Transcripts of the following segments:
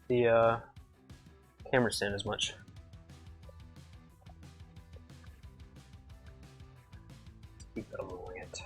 the camera stand as much. Keep leveling it.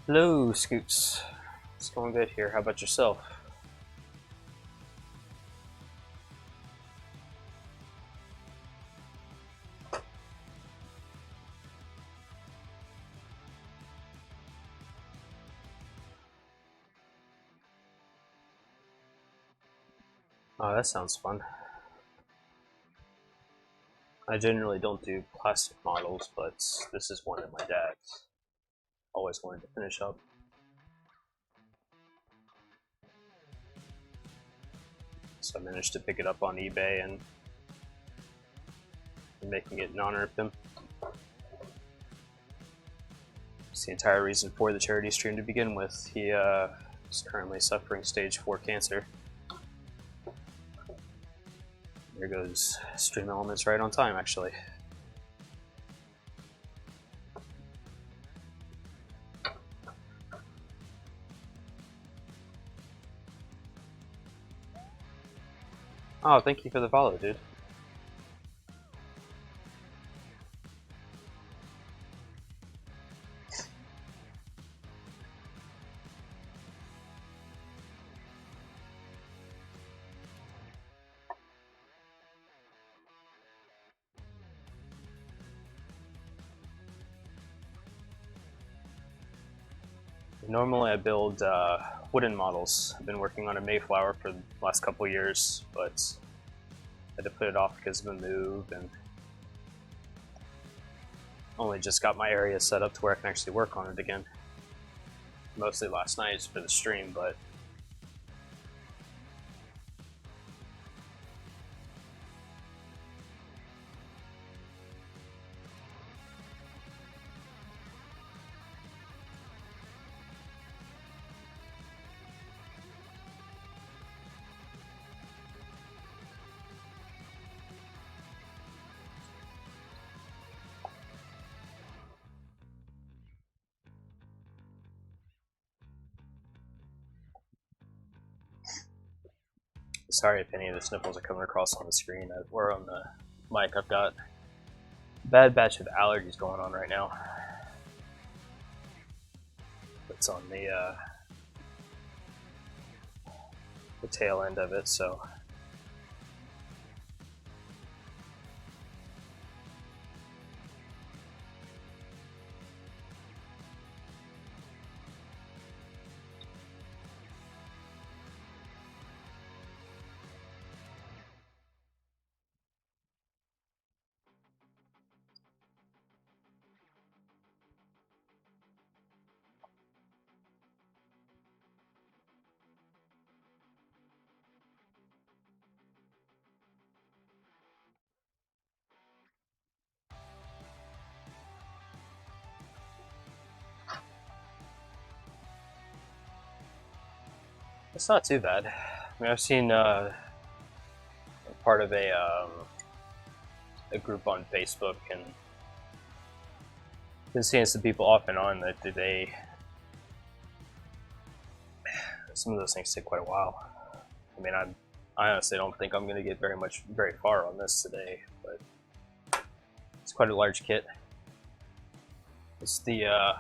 Hello, Scoots. It's going good here. How about yourself? Oh, that sounds fun. I generally don't do plastic models, but this is one that my dad always wanted to finish up. So I managed to pick it up on eBay and making it in honor of him. It's the entire reason for the charity stream to begin with. He is currently suffering stage 4 cancer. There goes Stream Elements right on time, actually. Oh, thank you for the follow, dude. Normally I build wooden models. I've been working on a Mayflower for the last couple years, but I had to put it off because of a move, and only just got my area set up to where I can actually work on it again. Mostly last night for the stream, but sorry if any of the sniffles are coming across on the screen or on the mic. I've got a bad batch of allergies going on right now. It's on the tail end of it, so it's not too bad. I mean, I've seen part of a a group on Facebook, and been seeing some people off and on that some of those things take quite a while. I mean, I honestly don't think I'm going to get very far on this today, but it's quite a large kit. It's the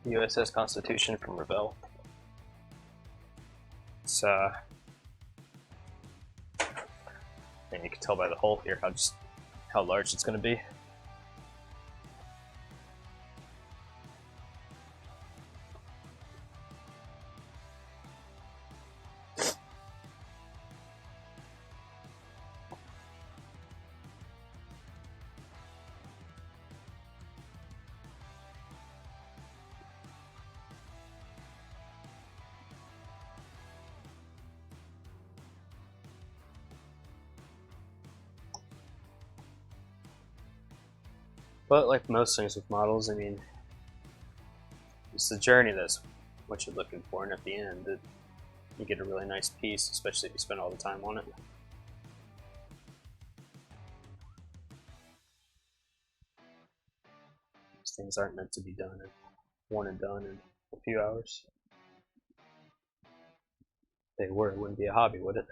USS Constitution from Revell. It's and you can tell by the hull here how large it's going to be. But like most things with models, I mean, it's the journey that's what you're looking for, and at the end, you get a really nice piece, especially if you spend all the time on it. These things aren't meant to be done in one and done in a few hours. If they were, it wouldn't be a hobby, would it?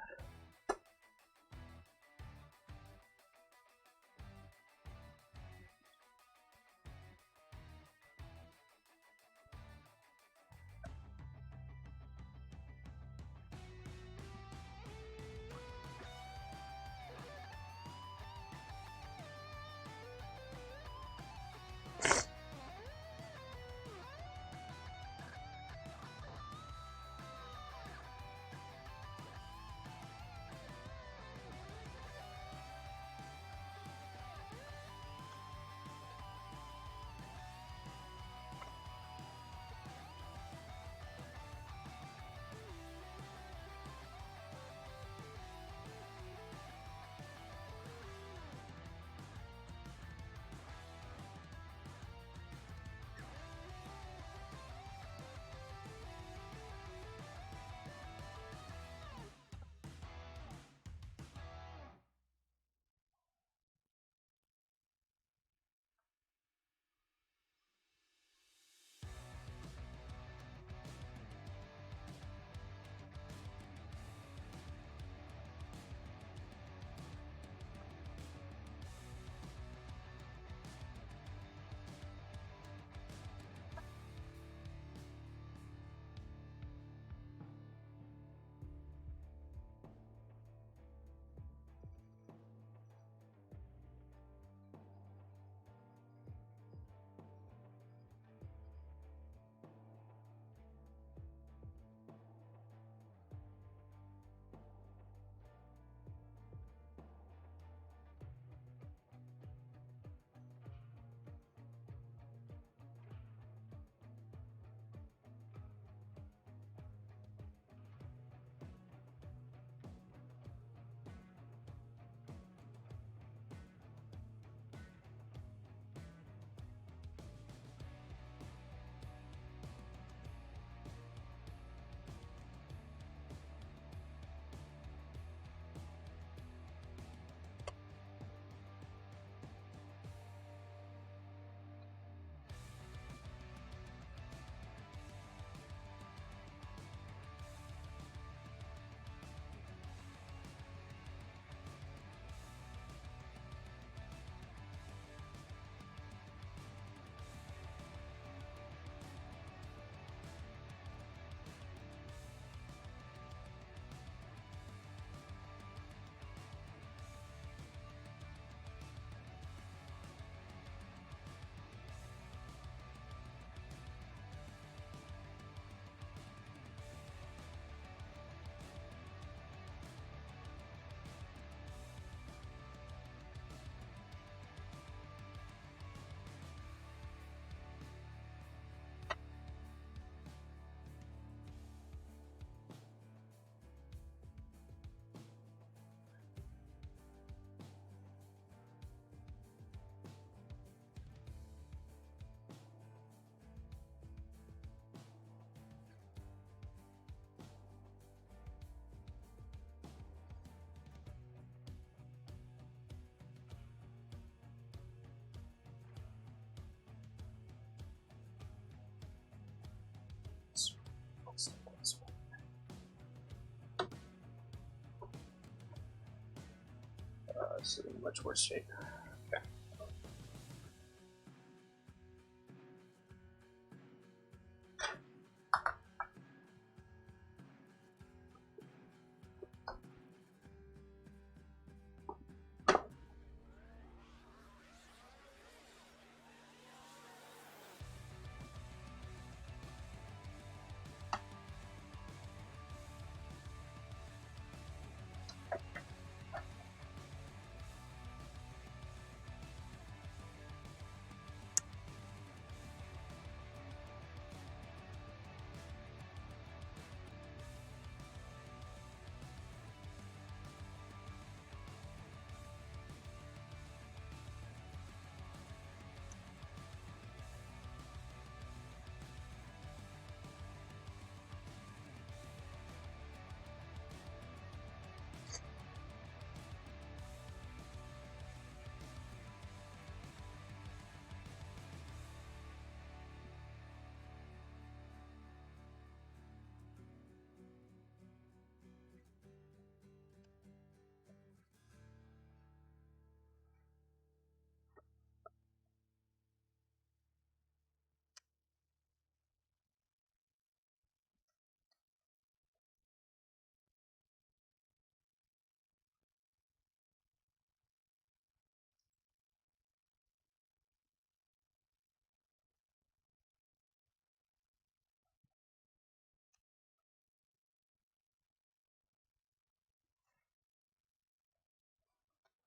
This is in much worse shape. Okay.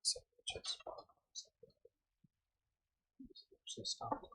So just stop.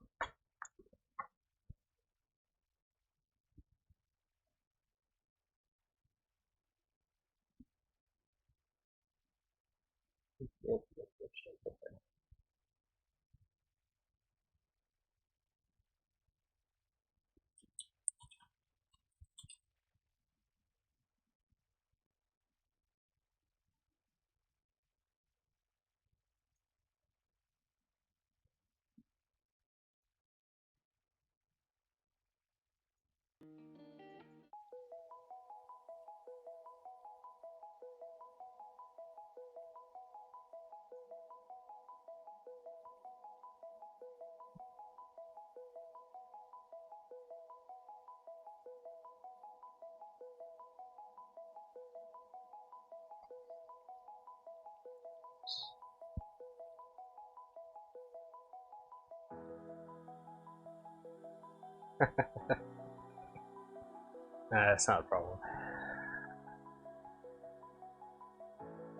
That's not a problem.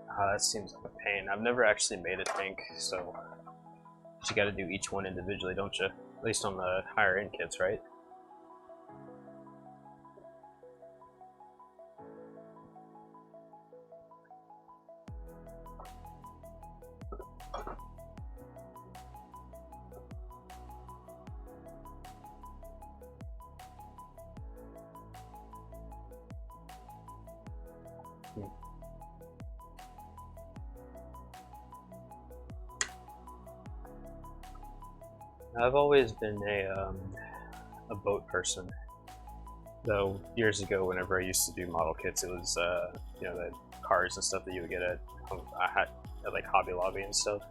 That seems like a pain. I've never actually made a tank, so you got to do each one individually, don't you? At least on the higher end kits, right? I've always been a boat person. Though years ago, whenever I used to do model kits, it was you know, the cars and stuff that you would get at like Hobby Lobby and stuff.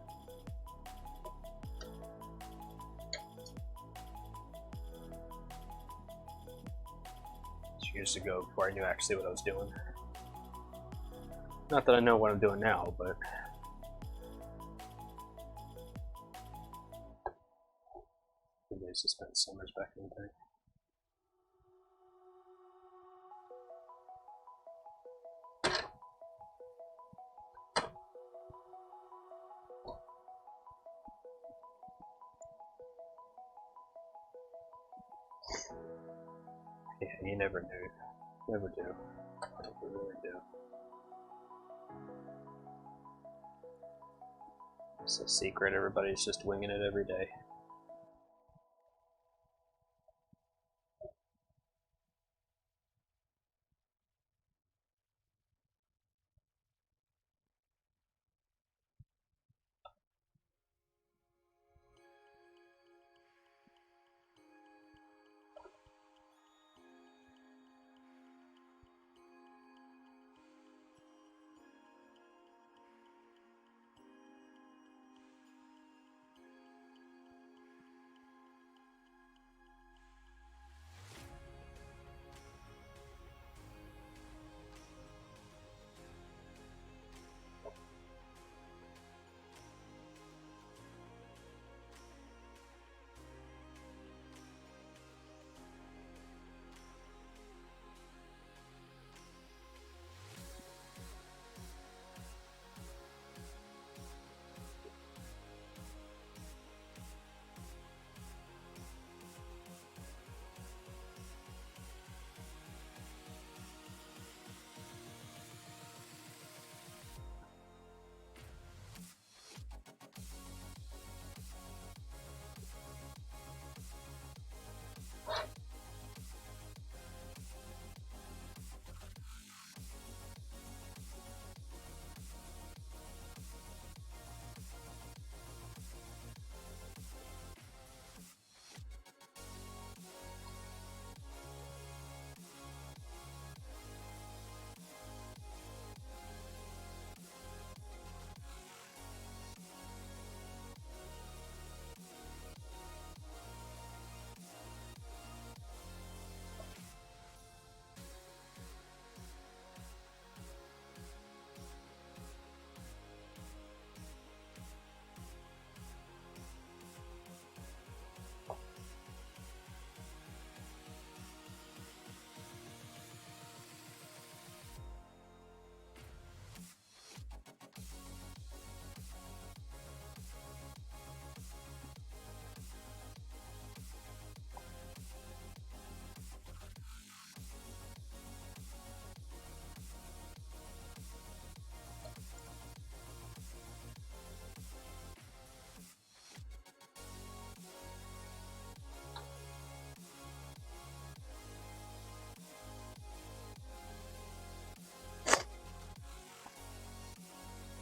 Years ago, before I knew actually what I was doing. Not that I know what I'm doing now, but good days to spend summers back in the day. Yeah, you never knew. Never do. Never really do. It's a secret. Everybody's just winging it every day.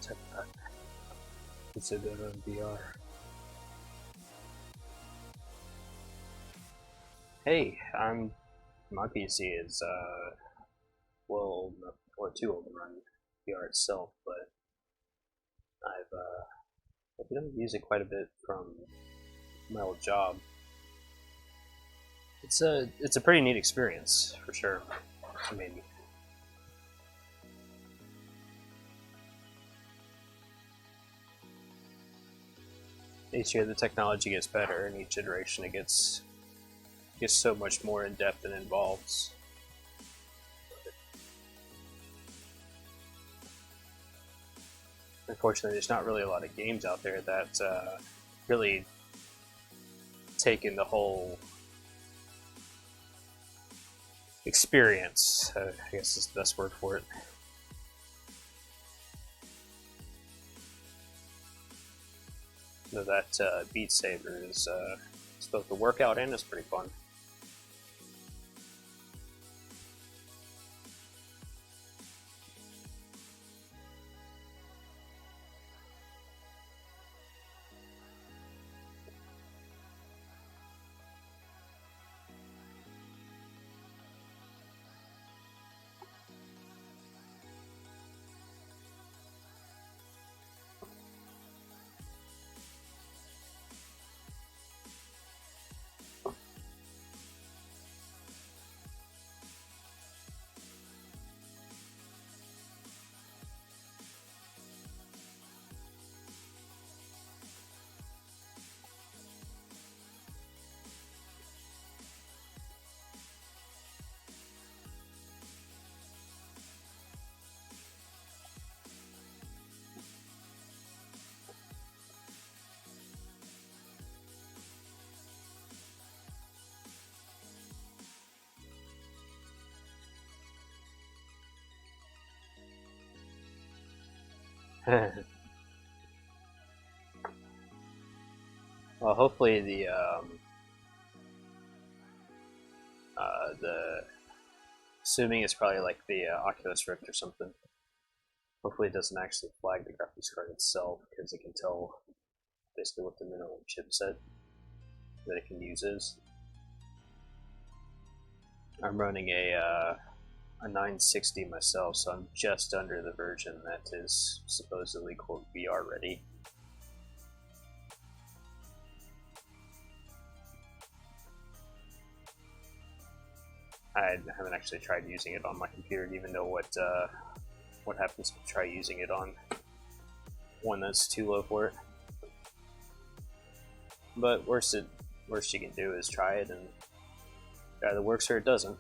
Check that. It's a bit of VR. Hey, my PC is well old enough, or too old to run VR itself, but I've been able to use it quite a bit from my old job. It's a pretty neat experience for sure. I mean, each year the technology gets better, and each iteration it gets so much more in depth and involved. Unfortunately, there's not really a lot of games out there that really take in the whole experience. I guess is the best word for it. So that Beat Saber is both a workout and it's pretty fun. Well, hopefully the assuming it's probably like the Oculus Rift or something. Hopefully it doesn't actually flag the graphics card itself, because it can tell basically what the minimum chipset that it can use is. I'm running a 960 myself, so I'm just under the version that is supposedly quote VR ready. I haven't actually tried using it on my computer to even know what happens if I try using it on one that's too low for it. But worst you can do is try it, and it either works or it doesn't.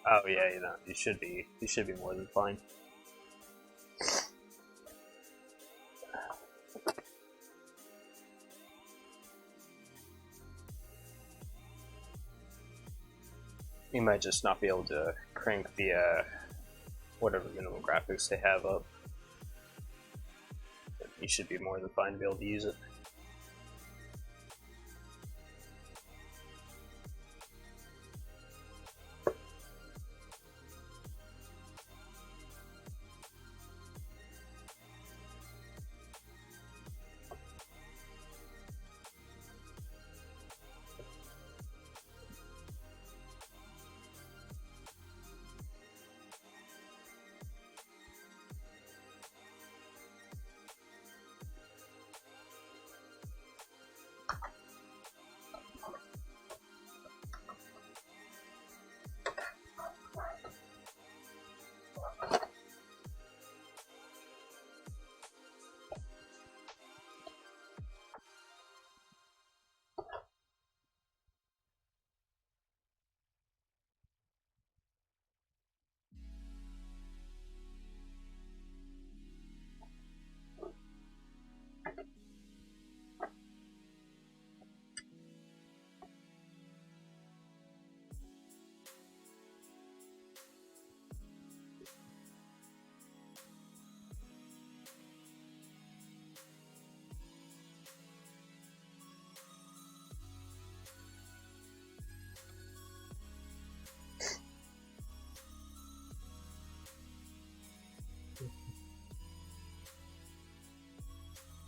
Oh yeah, you should be more than fine. You might just not be able to crank the whatever minimum graphics they have up. But you should be more than fine to be able to use it.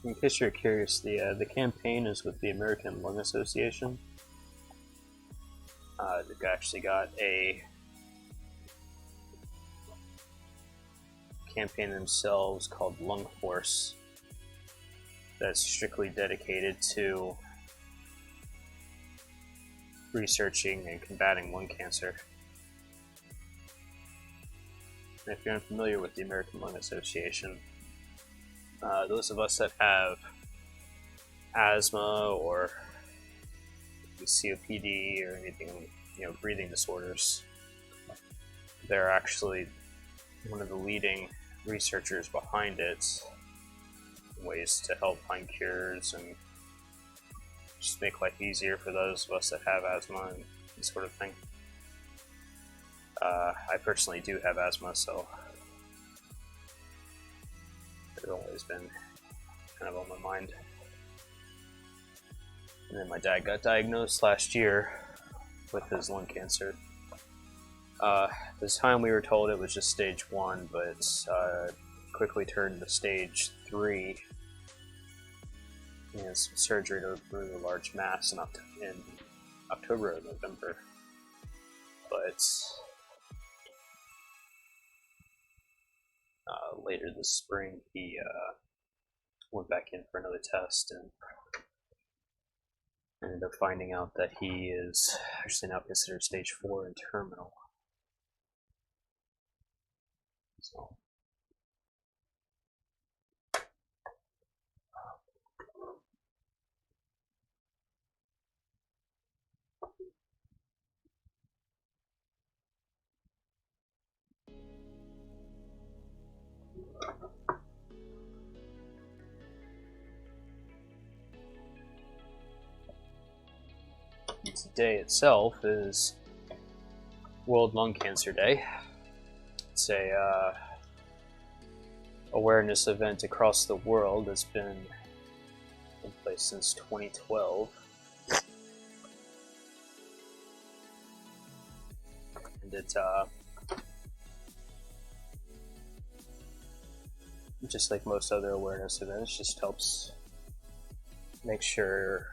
in case you're curious, the campaign is with the American Lung Association. They've actually got a campaign themselves called Lung Force that's strictly dedicated to researching and combating lung cancer. And if you're unfamiliar with the American Lung Association, those of us that have asthma or COPD or anything, breathing disorders, they're actually one of the leading researchers behind it, ways to help find cures and just make life easier for those of us that have asthma and this sort of thing. I personally do have asthma, so it's always been kind of on my mind. And then my dad got diagnosed last year with his lung cancer. This time we were told it was just stage 1, but quickly turned to stage 3. He has some surgery to remove a large mass in October or November. But later this spring, he went back in for another test and ended up finding out that he is actually now considered stage 4 and terminal. So, today itself is World Lung Cancer Day. It's a awareness event across the world that's been in place since 2012. And it just like most other awareness events, just helps make sure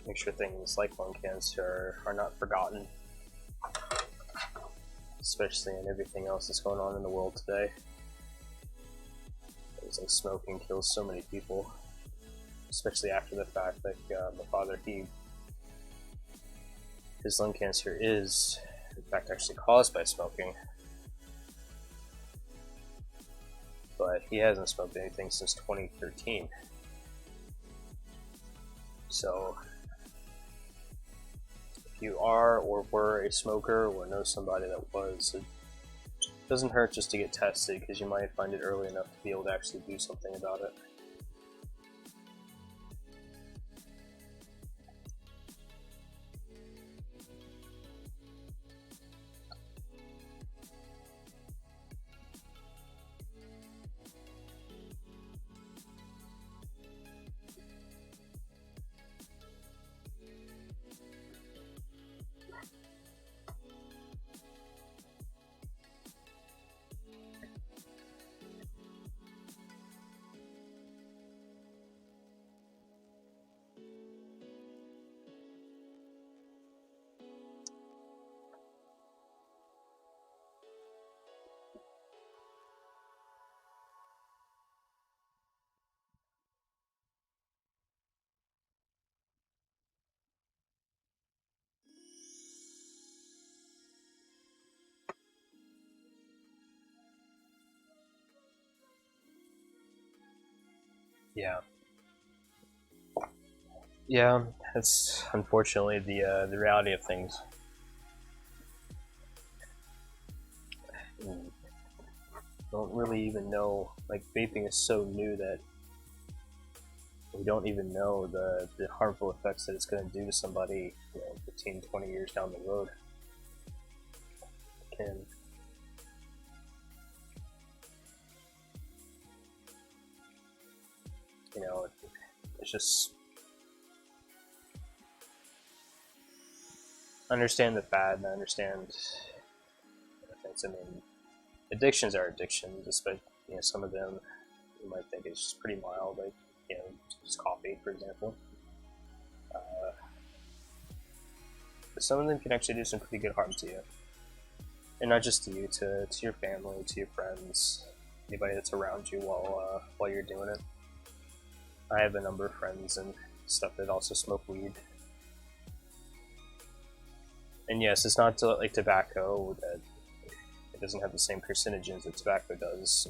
make sure things like lung cancer are not forgotten, especially in everything else that's going on in the world today. Things like smoking kills so many people, especially after the fact. Like my father, his lung cancer is in fact actually caused by smoking, but he hasn't smoked anything since 2013. So if you are or were a smoker or know somebody that was, it doesn't hurt just to get tested, because you might find it early enough to be able to actually do something about it. Yeah, that's unfortunately the reality of things. Don't really even know, like, vaping is so new that we don't even know the harmful effects that it's going to do to somebody 15, 20 years down the road. It's just understand the fad and understand things. I mean, addictions are addictions, but some of them you might think is just pretty mild, like, you know, just coffee, for example. But some of them can actually do some pretty good harm to you. And not just to you, to your family, to your friends, anybody that's around you while you're doing it. I have a number of friends and stuff that also smoke weed. And yes, it's not like tobacco, that it doesn't have the same carcinogens that tobacco does.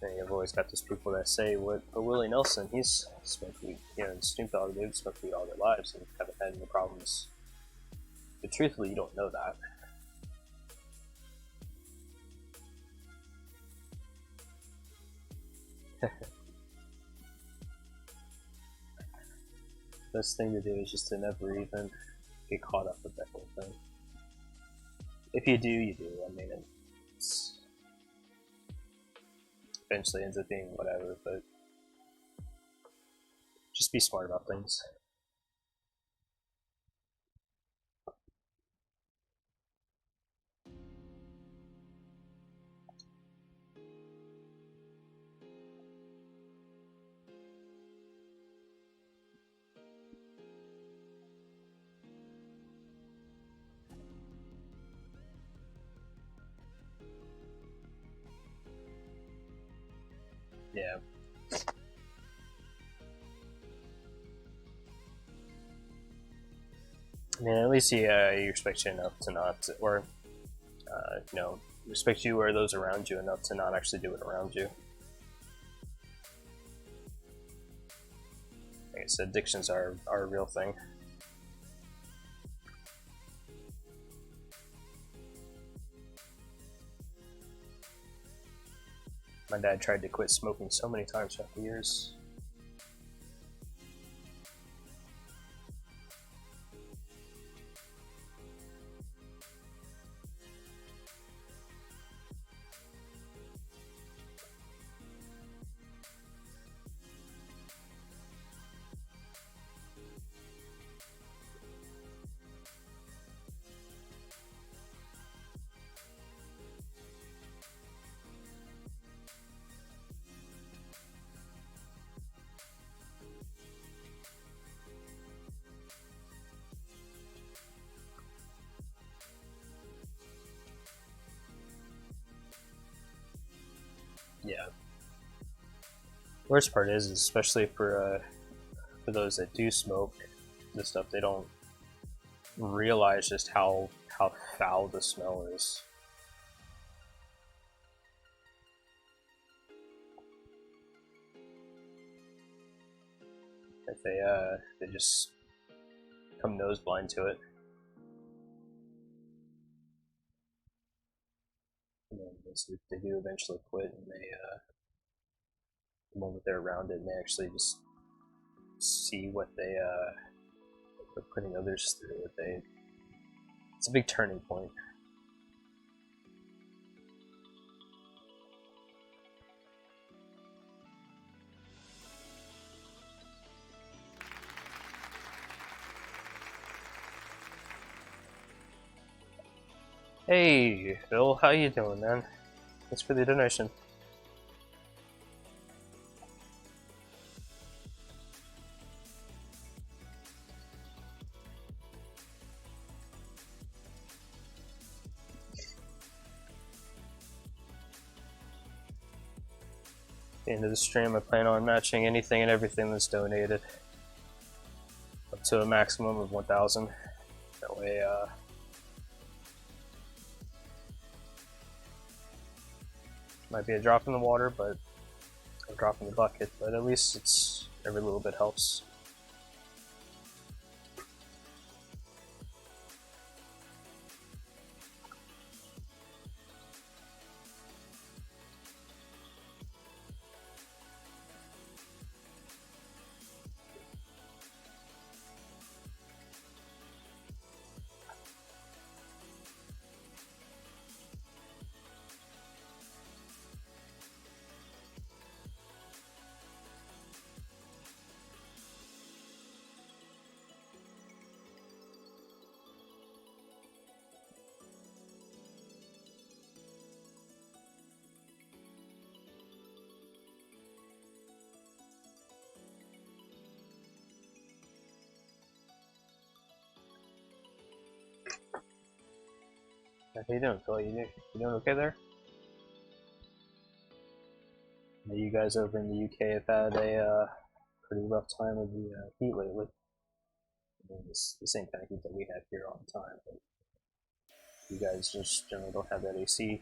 And you've always got those people that say, "What? But Willie Nelson, he's smoked weed. You know, and Snoop Dogg, they've smoked weed all their lives and haven't had any problems." But truthfully, you don't know that. Best thing to do is just to never even get caught up with that whole thing. If you do, you do. I mean, it's eventually ends up being whatever, but just be smart about things. Yeah. I mean, at least he respects you enough to not, or you know, respect you or those around you enough to not actually do it around you. Like I said, addictions are a real thing. My dad tried to quit smoking so many times throughout the years. Yeah. Worst part is, especially for those that do smoke this stuff, they don't realize just how foul the smell is. If they just come nose blind to it. And then they do eventually quit, and the moment they're around it, and they actually just see what they're putting others through. It's a big turning point. Hey, Phil, how you doing, man? Thanks for the donation. At the end of the stream, I plan on matching anything and everything that's donated up to a maximum of 1,000. That way, might be a drop in the water, but a drop in the bucket. But at least it's every little bit helps. How you doing, Phil? You doing okay there? You guys over in the UK have had a pretty rough time with the heat lately. I mean, it's the same kind of heat that we have here all the time, but you guys just generally don't have that AC.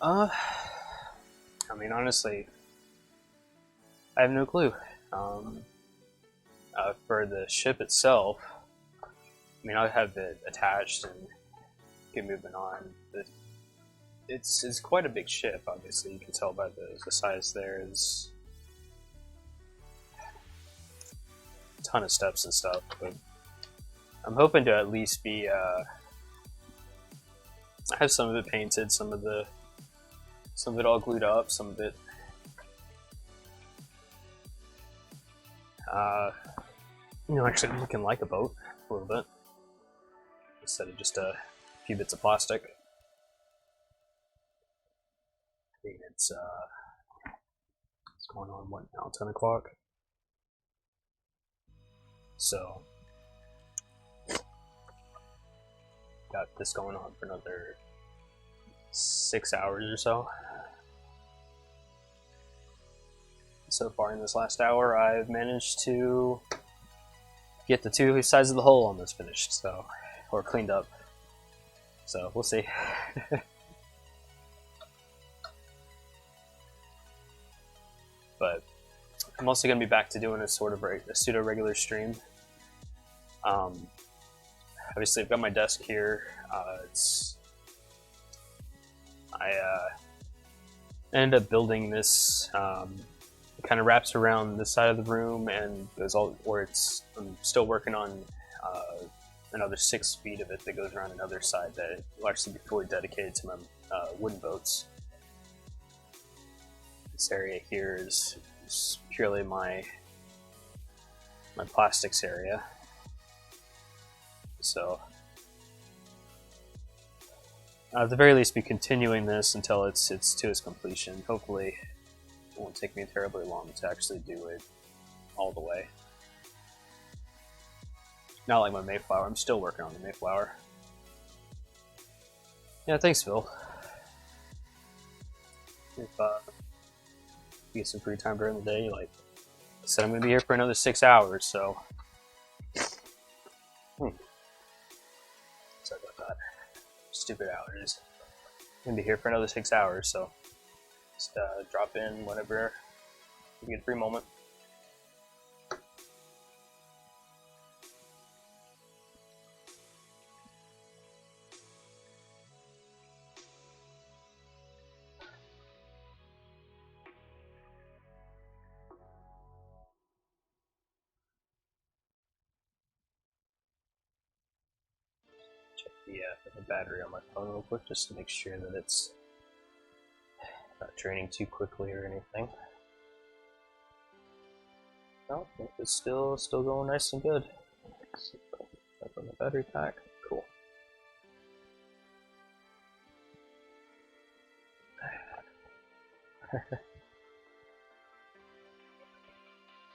I mean, honestly, I have no clue. For the ship itself, I mean, I have it attached and get moving on. But it's quite a big ship, obviously. You can tell by the size there is a ton of steps and stuff. But I'm hoping to at least be. I have some of it painted, some of it all glued up, some of it. Actually looking like a boat a little bit instead of just a few bits of plastic. I think it's going on what now? 10 o'clock. So got this going on for another 6 hours or so. So far in this last hour, I've managed to get the 2 sides of the hull almost finished, or cleaned up. So we'll see. But I'm also going to be back to doing a sort of a pseudo regular stream. Obviously, I've got my desk here. I ended up building this. It kind of wraps around this side of the room and goes all where it's. I'm still working on another 6 feet of it that goes around another side that will actually be fully dedicated to my wooden boats. This area here is purely my plastics area. So at the very least, be continuing this until it's to its completion. Hopefully, it won't take me terribly long to actually do it all the way. Not like my Mayflower. I'm still working on the Mayflower. Yeah, thanks, Phil. If you get some free time during the day, like I said, I'm gonna be here for another 6 hours, so. Sorry about that. Stupid allergies. I'm gonna be here for another 6 hours, so just drop in whenever you get a free moment. Check the battery on my phone real quick just to make sure that it's not draining too quickly or anything. No, it's still going nice and good. Open the battery pack. Cool.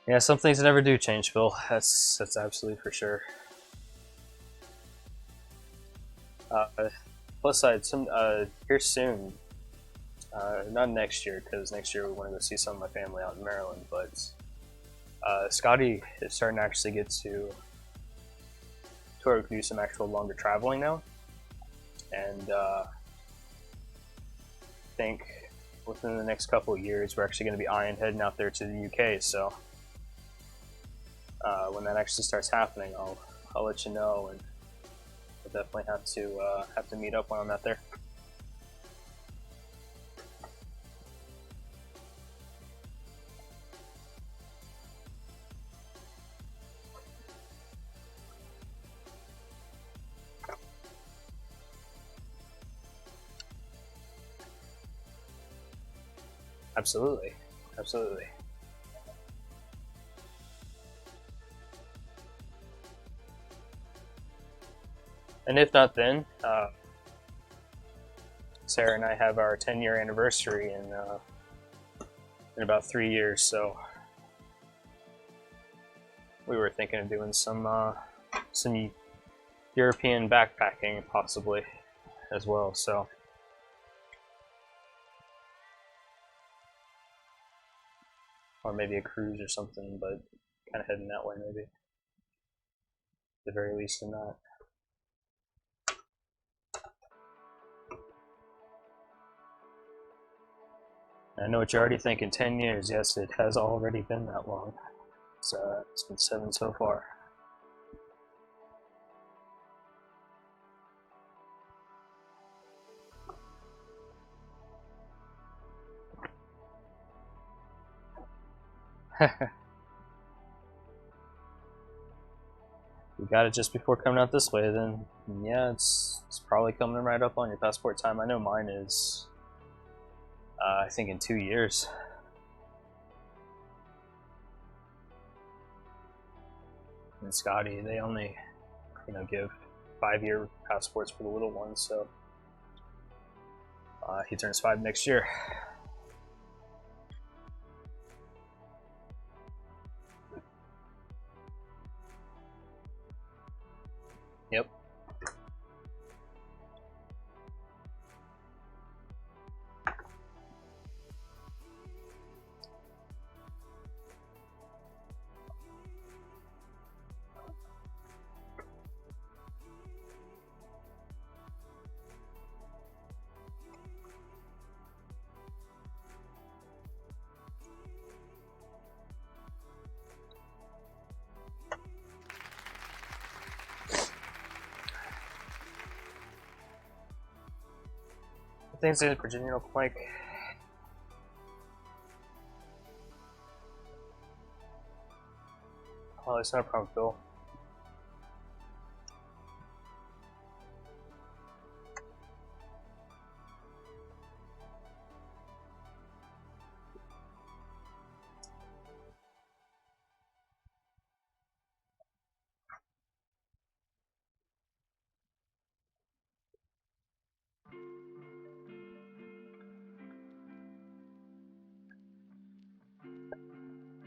Yeah, some things never do change, Phil. That's absolutely for sure. Uh, Plus side, here soon. Not next year, because next year we want to go see some of my family out in Maryland. But Scotty is starting to actually get to where we can do some actual longer traveling now, and I think within the next couple of years we're actually going to be eyeing heading out there to the UK. So when that actually starts happening, I'll let you know, and we'll definitely have to meet up when I'm out there. Absolutely, absolutely. And if not, then Sarah and I have our 10-year anniversary in about 3 years. So we were thinking of doing some European backpacking possibly as well. So. Or maybe a cruise or something, but kind of heading that way maybe. At the very least in that. I know what you're already thinking, 10 years. Yes, it has already been that long. It's been 7 so far. You got it just before coming out this way, then yeah, it's probably coming right up on your passport time. I know mine is, I think in 2 years. And Scotty, they only, give 5-year passports for the little ones, so he turns 5 next year. Yep. Things in Virginia real quick. Oh, it's not a problem, Phil.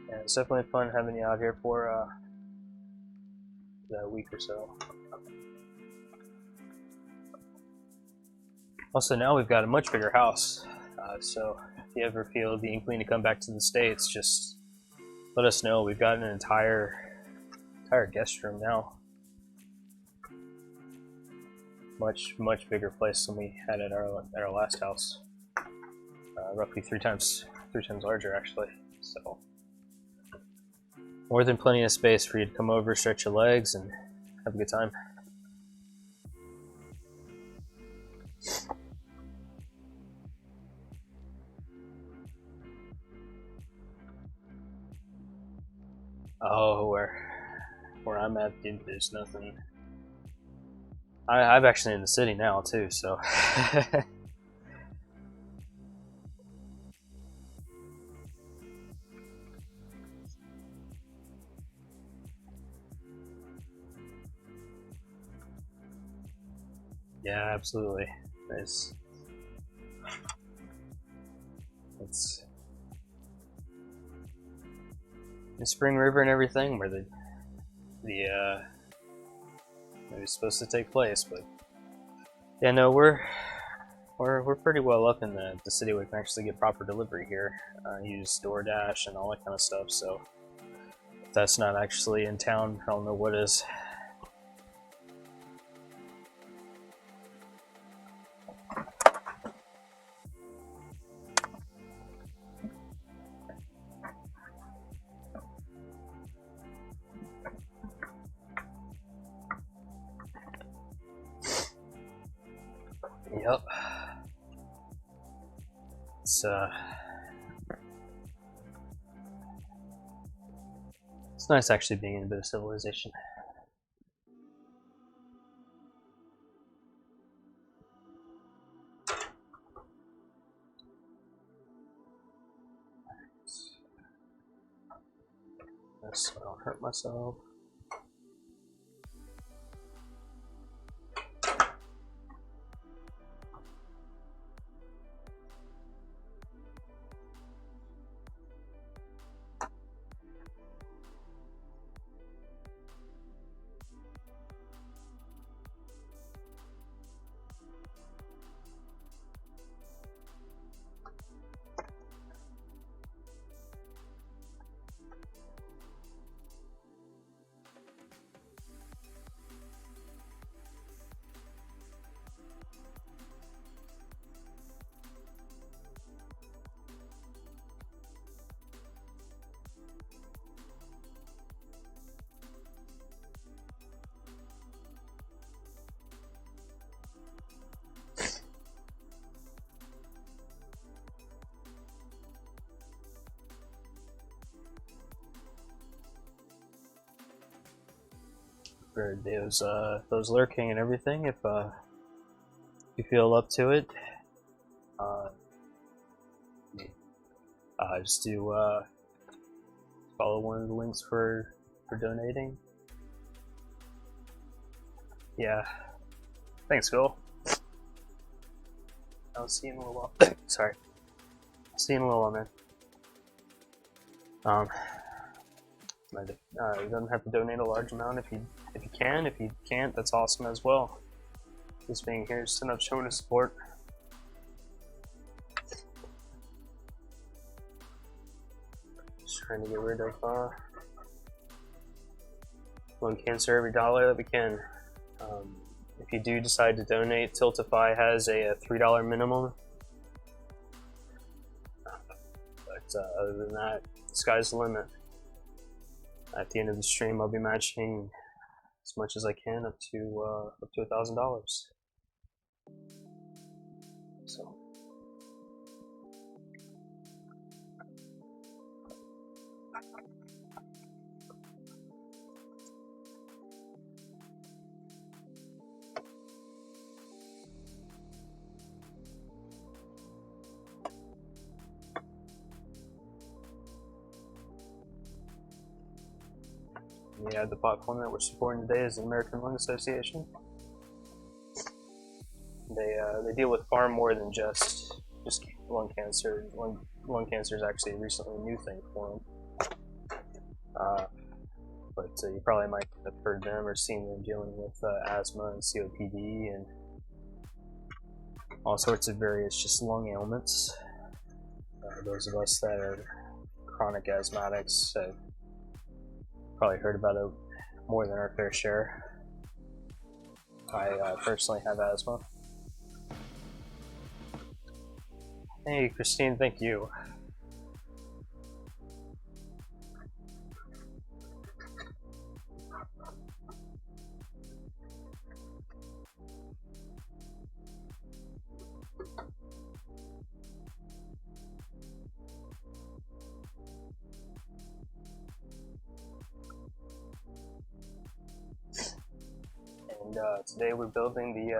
Yeah, it's definitely fun having you out here for a week or so. Also, now we've got a much bigger house, so if you ever feel the inkling to come back to the States, just let us know. We've got an entire guest room now. Much bigger place than we had at our last house. Roughly three times larger, actually. So more than plenty of space for you to come over, stretch your legs, and have a good time. Oh, where I'm at, dude, there's nothing. I'm actually in the city now too, so. Yeah, absolutely. It's the Spring River and everything, where it was supposed to take place. But yeah, no, we're pretty well up in the city. We can actually get proper delivery here. Use DoorDash and all that kind of stuff. So if that's not actually in town, I don't know what is. Yep. It's nice actually being in a bit of civilization. So I don't hurt myself. For those lurking and everything, if you feel up to it, just do follow one of the links for donating. Yeah, thanks, Phil. I'll see you in a little while. Sorry, I'll see you in a little while, man. You don't have to donate a large amount if you can. If you can't, that's awesome as well. Just being here is enough showing of support. Just trying to get rid of lung cancer every dollar that we can. If you do decide to donate, Tiltify has a $3 minimum. But other than that, the sky's the limit. At the end of the stream, I'll be matching as much as I can up to $1,000. So. Yeah, the platform that we're supporting today is the American Lung Association. They deal with far more than just lung cancer. Lung cancer is actually a recently new thing for them. But you probably might have heard them or seen them dealing with asthma and COPD and all sorts of various just lung ailments. Those of us that are chronic asthmatics have probably heard about it more than our fair share. I personally have asthma. Hey, Christine, thank you. And today we're building the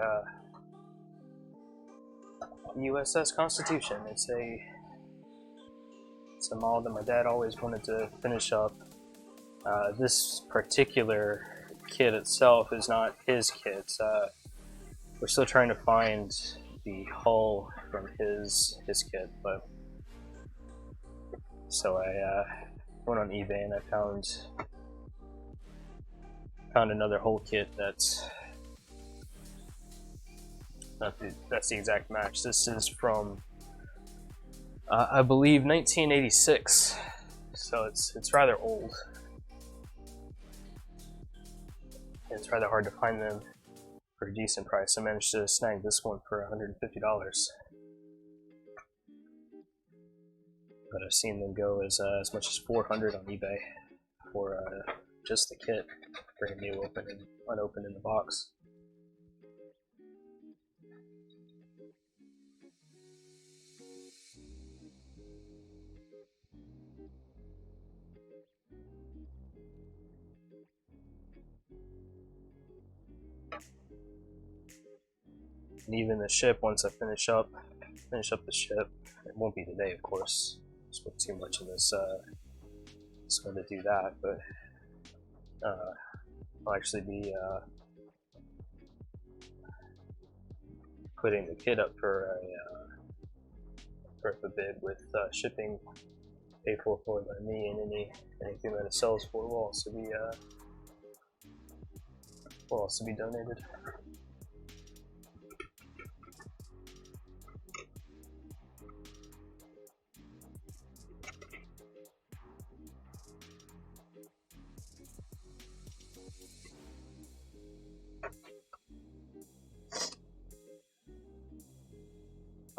USS Constitution. It's a model that my dad always wanted to finish up. This particular kit itself is not his kit. We're still trying to find the hull from his kit, but so I went on eBay and I found another whole kit that's that's the exact match. This is from I believe 1986, so it's rather old. It's rather hard to find them for a decent price. I managed to snag this one for $150. But I've seen them go as much as $400 on eBay for just the kit, brand new, unopened in the box. And even the ship, once I finish up the ship, it won't be today, of course. I spoke too much in this so to do that, but I'll actually be putting the kit up for a bid with shipping paid for by me, and anything that it sells for will also be donated.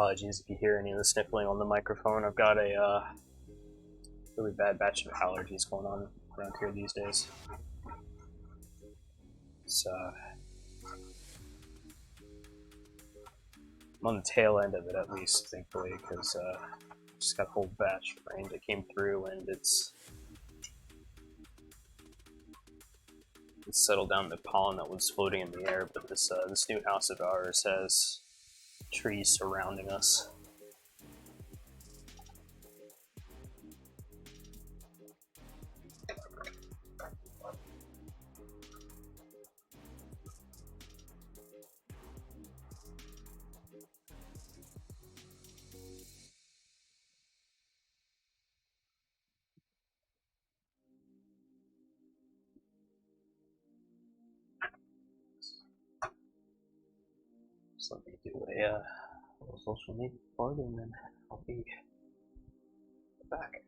Apologies if you hear any of the sniffling on the microphone. I've got a really bad batch of allergies going on around here these days. So I'm on the tail end of it, at least, thankfully, because just got a whole batch of rain that came through, and it's settled down the pollen that was floating in the air. But this new house of ours has trees surrounding us. So let me do a little social media plug, and then I'll be back.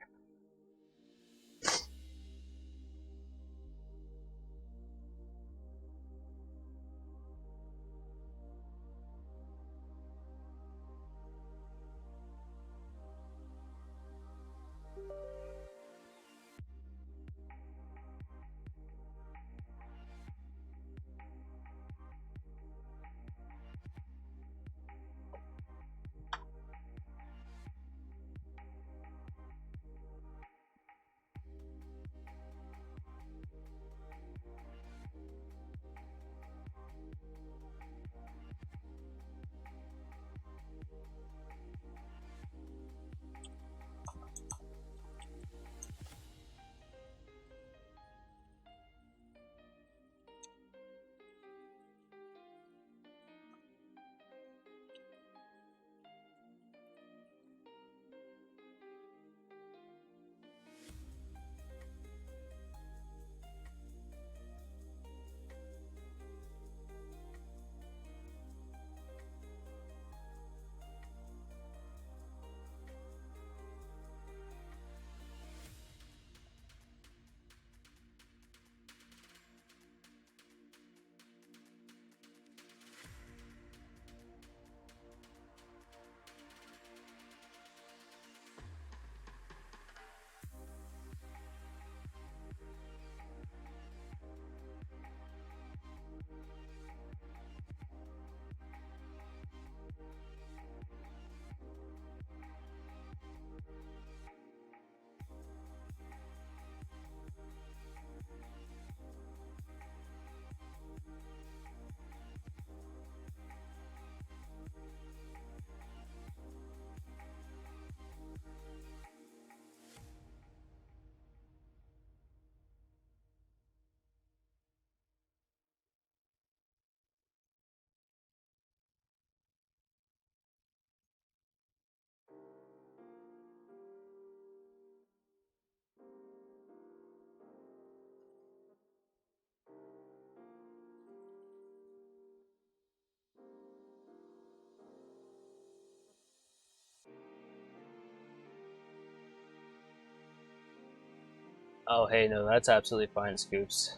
Oh, hey, no, that's absolutely fine, Scoops.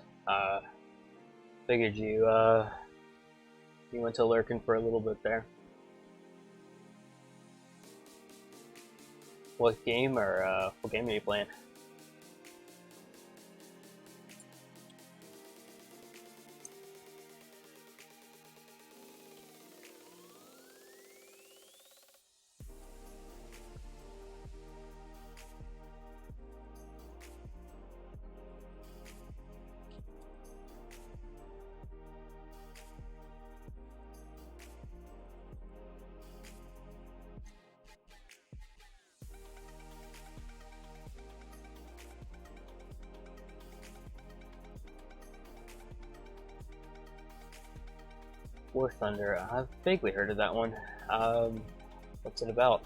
Figured you went to lurking for a little bit there. What game are you playing? War Thunder. I've vaguely heard of that one. What's it about?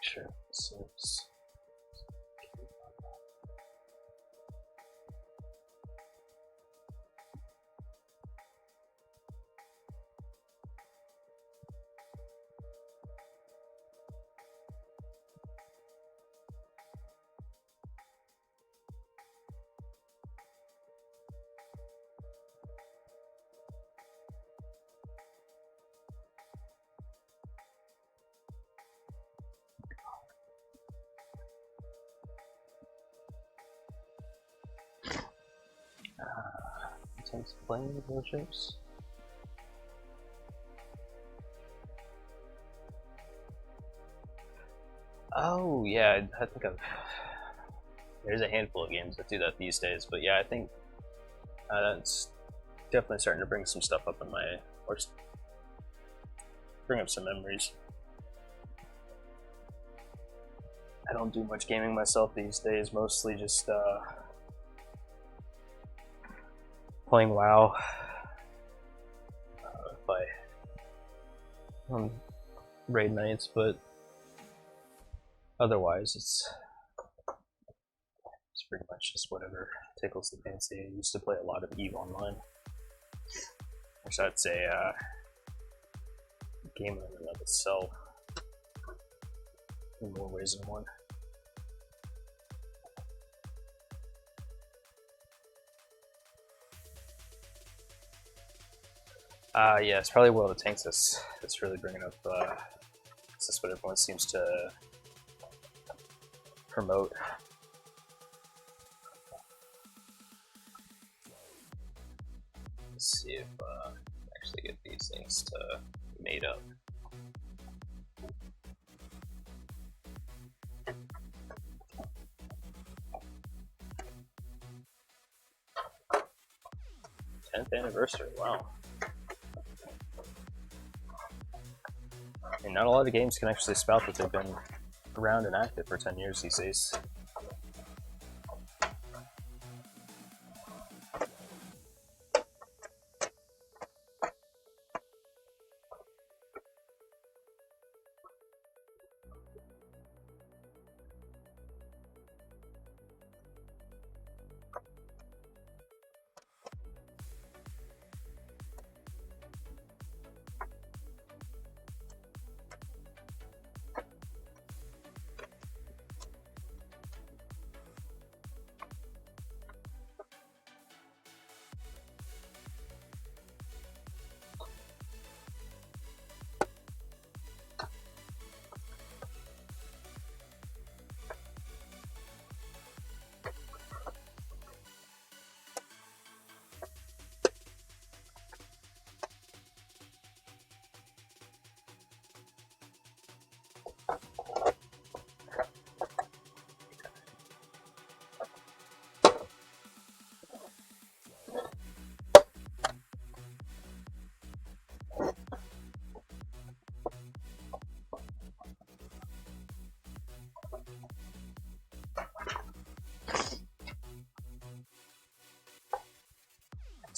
Sure. So it's... Intense playing relationships. Oh yeah, I think there's a handful of games that do that these days, but yeah, I think that's definitely starting to bring some stuff up in my, or bring up some memories. I don't do much gaming myself these days, mostly just playing WoW. By on raid nights, but otherwise it's pretty much just whatever tickles the fancy. I used to play a lot of EVE Online, which that's a game in and of itself in more ways than one. Yeah, it's probably World of Tanks that's really bringing up. This is what everyone seems to promote. Let's see if I actually get these things to made up. #10th anniversary, wow. And not a lot of games can actually spout that they've been around and active for 10 years these days.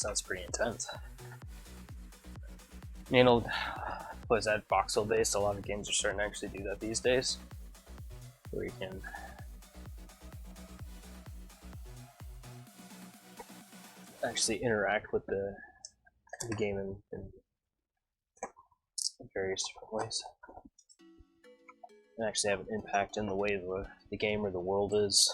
Sounds pretty intense. You know, was that voxel based? A lot of games are starting to actually do that these days, where you can actually interact with the game in various different ways, and actually have an impact in the way the game or the world is.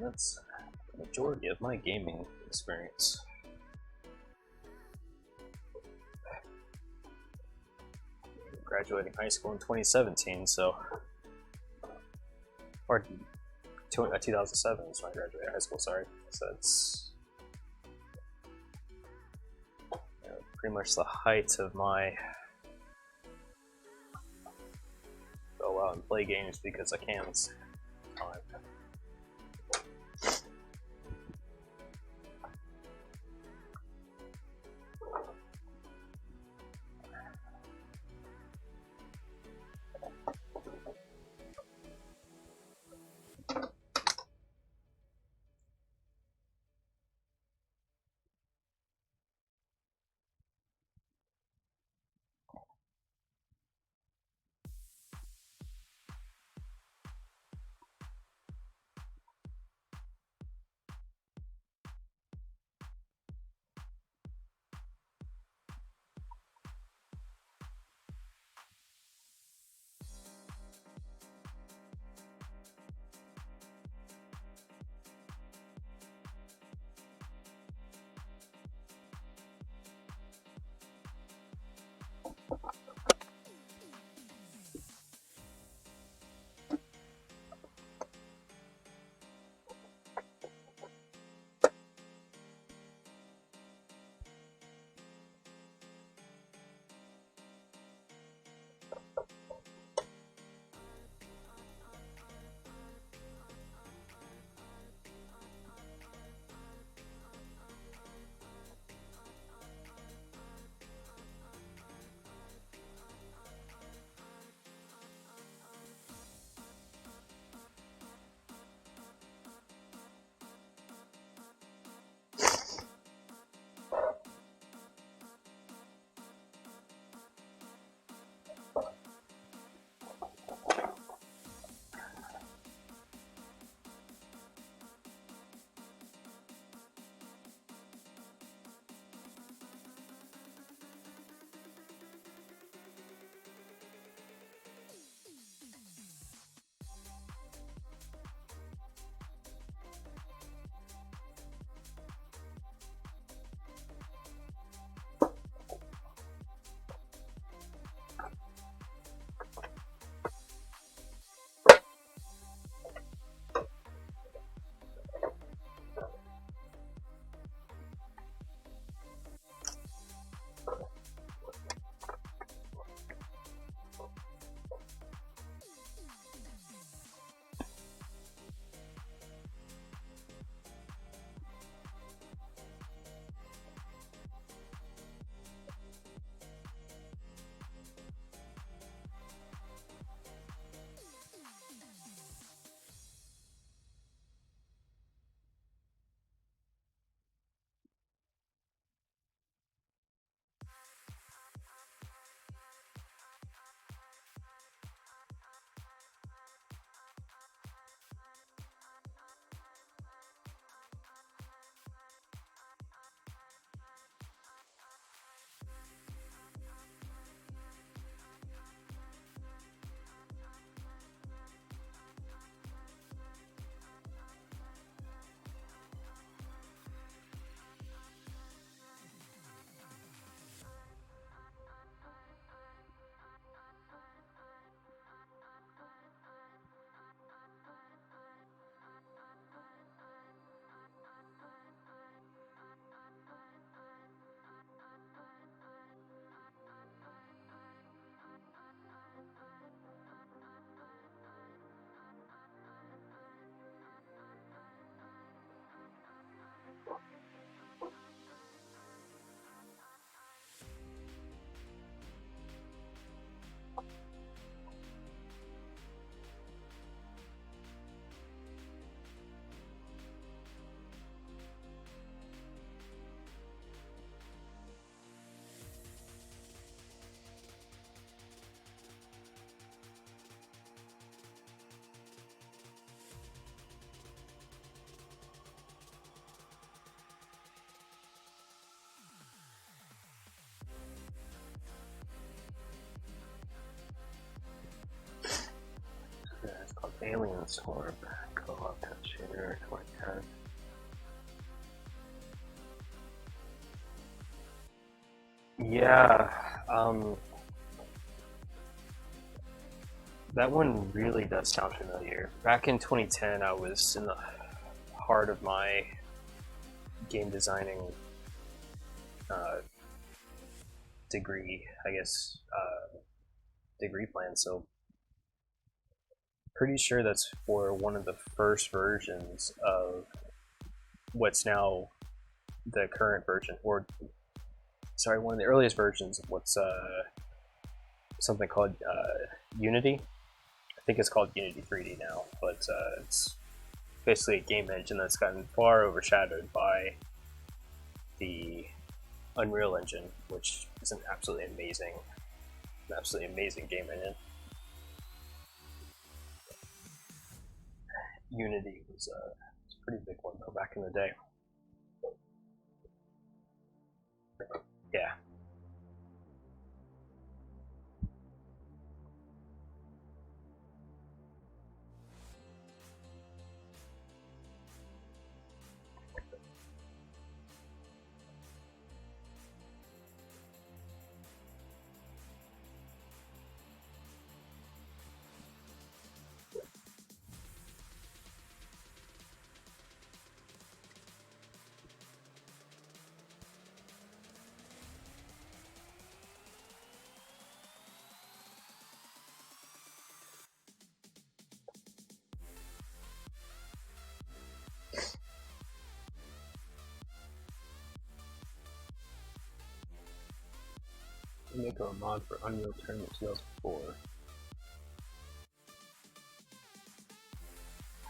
That's the majority of my gaming experience. Graduating high school in 2017, so or 2007 is when I graduated high school. Sorry, so it's pretty much the height of my go out and play games because I can. Time. Alien Swarm co-op touch shooter 2010. Yeah, that one really does sound familiar. Back in 2010, I was in the heart of my game designing degree, I guess, degree plan. So pretty sure that's for one of the first versions of what's now the current version, or sorry, one of the earliest versions of what's something called Unity. I think it's called Unity 3D now, but it's basically a game engine that's gotten far overshadowed by the Unreal Engine, which is an absolutely amazing game engine. Unity was a pretty big one though back in the day. Yeah. Make a mod for Unreal Tournament 2004.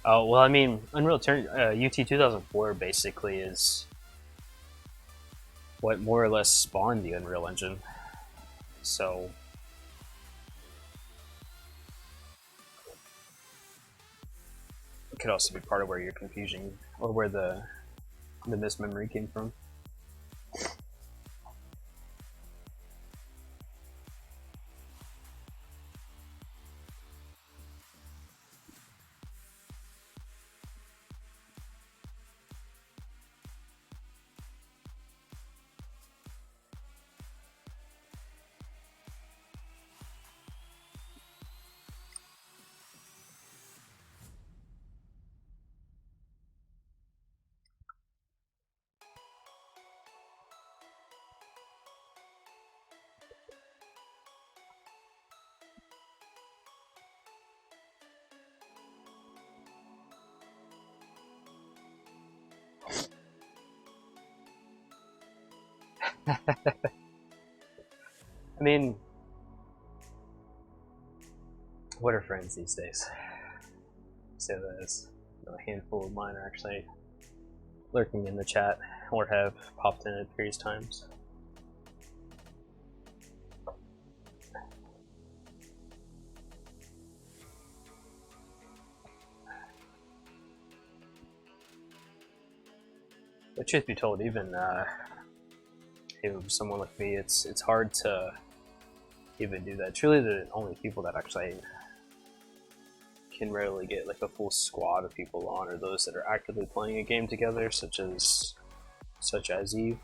Oh well, I mean, Unreal Tournament UT 2004 basically is what more or less spawned the Unreal Engine. So it could also be part of where your confusion or where the mismemory came from. I mean, what are friends these days? Say that as a handful of mine are actually lurking in the chat or have popped in at various times. But truth be told, even someone like me, it's hard to even do that. Truly, the only people that actually can rarely get like a full squad of people on are those that are actively playing a game together, such as Eve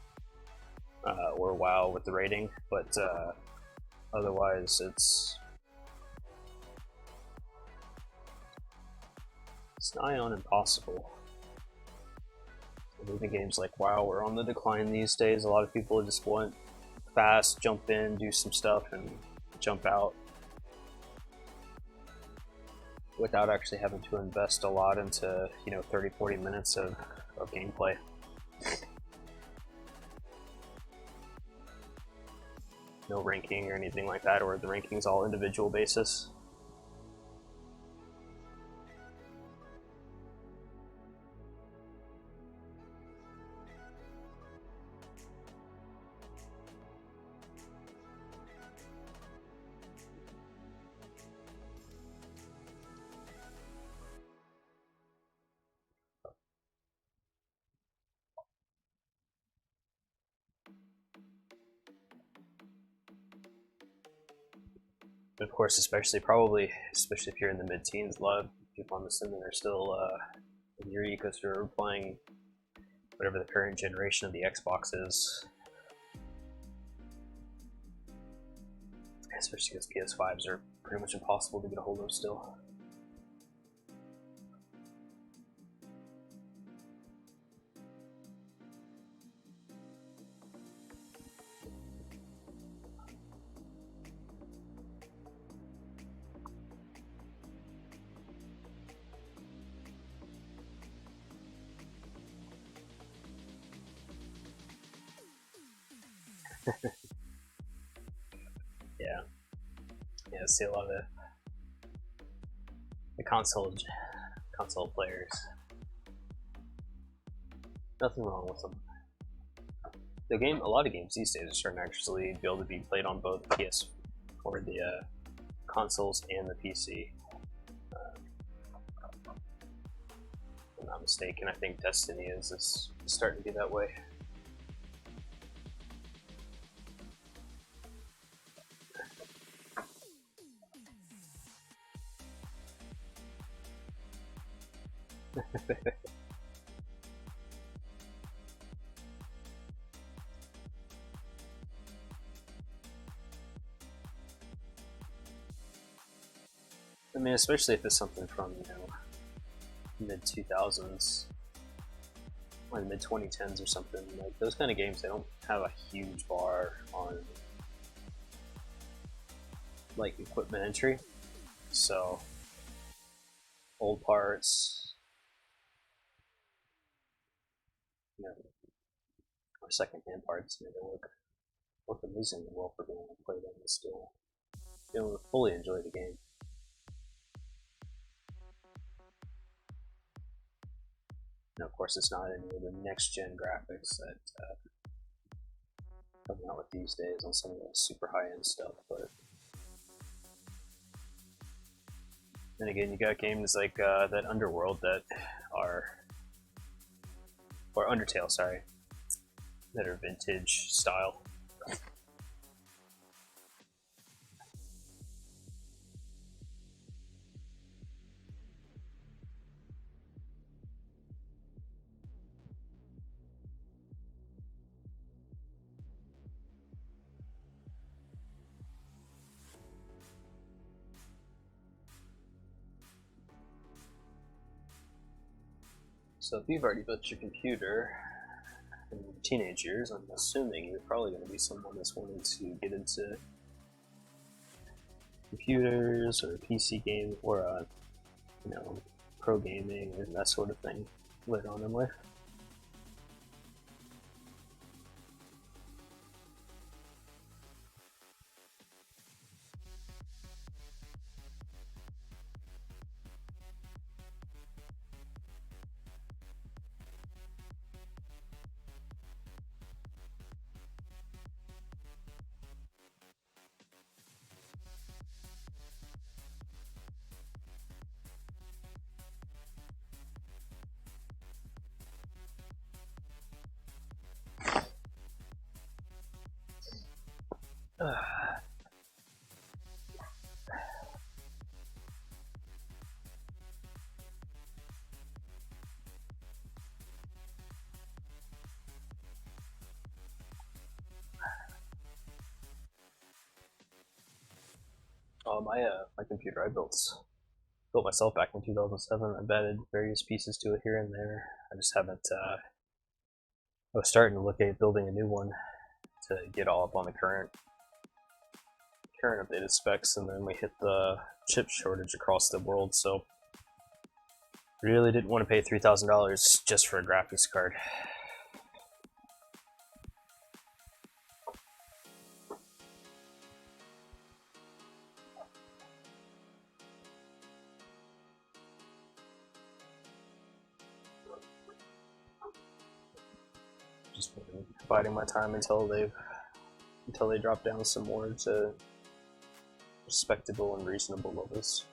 or WoW with the rating. But otherwise, it's nigh on impossible. Even games like WoW are on the decline these days. A lot of people just want fast, jump in, do some stuff, and jump out without actually having to invest a lot into 30-40 minutes of gameplay. No ranking or anything like that, or the ranking's all individual basis. Of course, especially if you're in the mid-teens, a lot of people, I'm assuming, are still in your ecosystem playing whatever the current generation of the Xbox is. Especially because PS5s are pretty much impossible to get a hold of still. Yeah. Yeah, I see a lot of the console players. Nothing wrong with them. A lot of games these days are starting to actually be able to be played on both PS or the consoles and the PC. If I'm not mistaken, I think Destiny is starting to be that way. I mean, especially if it's something from, mid 2000s, or mid 2010s or something. Like those kind of games, they don't have a huge bar on like equipment entry. So old parts, or secondhand parts, they look amazingly well for being able to play them and still be able to fully enjoy the game. And of course, it's not any of the next-gen graphics that coming out with these days on some of the super high-end stuff, but then again, you got games like that Underworld that are, or Undertale, sorry, that are vintage style. So if you've already built your computer in your teenage years, I'm assuming you're probably going to be someone that's wanting to get into computers or PC game or pro gaming and that sort of thing later on in life. My computer I built myself back in 2007. I've added various pieces to it here and there. I just haven't. I was starting to look at building a new one to get all up on the current updated specs, and then we hit the chip shortage across the world. So really didn't want to pay $3,000 just for a graphics card. Just been biding my time until they drop down some more to respectable and reasonable levels.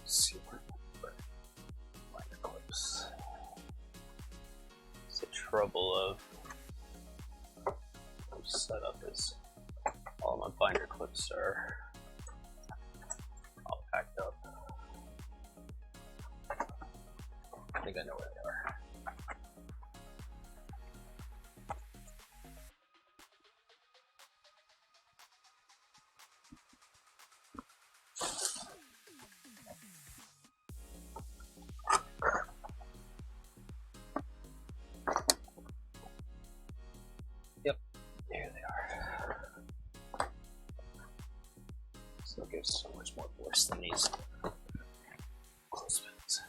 Let's see where binder clips. It's the trouble of setup is all my binder clips are all packed up. I think I know where they are. Yep, here they are. Still gives so much more force than these clothespins.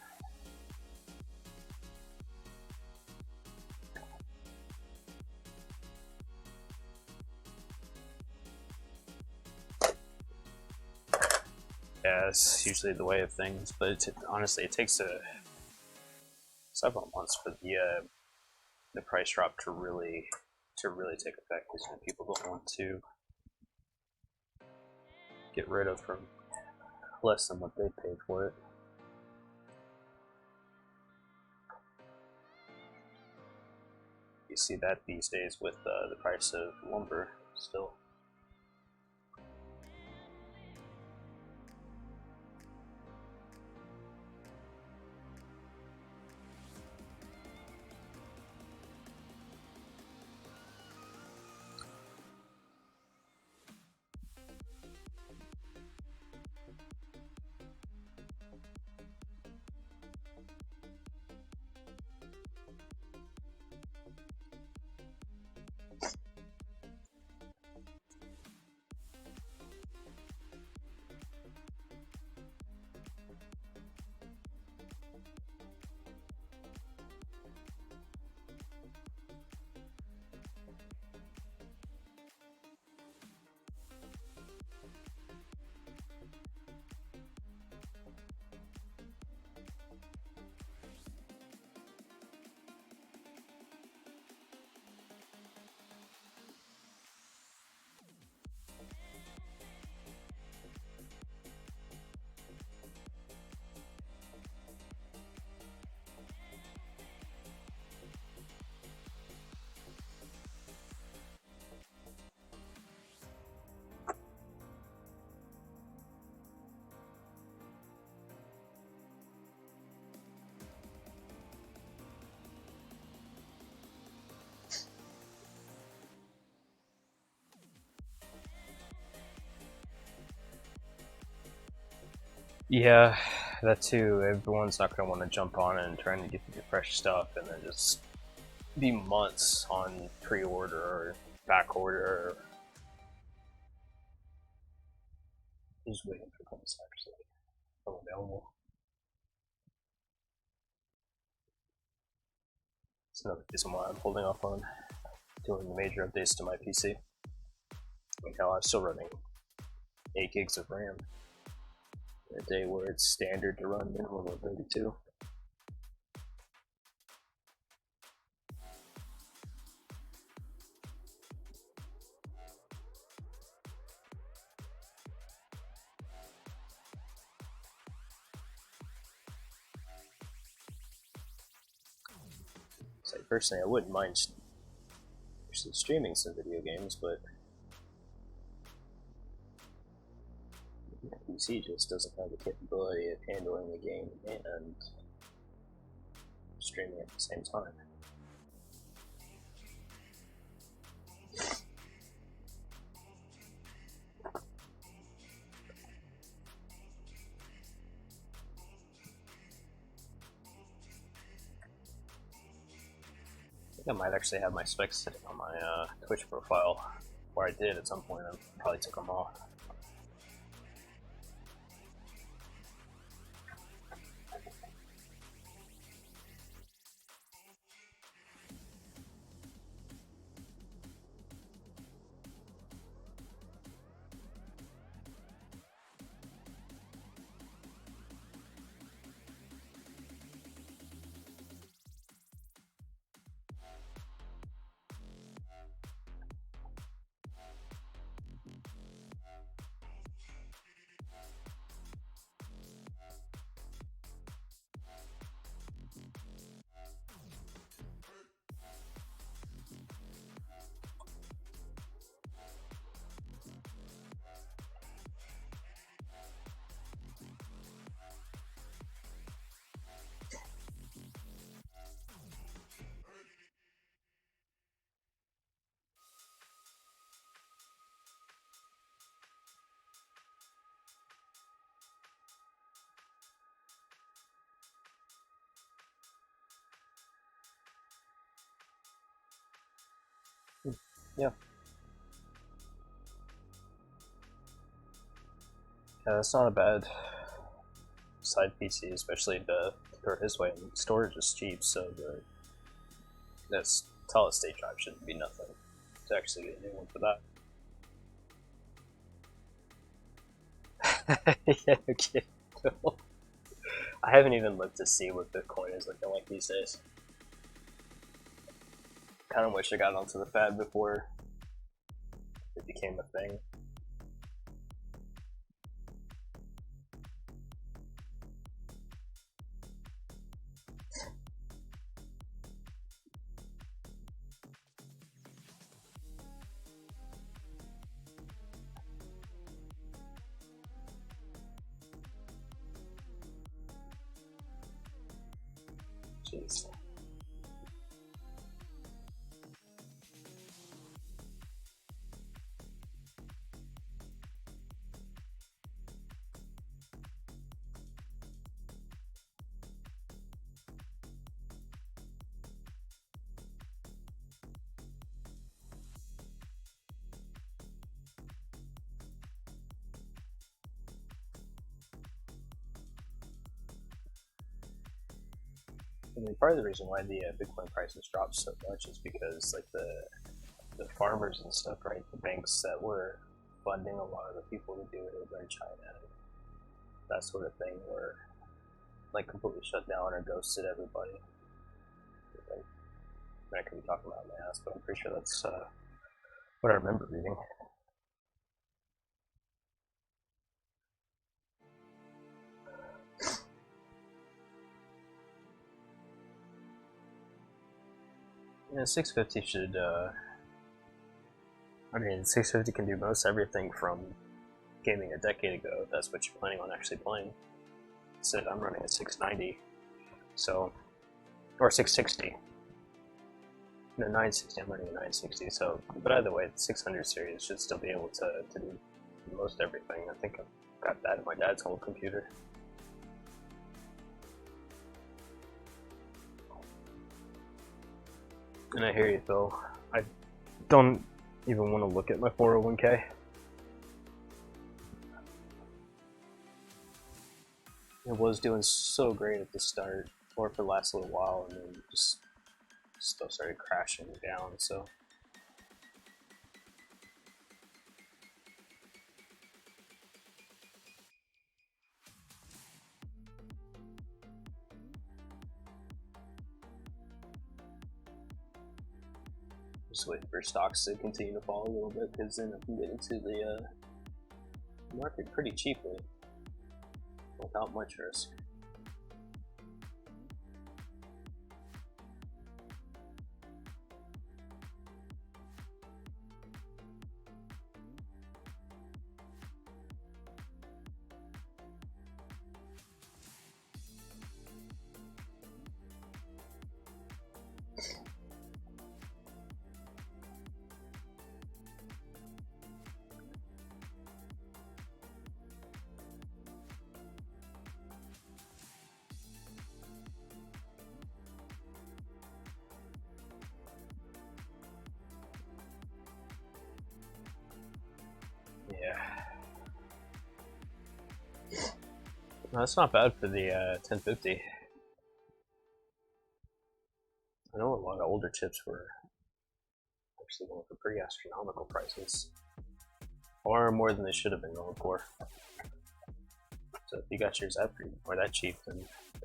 Yeah, it's usually the way of things, but honestly, it takes several months for the price drop to really take effect, because people don't want to get rid of from less than what they paid for it. You see that these days with the price of lumber still. Yeah, that too. Everyone's not going to want to jump on it and trying to get the fresh stuff, and then just be months on pre-order or back order. Just waiting for coins to actually come available. It's another reason why I'm holding off on doing the major updates to my PC. Like how I'm still running 8 gigs of RAM in a day where it's standard to run minimum of 32. So personally, I wouldn't mind actually streaming some video games, but PC just doesn't have the capability of handling the game and streaming at the same time. I might actually have my specs sitting on my Twitch profile, or I did at some point. I probably took them off. Yeah. Yeah, that's not a bad side PC, especially to throw it his way. And storage is cheap, so that solid state drive shouldn't be nothing to actually get a new one for that. Yeah, okay. I haven't even looked to see what Bitcoin is looking like these days. Kind of wish I got onto the fad before it became a thing. Jeez. I mean, part of the reason why the Bitcoin prices dropped so much is because like the farmers and stuff, right? The banks that were funding a lot of the people to do it over in China, that sort of thing, were like completely shut down or ghosted everybody. Like, I could be talking about my ass, but I'm pretty sure that's what I remember reading. Yeah, 650 should. I mean, 650 can do most everything from gaming a decade ago. If that's what you're planning on actually playing. Said I'm running a 690, so or 660. No, 960. I'm running a 960. So, but either way, the 600 series should still be able to do most everything. I think I've got that in my dad's old computer. And I hear you, Phil. I don't even want to look at my 401k. It was doing so great at the start, or for the last little while, and then just still started crashing down, so. Just waiting for stocks to continue to fall a little bit, because then I can get into the market pretty cheaply, without much risk. Yeah. No, that's not bad for the 1050. I know a lot of older chips were actually going for pretty astronomical prices. Far more than they should have been going for. So if you got yours that pretty, or that cheap, then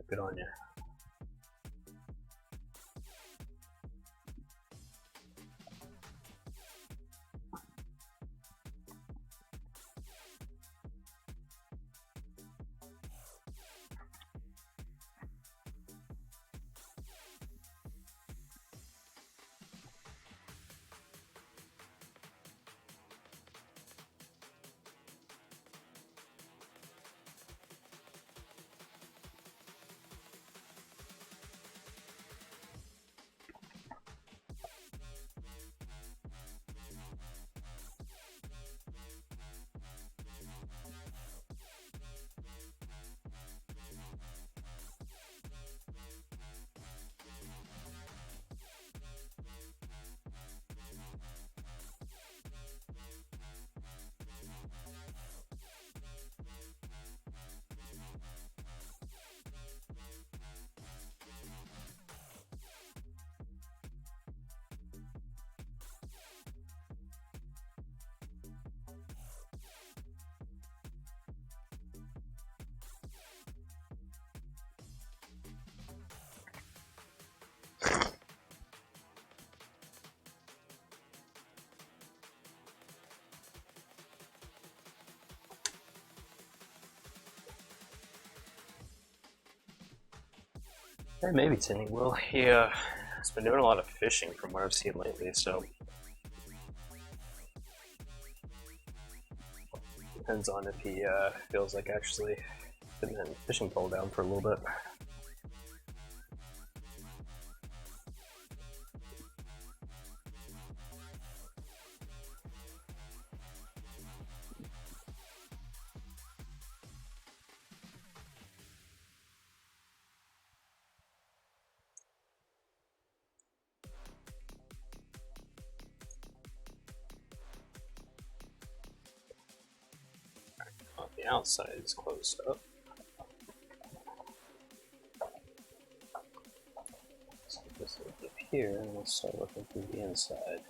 good on you. Maybe Tinny will. He has been doing a lot of fishing from what I've seen lately, so depends on if he feels like actually putting that fishing pole down for a little bit. The outside is closed up. So this up here, and we'll start looking through the inside.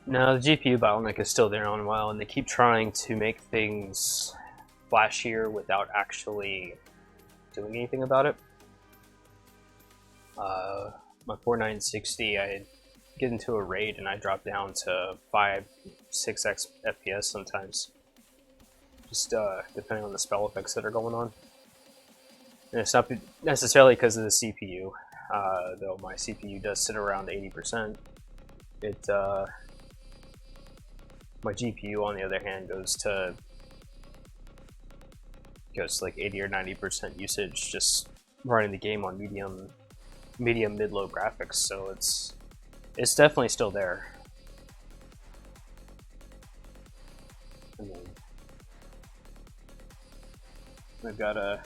No, the GPU bottleneck is still there on a while, and they keep trying to make things flashier without actually doing anything about it. My 4960, I get into a raid and I drop down to 5-6x FPS sometimes, just depending on the spell effects that are going on. And it's not necessarily because of the CPU, though my CPU does sit around 80%. My GPU, on the other hand, goes to like 80 or 90% usage, just running the game on medium mid-low graphics. So it's definitely still there. And then they've got a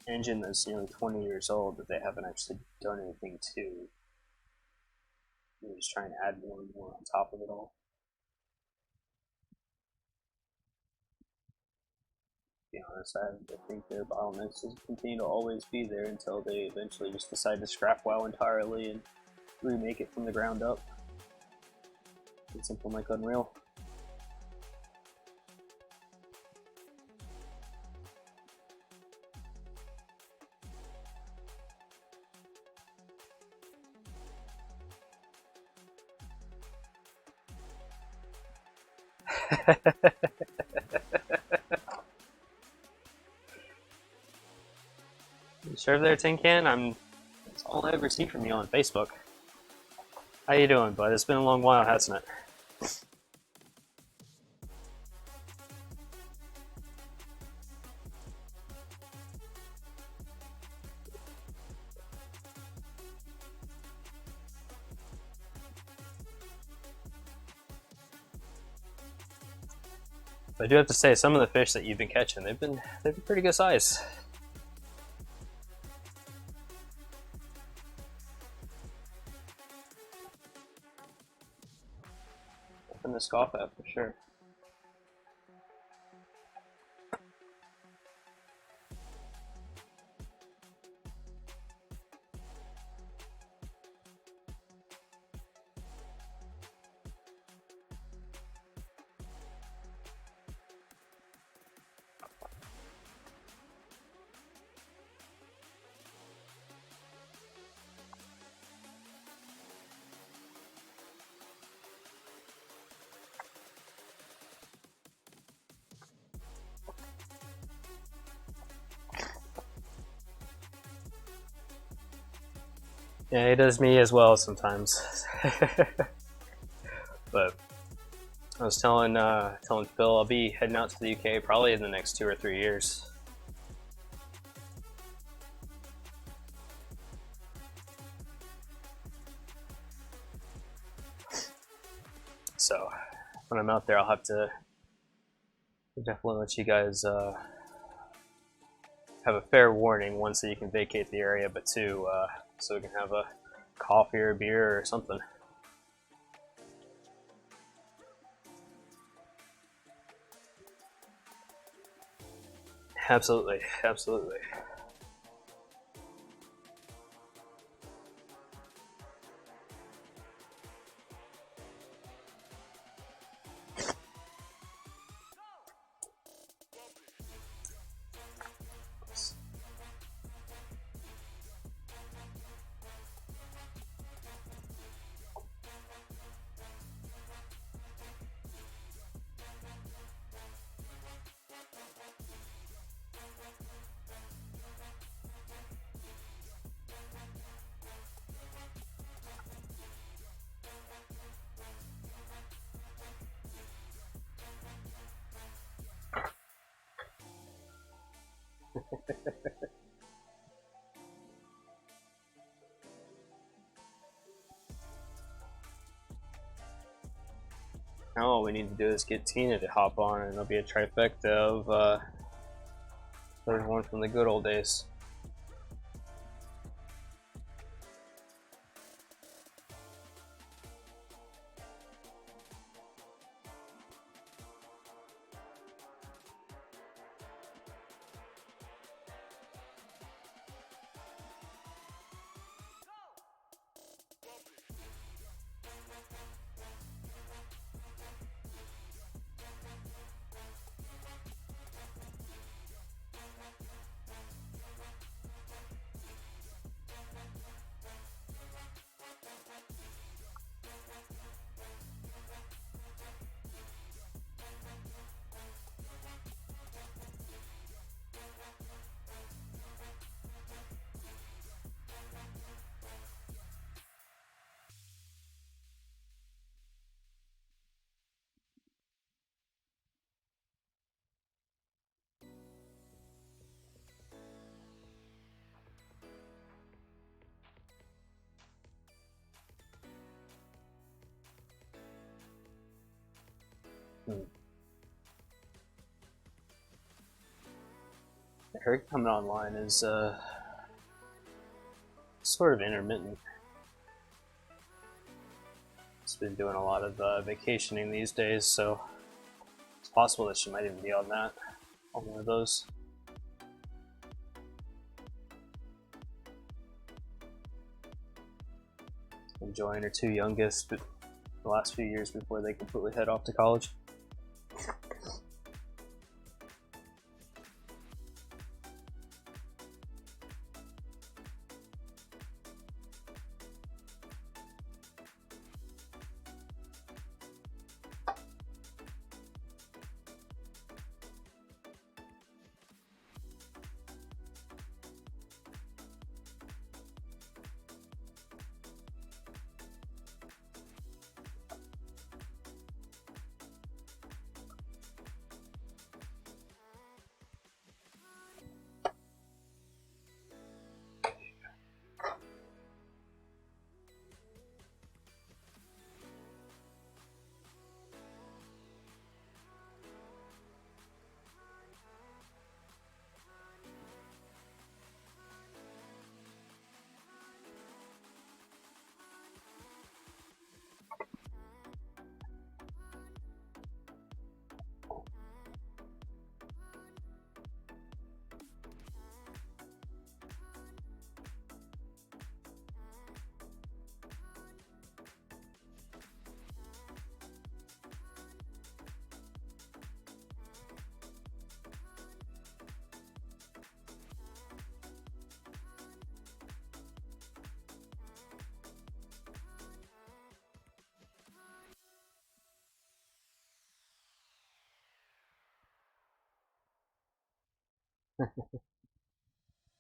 engine that's nearly 20 years old that they haven't actually done anything to. They're just trying to add more and more on top of it all. To be honest, I think their bottlenecks will continue to always be there until they eventually just decide to scrap WoW entirely and remake it from the ground up. It's something like Unreal. You sure there, Tin Can? That's all I ever see from you on Facebook. How you doing, bud? It's been a long while, hasn't it? But I do have to say, some of the fish that you've been catching, they've been pretty good size. Nothing to scoff at, for sure. Yeah, he does me as well sometimes. But I was telling Phil I'll be heading out to the UK probably in the next 2 or 3 years. So when I'm out there, I'll have to definitely let you guys have a fair warning, one, so you can vacate the area, but two, so we can have a coffee or a beer or something. Absolutely, absolutely. Now all we need to do is get Tina to hop on, and it'll be a trifecta of everyone from the good old days. Her coming online is sort of intermittent. She's been doing a lot of vacationing these days, so it's possible that she might even be on one of those. Enjoying her two youngest the last few years before they completely head off to college.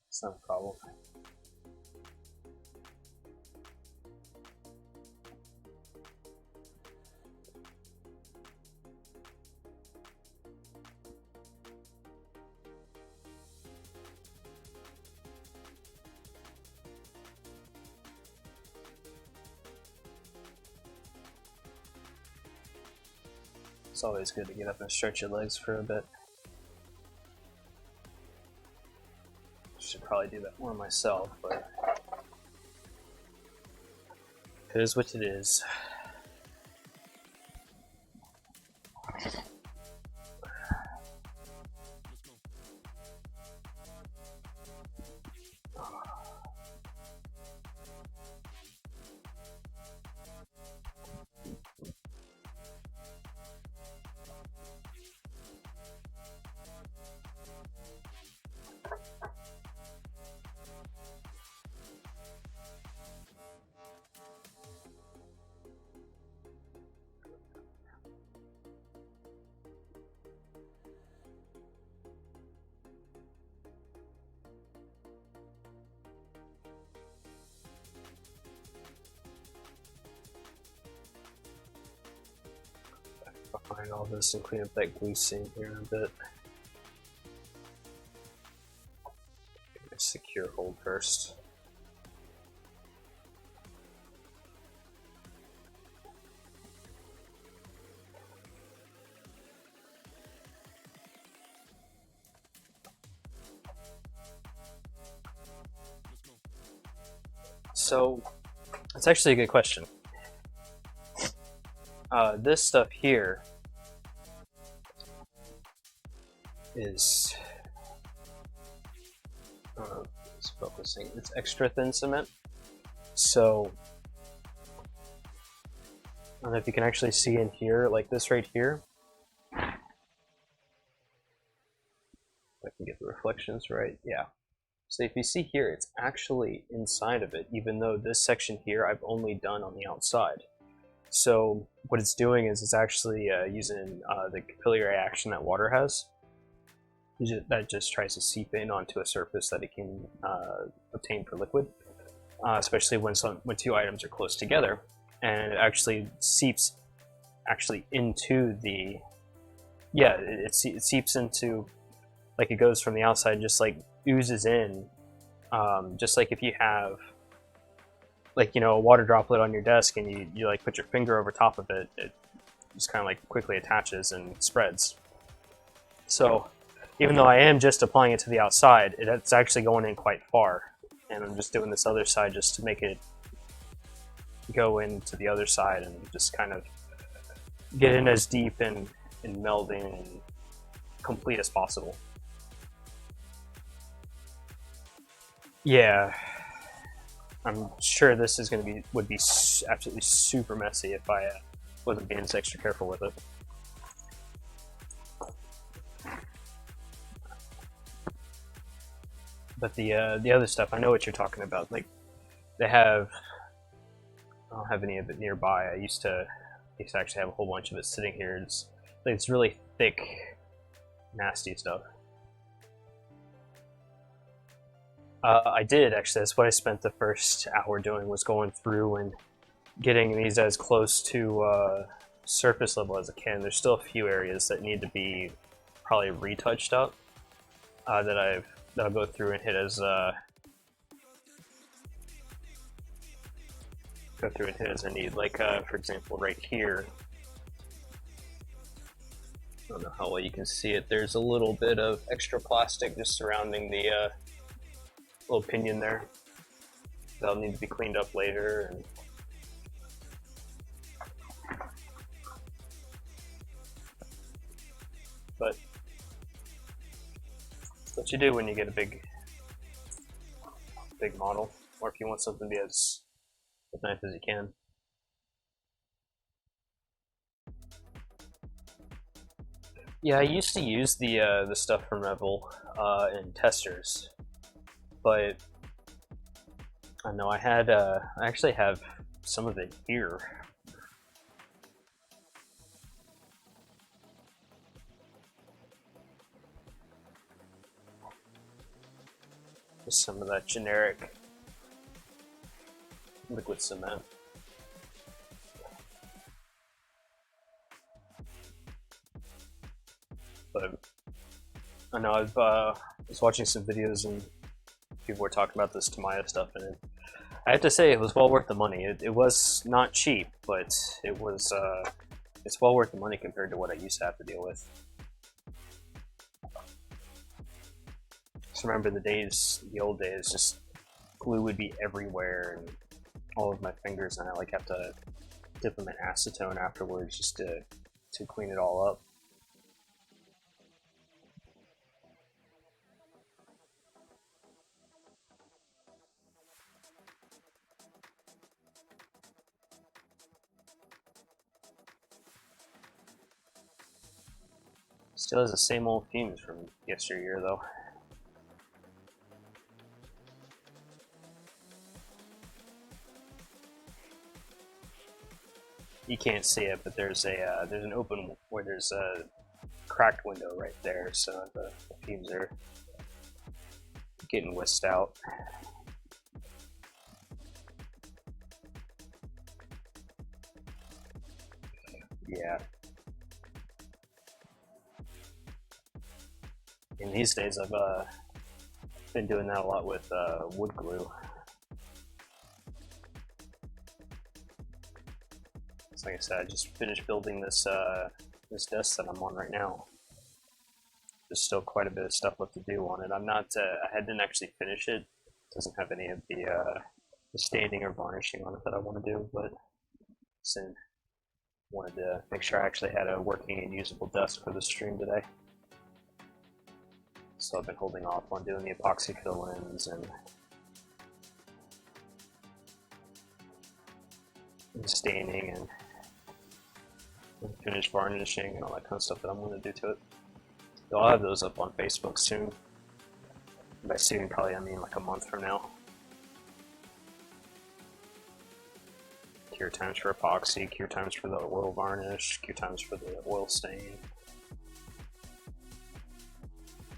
It's not a problem. It's always good to get up and stretch your legs for a bit. should probably do that more myself, but it is what it is. Behind all this and clean up that glue seam here a bit. Secure hold first. So, that's actually a good question. This stuff here is it's focusing. It's extra thin cement. So I don't know if you can actually see in here, like this right here. If I can get the reflections right, yeah. So if you see here, it's actually inside of it, even though this section here I've only done on the outside. So what it's doing is it's actually using the capillary action that water has. That just tries to seep in onto a surface that it can obtain for liquid, especially when two items are close together, and it actually seeps into the it seeps into, like, it goes from the outside, just like oozes in, just like if you have, like, you know, a water droplet on your desk and you like put your finger over top of it, it just kind of like quickly attaches and spreads. So even though I am just applying it to the outside, it's actually going in quite far, and I'm just doing this other side just to make it go into the other side and just kind of get in as deep and melding and complete as possible. Yeah, I'm sure this is going to would be absolutely super messy if I wasn't being extra careful with it. But the other stuff, I know what you're talking about. Like, they have, I don't have any of it nearby. I used to actually have a whole bunch of it sitting here. It's really thick, nasty stuff. I did, actually. That's what I spent the first hour doing, was going through and getting these as close to surface level as I can. There's still a few areas that need to be probably retouched up that I'll go through and hit as I need. Like, for example, right here, I don't know how well you can see it. There's a little bit of extra plastic just surrounding the little pinion there. That'll need to be cleaned up later. But that's what you do when you get a big model, or if you want something to be as nice as you can. Yeah, I used to use the stuff from Revel in testers, but I know I actually have some of it here. Just some of that generic liquid cement. But I know I was watching some videos and people were talking about this Tamiya stuff, and I have to say it was well worth the money. It was not cheap, but it's well worth the money compared to what I used to have to deal with. just remember the old days, just glue would be everywhere and all of my fingers, and I like have to dip them in acetone afterwards just to clean it all up. Still has the same old fumes from yesteryear though. You can't see it, but there's an open where there's a cracked window right there, so the fumes are getting whisked out. Yeah. And these days I've been doing that a lot with wood glue. So like I said, I just finished building this this desk that I'm on right now. There's still quite a bit of stuff left to do on it. I'm not. I didn't actually finish it. It doesn't have any of the staining or varnishing on it that I want to do, but soon. Wanted to make sure I actually had a working and usable desk for the stream today. So I've been holding off on doing the epoxy fill-ins and staining and finish varnishing and all that kind of stuff that I'm going to do to it. So I'll have those up on Facebook soon. By soon, probably I mean like a month from now. Cure times for epoxy, cure times for the oil varnish, cure times for the oil stain.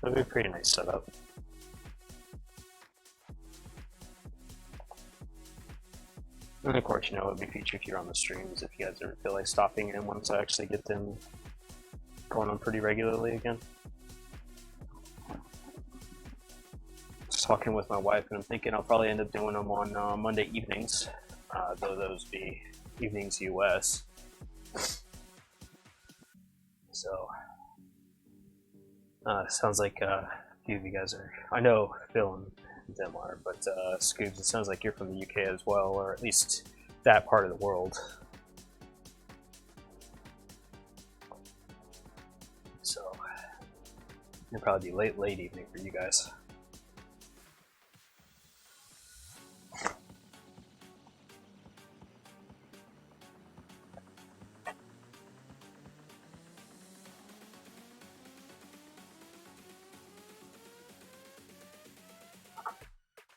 It'll be a pretty nice setup. And of course, you know, it'll be featured here on the streams if you guys ever feel like stopping in once I actually get them going on pretty regularly again. Just talking with my wife, and I'm thinking I'll probably end up doing them on Monday evenings, though those be evenings US. So, sounds like a few of you guys are. I know Phil and them are, but Scoobs, it sounds like you're from the UK as well, or at least that part of the world. So, it'll probably be late evening for you guys.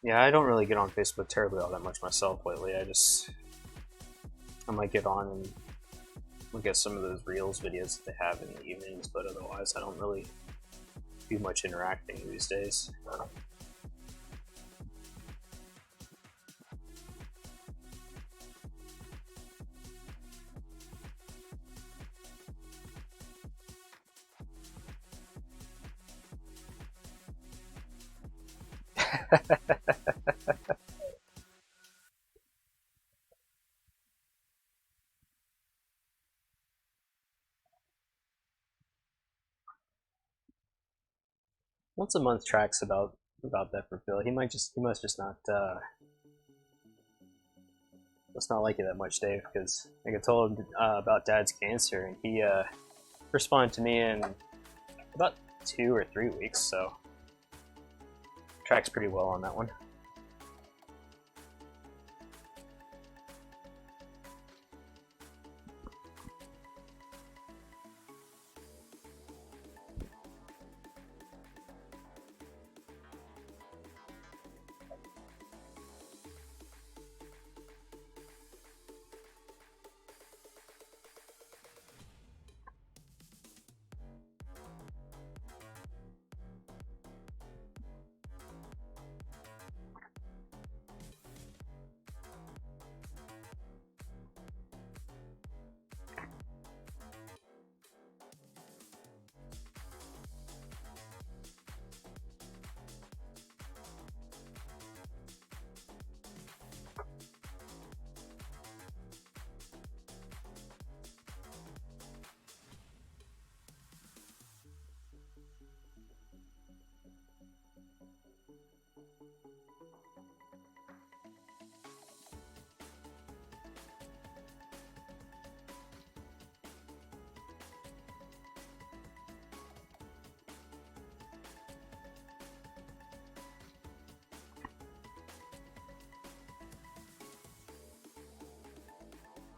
Yeah, I don't really get on Facebook terribly all that much myself lately. I might get on and look at some of those Reels videos that they have in the evenings, but otherwise I don't really do much interacting these days. Once a month tracks about that for Phil. He must just not must not like you that much, Dave, because I told him about Dad's cancer, and he responded to me in about 2 or 3 weeks, so tracks pretty well on that one.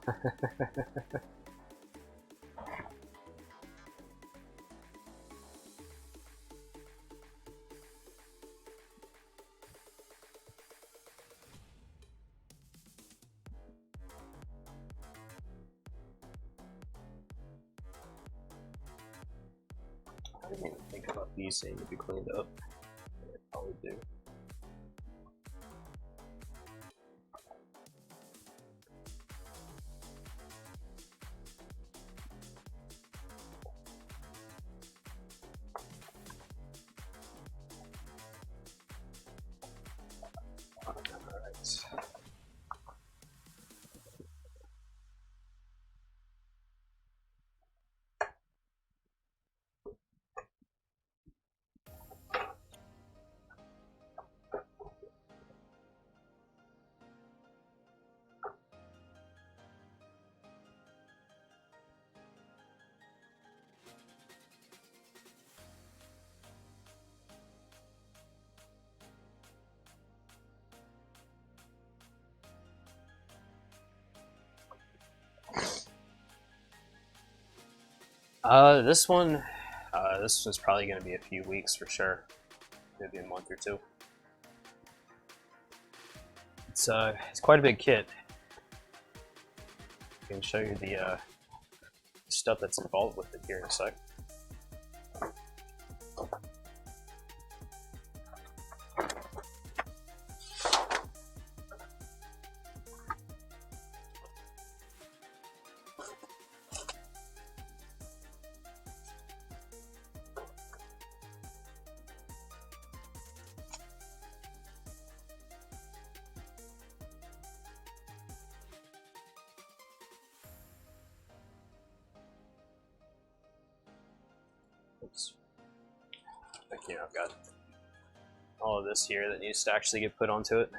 I didn't even think about these things to be cleaned up. I probably do. This one's probably going to be a few weeks for sure, maybe a month or two. It's quite a big kit. I can show you the stuff that's involved with it here in a sec. Oops. Okay, I've got all of this here that needs to actually get put onto it.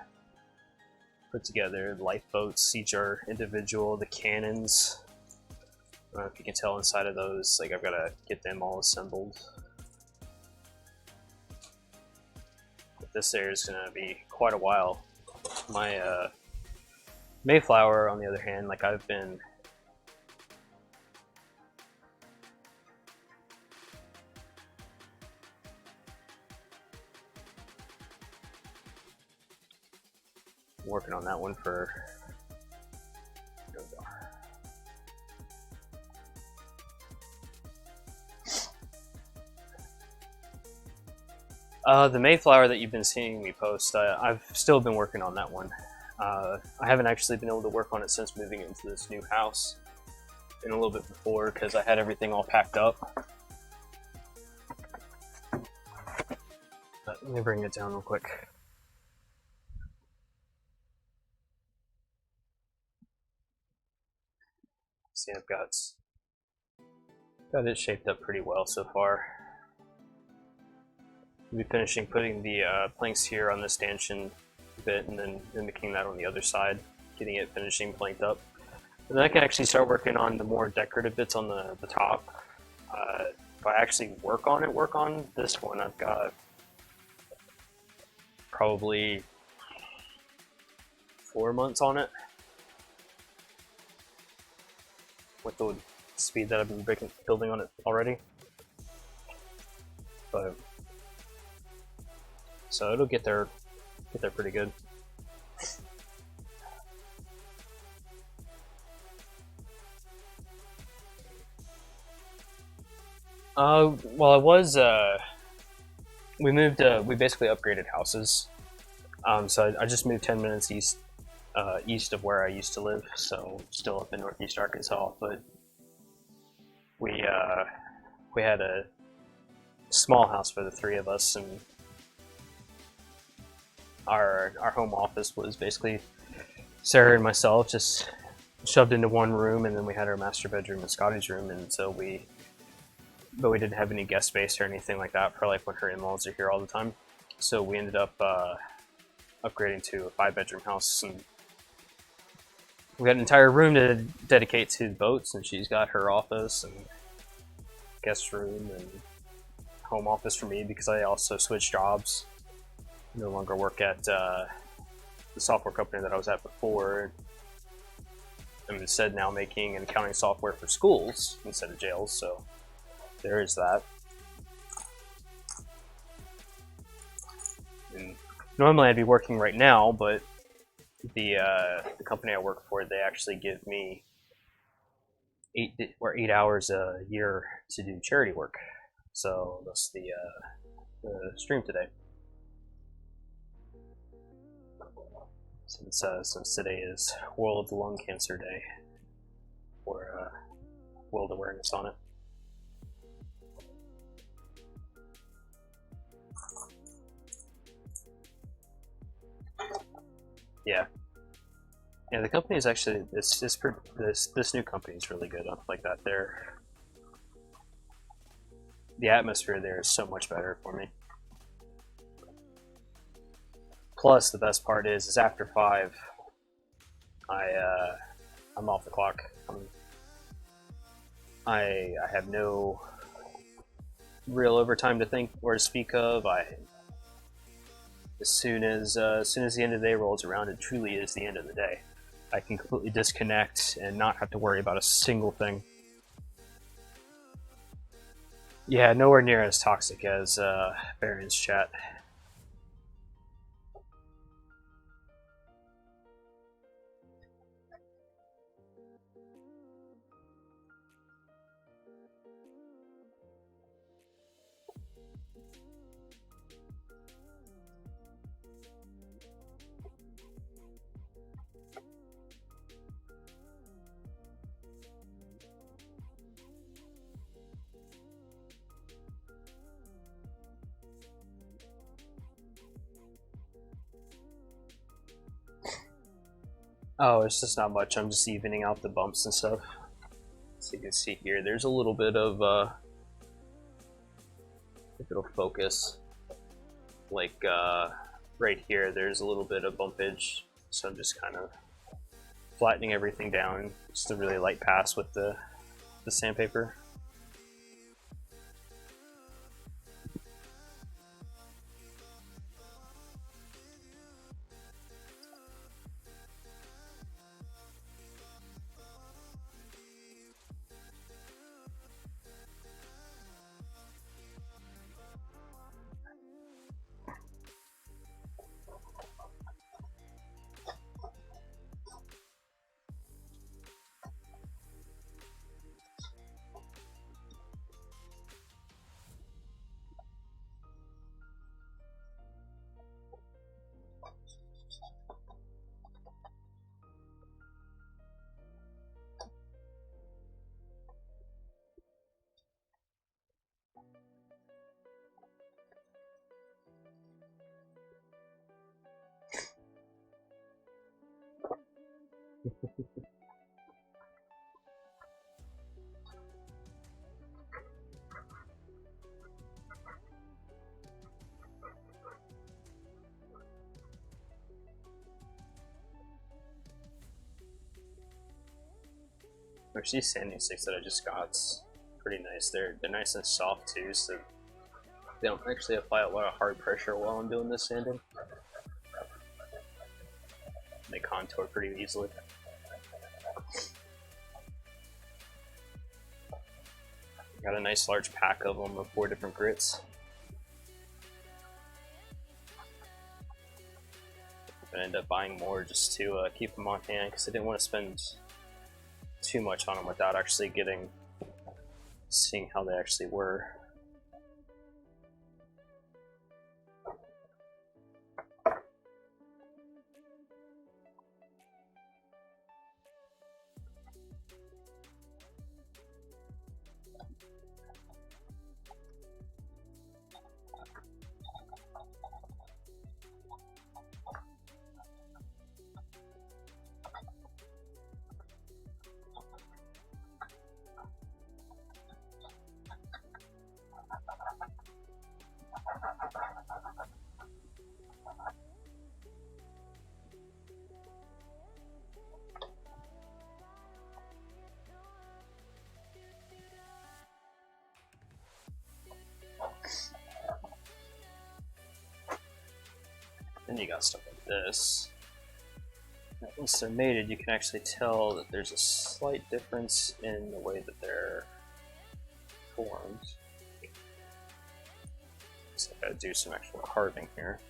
Put together, lifeboats, each are individual, the cannons. I don't know if you can tell inside of those, like I've got to get them all assembled. But this area is going to be quite a while. My Mayflower, on the other hand, like I've been working on that one for the Mayflower that you've been seeing me post. I've still been working on that one. I haven't actually been able to work on it since moving into this new house, and a little bit before because I had everything all packed up. But let me bring it down real quick. See, I've got it shaped up pretty well so far. I'll be finishing putting the planks here on the stanchion bit and then mimicking that on the other side, getting it finishing planked up. And then I can actually start working on the more decorative bits on the top. If I actually work on this one, I've got probably 4 months on it. With the speed that I've been building on it already. But so it'll get there pretty good. Well, it was we moved. We basically upgraded houses. So I just moved 10 minutes east of where I used to live, so still up in Northeast Arkansas. But we had a small house for the three of us, and our home office was basically Sarah and myself just shoved into one room, and then we had our master bedroom and Scotty's room, and so we didn't have any guest space or anything like that for like when her in-laws are here all the time. So we ended up upgrading to a 5-bedroom house, and we got an entire room to dedicate to boats, and she's got her office and guest room and home office for me because I also switched jobs. No longer work at the software company that I was at before. I'm instead now making an accounting software for schools instead of jails, so there is that. And normally I'd be working right now, but the company I work for, they actually give me 8 hours a year to do charity work. So that's the stream today. Since today is World Lung Cancer Day, or world awareness on it. Yeah. Yeah, the company is actually this new company is really good on like that. The atmosphere there is so much better for me. Plus, the best part is after 5, I'm off the clock. I have no real overtime to think or to speak of. As soon as the end of the day rolls around, it truly is the end of the day. I can completely disconnect and not have to worry about a single thing. Yeah, nowhere near as toxic as Baron's chat. Oh, it's just not much. I'm just evening out the bumps and stuff. So you can see here, there's a little bit of if it'll focus, like right here, there's a little bit of bumpage. So I'm just kind of flattening everything down. Just a really light pass with the sandpaper. Actually, these sanding sticks that I just got, it's pretty nice. They're nice and soft too, so they don't actually apply a lot of hard pressure while I'm doing this sanding. They contour pretty easily. Got a nice large pack of them of 4 different grits. I'm gonna end up buying more just to keep them on hand because I didn't want to spend too much on them without actually seeing how they actually were. Then you got stuff like this. Once they're mated, you can actually tell that there's a slight difference in the way that they're formed. So I gotta do some actual carving here.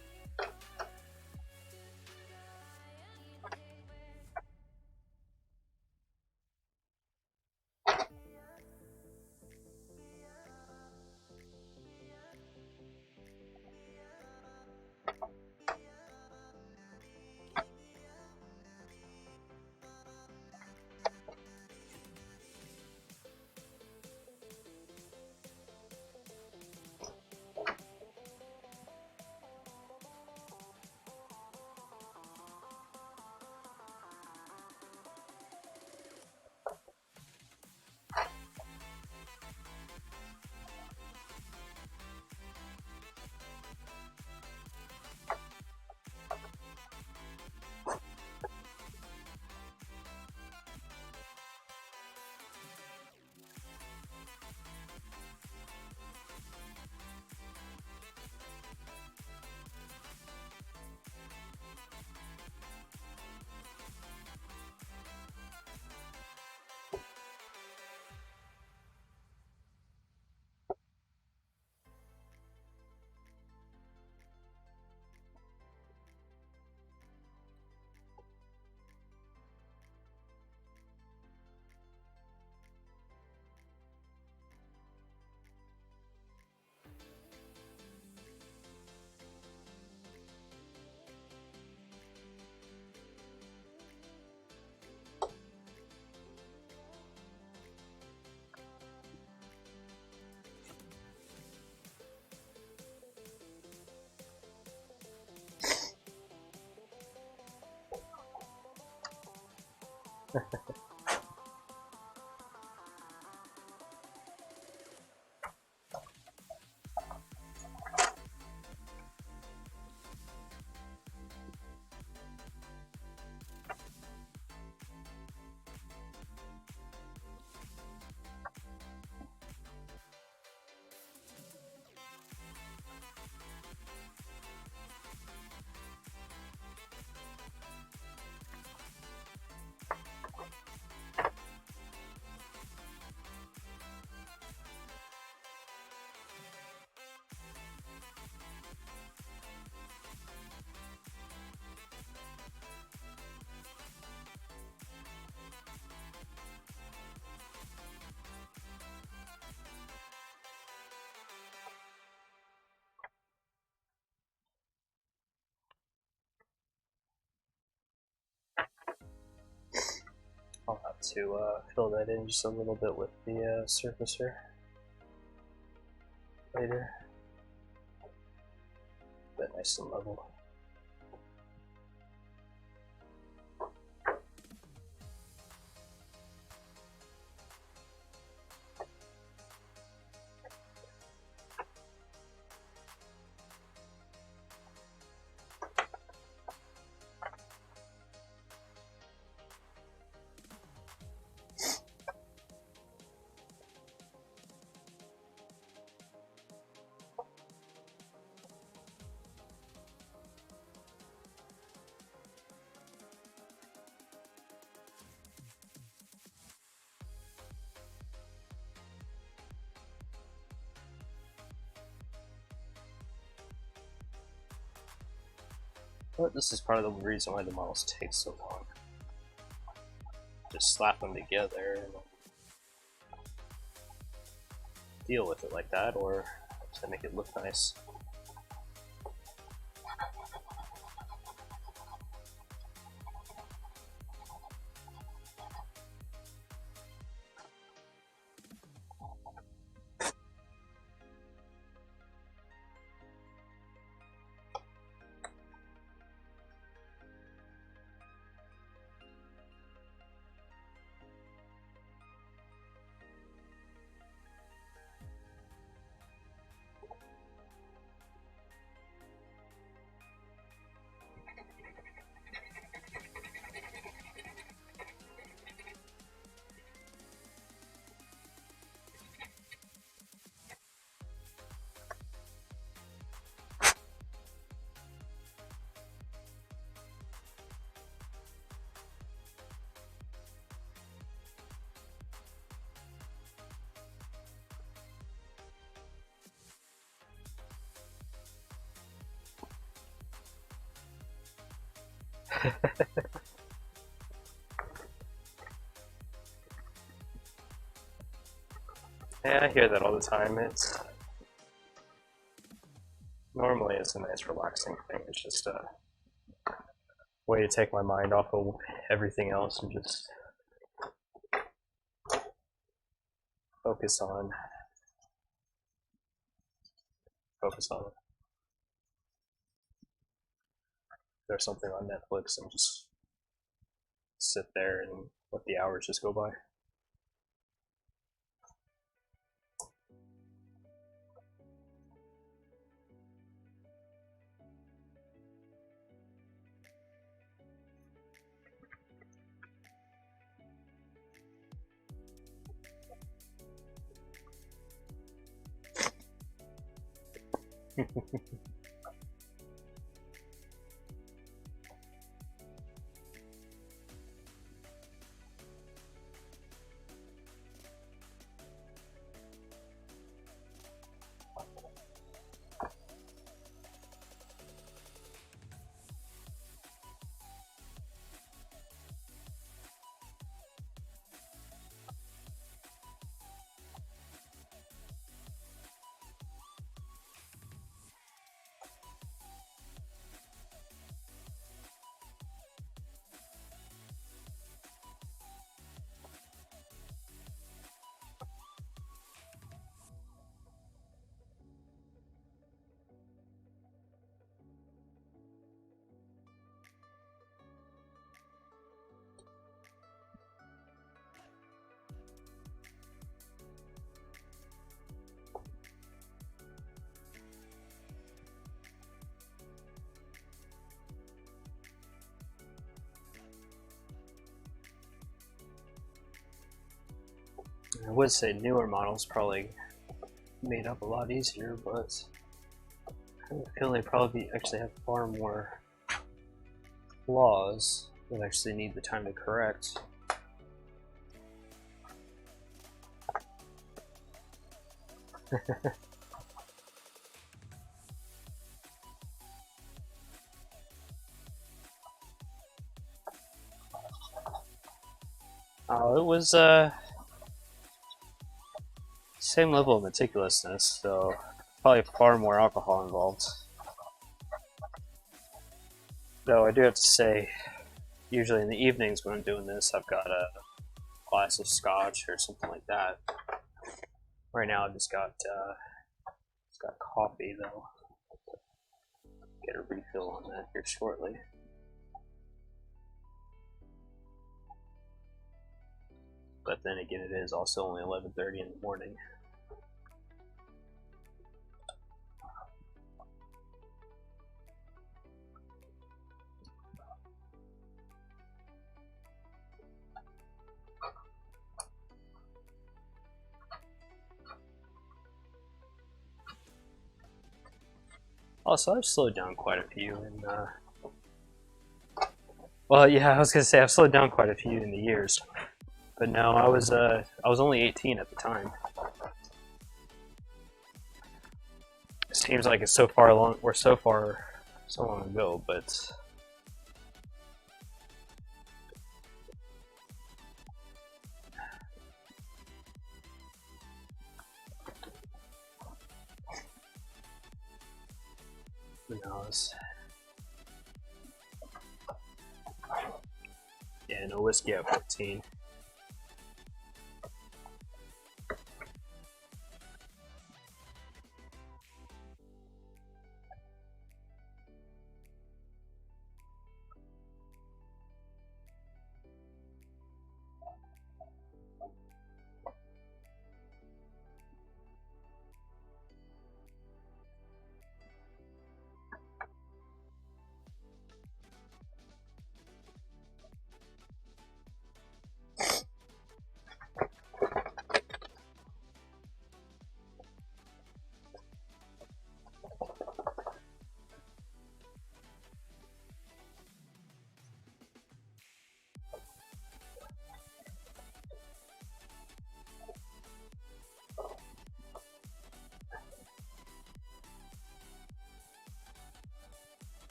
I'll have to fill that in just a little bit with the surfacer later. Get nice and level. But this is part of the reason why the models take so long. Just slap them together and deal with it like that, or to make it look nice. Yeah, I hear that all the time. Normally it's a nice relaxing thing. It's just a way to take my mind off of everything else and just focus on there's something on Netflix and just sit there and let the hours just go by. I would say newer models probably made up a lot easier, but I feel they probably actually have far more flaws that actually need the time to correct. Oh, it was same level of meticulousness, so probably far more alcohol involved. Though I do have to say, usually in the evenings when I'm doing this, I've got a glass of scotch or something like that. Right now, I've just got coffee though. Get a refill on that here shortly. But then again, it is also only 11:30 in the morning. Also, I've slowed down quite a few in, well, yeah, I was gonna say I've slowed down quite a few in the years, but no, I was only 18 at the time. It seems like it's so far along, we're so long ago, but who knows? Yeah, no whiskey at 14.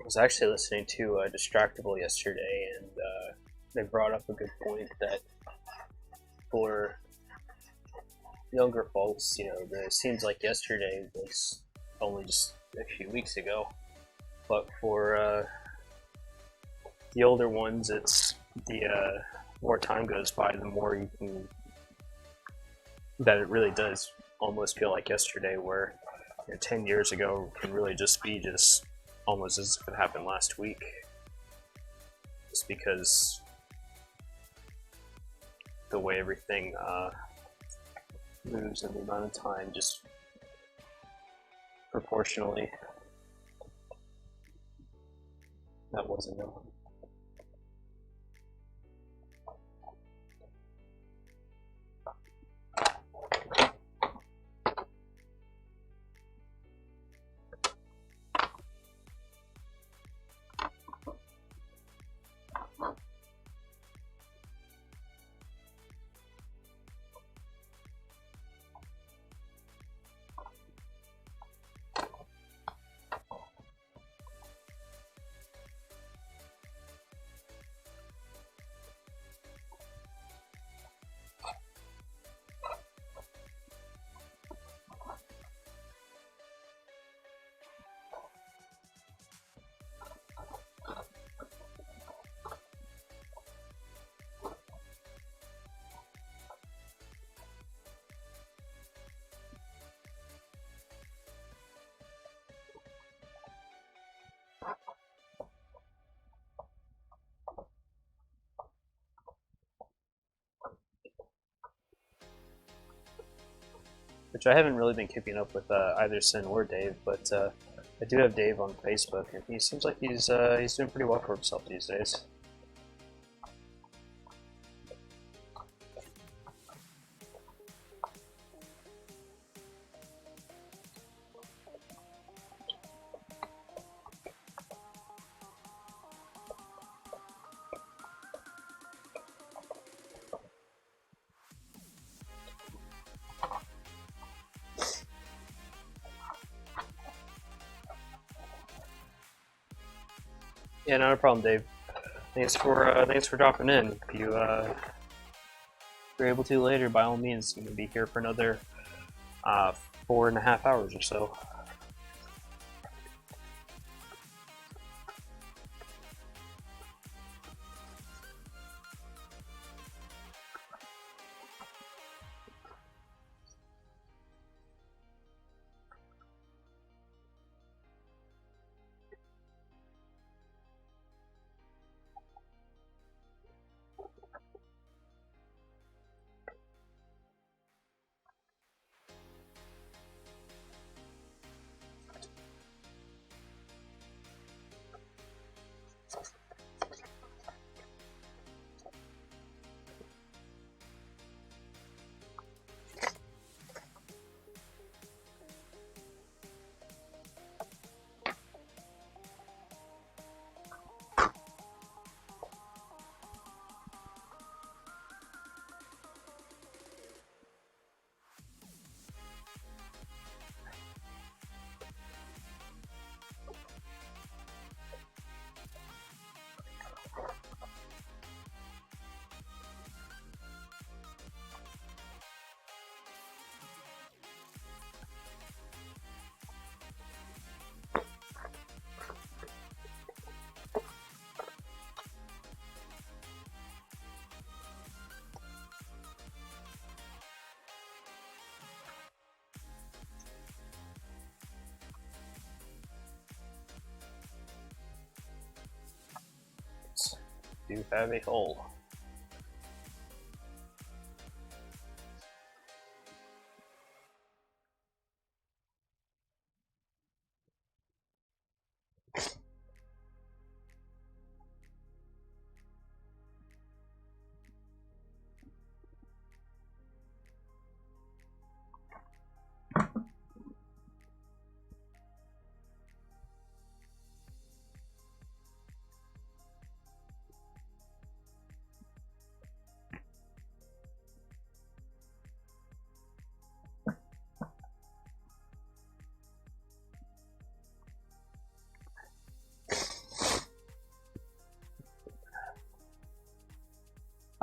was actually listening to Distractable yesterday, and they brought up a good point that for younger folks, you know, it seems like yesterday was only just a few weeks ago, but for the older ones, it's the more time goes by, the more you can, that it really does almost feel like yesterday, where 10 years ago can really just be just almost as if it happened last week, just because the way everything moves and the amount of time just proportionally. That wasn't enough. Which I haven't really been keeping up with either Sin or Dave, but I do have Dave on Facebook, and he seems like he's doing pretty well for himself these days. Yeah, not a problem, Dave. Thanks for dropping in. If you're able to later, by all means, I'm gonna be here for another 4.5 hours or so. Do have a hole.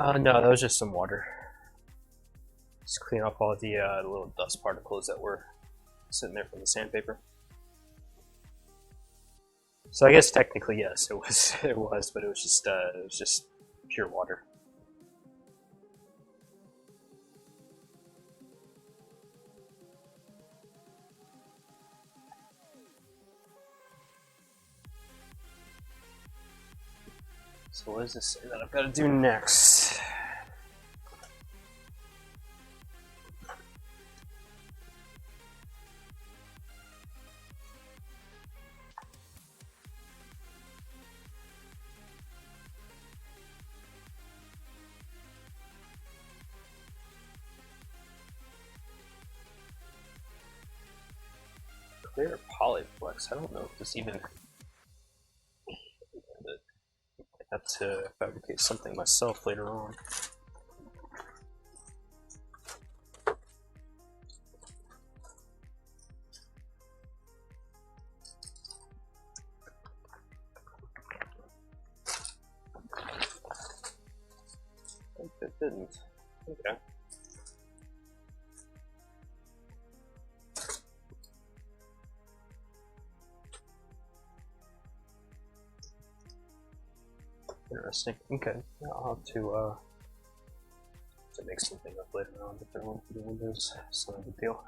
No, that was just some water. Just clean off all the little dust particles that were sitting there from the sandpaper. So I guess technically yes, it was but it was just pure water. So what does this say that I've got to do next? Clear polyflex. I don't know if this even. I have to fabricate something myself later on. It didn't. Okay. Interesting. Okay. I'll have to make something up later on, different one for the windows. It's not a big deal.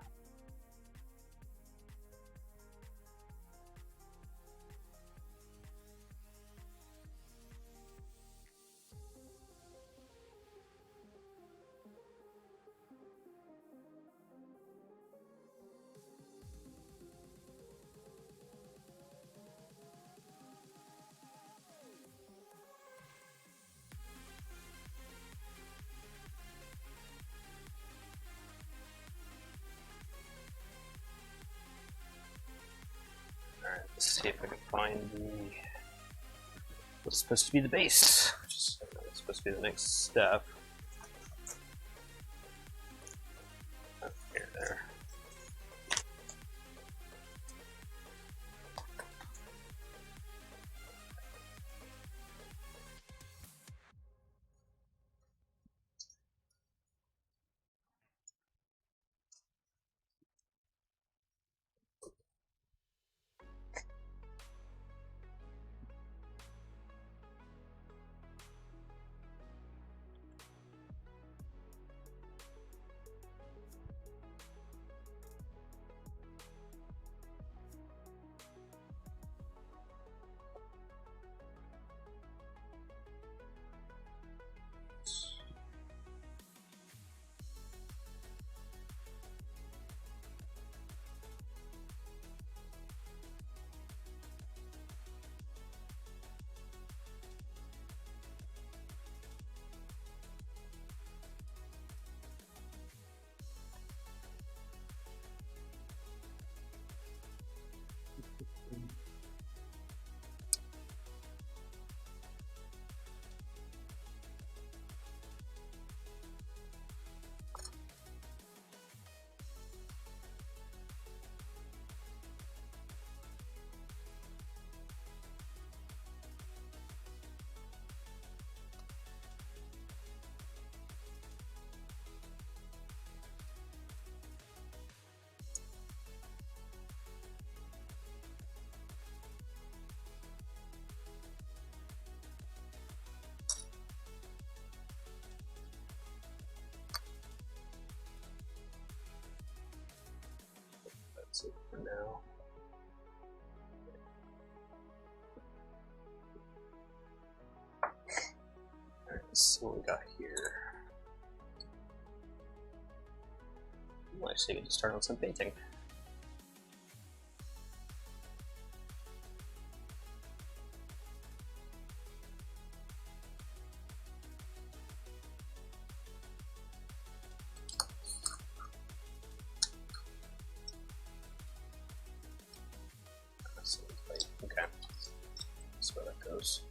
Alright, let's see if I can find what's supposed to be the base, which is supposed to be the next step. There. That's it for now. Alright, let's see what we got here. Well, actually, we can start on some painting. Okay, that's where that goes.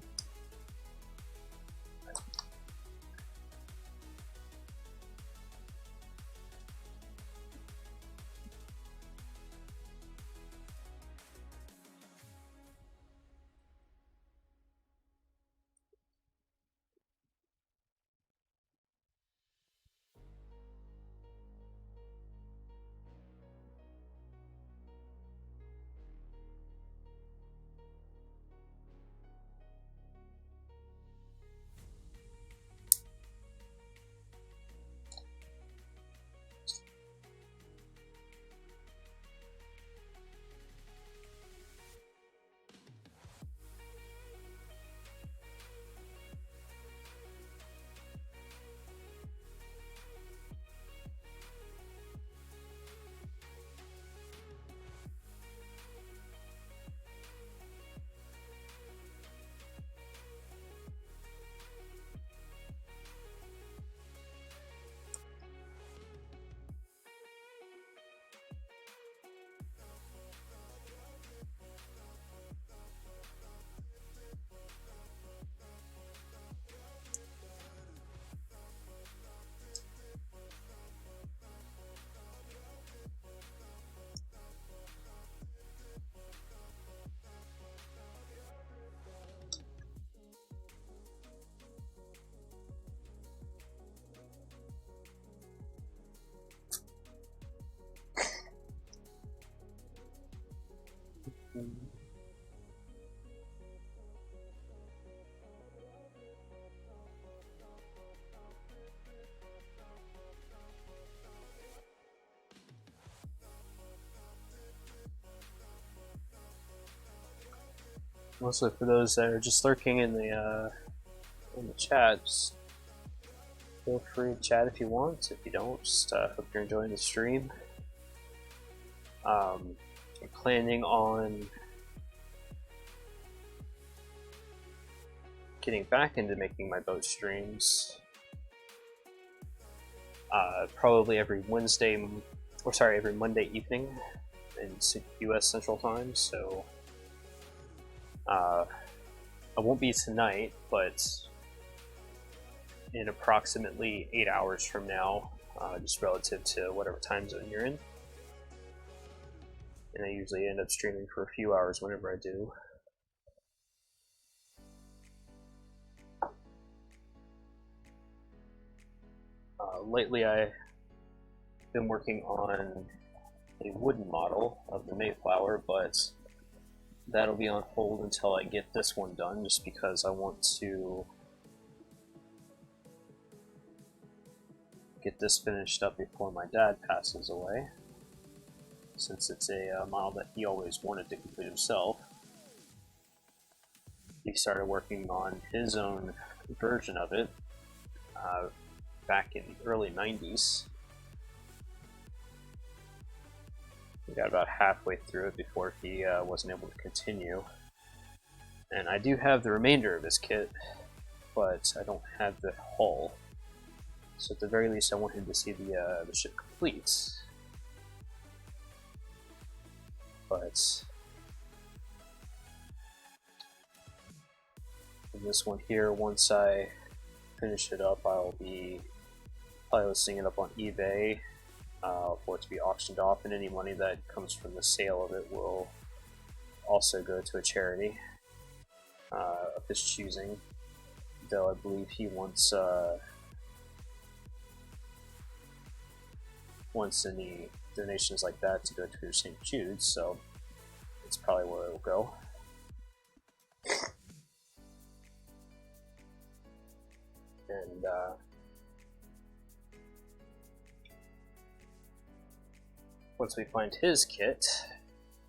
Also, for those that are just lurking in the chat, just feel free to chat if you want. If you don't, just hope you're enjoying the stream. I'm planning on getting back into making my boat streams. Probably every Monday evening in U.S. Central Time. So I won't be tonight, but in approximately 8 hours from now, just relative to whatever time zone you're in. And I usually end up streaming for a few hours whenever I do. Lately I've been working on a wooden model of the Mayflower, but that'll be on hold until I get this one done, just because I want to get this finished up before my dad passes away, since it's a model that he always wanted to complete himself. He started working on his own version of it back in the early 90s. We got about halfway through it before he wasn't able to continue. And I do have the remainder of his kit, but I don't have the hull. So at the very least, I want him to see the ship complete. But in this one here, once I finish it up, I'll be probably listing it up on eBay for it to be auctioned off, and any money that comes from the sale of it will also go to a charity of his choosing. Though I believe he wants any donations like that to go to St. Jude's, so it's probably where it will go. And once we find his kit,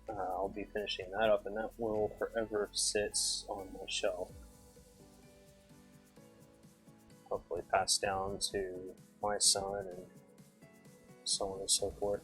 I'll be finishing that up, and that will forever sit on my shelf. Hopefully passed down to my son and so on and so forth.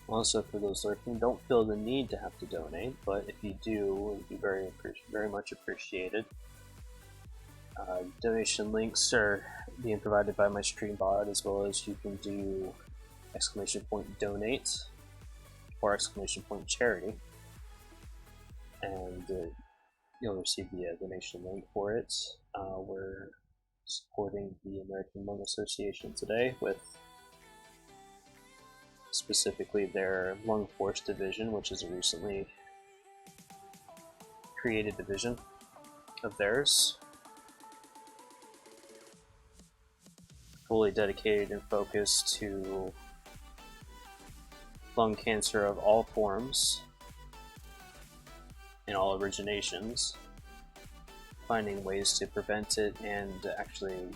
Also, for those lurking, don't feel the need to have to donate, but if you do, it would be very much appreciated. Donation links are being provided by my Streambot, as well as you can do !donate or !charity, and you'll receive the donation link for it. We're supporting the American Lung Association today with specifically their Lung Force division, which is a recently created division of theirs, fully dedicated and focused to lung cancer of all forms and all originations, finding ways to prevent it and actually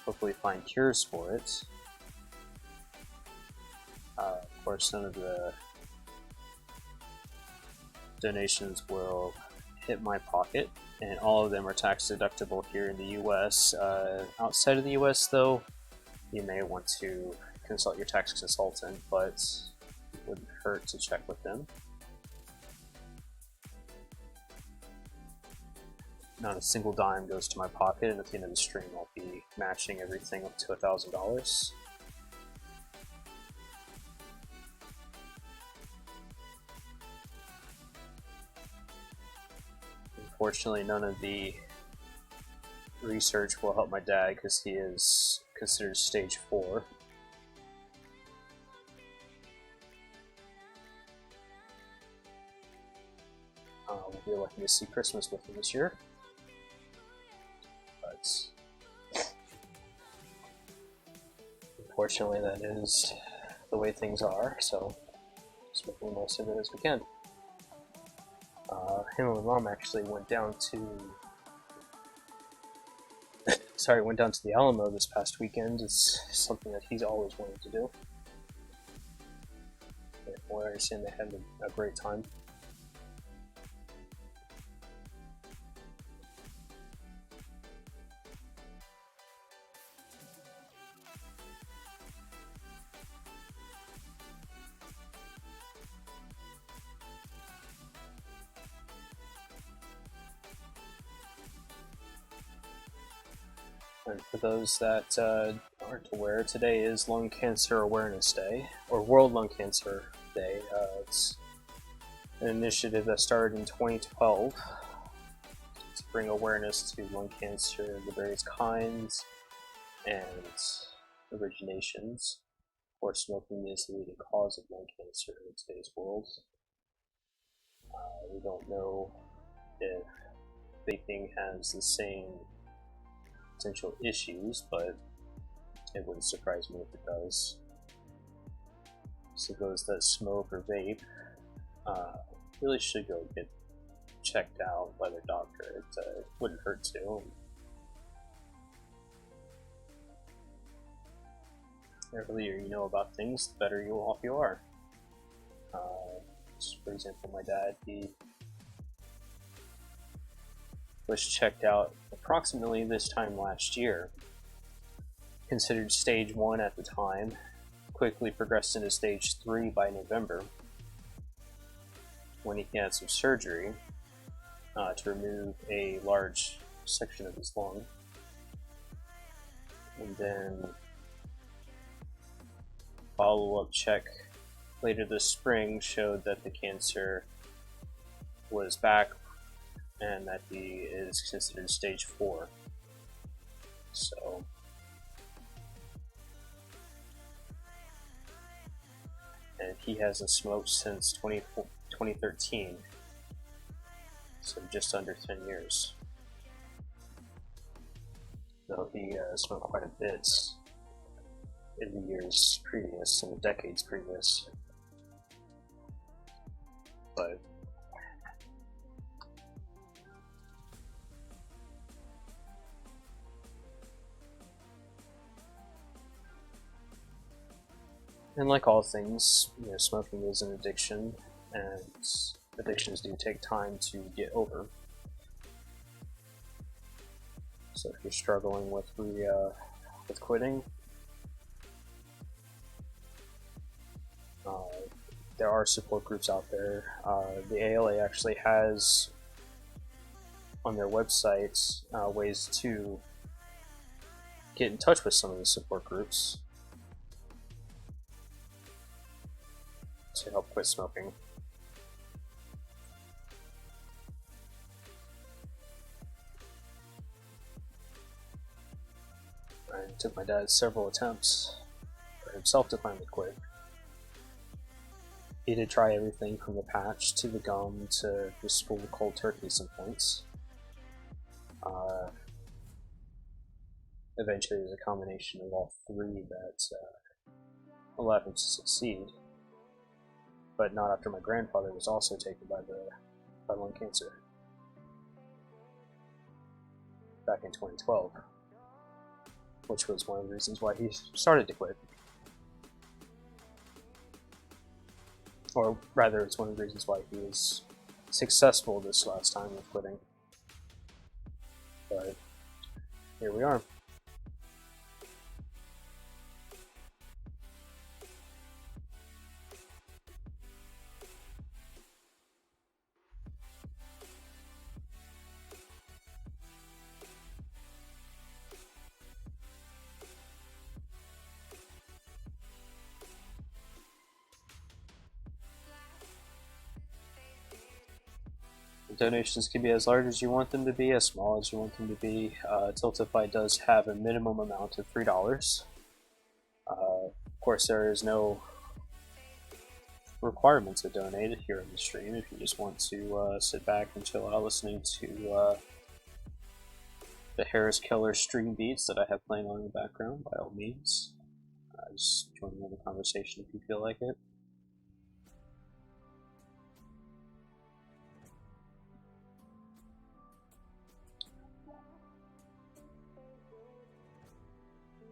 hopefully find cures for it. Of course, none of the donations will hit my pocket, and all of them are tax deductible here in the US. Outside of the US, though, you may want to consult your tax consultant, but it wouldn't hurt to check with them. not a single dime goes to my pocket, and at the end of the stream I'll be matching everything up to $1,000. Unfortunately, none of the research will help my dad because he is considered stage 4. We'll be lucky to see Christmas with him this year. But unfortunately, that is the way things are, so just making the most of it as we can. Him and my mom actually went down to the Alamo this past weekend. It's something that he's always wanted to do. And from what I understand, they had a great time. And for those that aren't aware, today is Lung Cancer Awareness Day, or World Lung Cancer Day. It's an initiative that started in 2012 to bring awareness to lung cancer, the various kinds and originations. Of course, smoking is the leading cause of lung cancer in today's world. We don't know if vaping has the same potential issues, but it wouldn't surprise me if it does. So those that smoke or vape really should go get checked out by their doctor. It wouldn't hurt to. The earlier you know about things, the better off you are. For example, my dad, he was checked out approximately this time last year. Considered stage 1 at the time, quickly progressed into stage 3 by November, when he had some surgery to remove a large section of his lung. And then follow-up check later this spring showed that the cancer was back and that he is considered stage 4. So and he hasn't smoked since 2013, so just under 10 years. Though he smoked quite a bit in the years previous, in the decades previous. But and like all things, smoking is an addiction, and addictions do take time to get over. So if you're struggling with quitting, there are support groups out there. The ALA actually has on their website ways to get in touch with some of the support groups to help quit smoking. It took my dad several attempts for himself to finally quit. He did try everything from the patch to the gum to just full cold turkey some points. Eventually, it was a combination of all three that allowed him to succeed, but not after my grandfather was also taken by lung cancer back in 2012, which was one of the reasons why he started to quit. Or rather, it's one of the reasons why he was successful this last time with quitting. But here we are. Donations can be as large as you want them to be, as small as you want them to be. Tiltify does have a minimum amount of $3. Of course, there is no requirement to donate it here in the stream. If you just want to sit back and chill out listening to the Harris Keller stream beats that I have playing on in the background, by all means, just join in the conversation if you feel like it.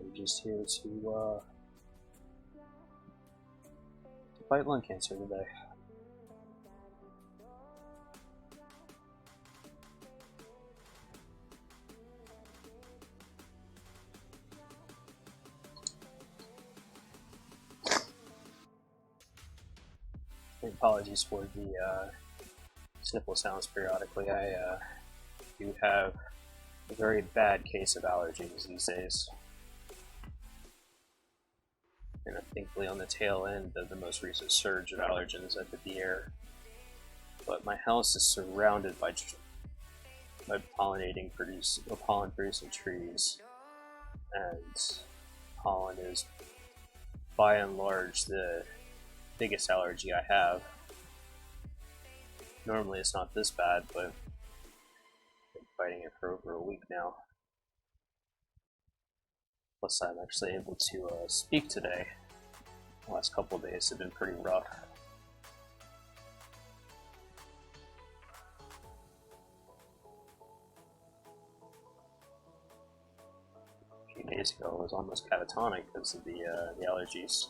I'm just here to fight lung cancer today. Apologies for the sniffle sounds periodically. I do have a very bad case of allergies these days. And I'm thankfully on the tail end of the most recent surge of allergens that hit the air. But my house is surrounded by pollen producing trees, and pollen is by and large the biggest allergy I have. Normally it's not this bad, but I've been fighting it for over a week now. Plus I'm actually able to speak today. The last couple of days have been pretty rough. A few days ago I was almost catatonic because of the allergies.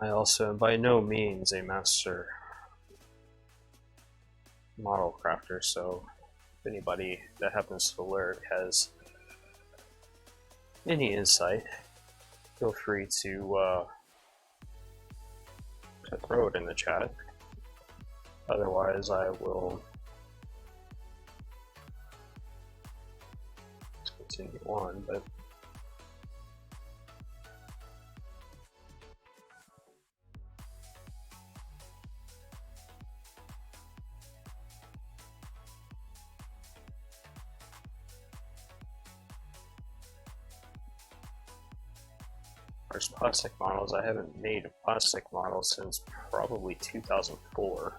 I also am by no means a master model crafter, so if anybody that happens to lurk has any insight, feel free to throw it in the chat. Otherwise, I will continue on, but as plastic models, I haven't made a plastic model since probably 2004.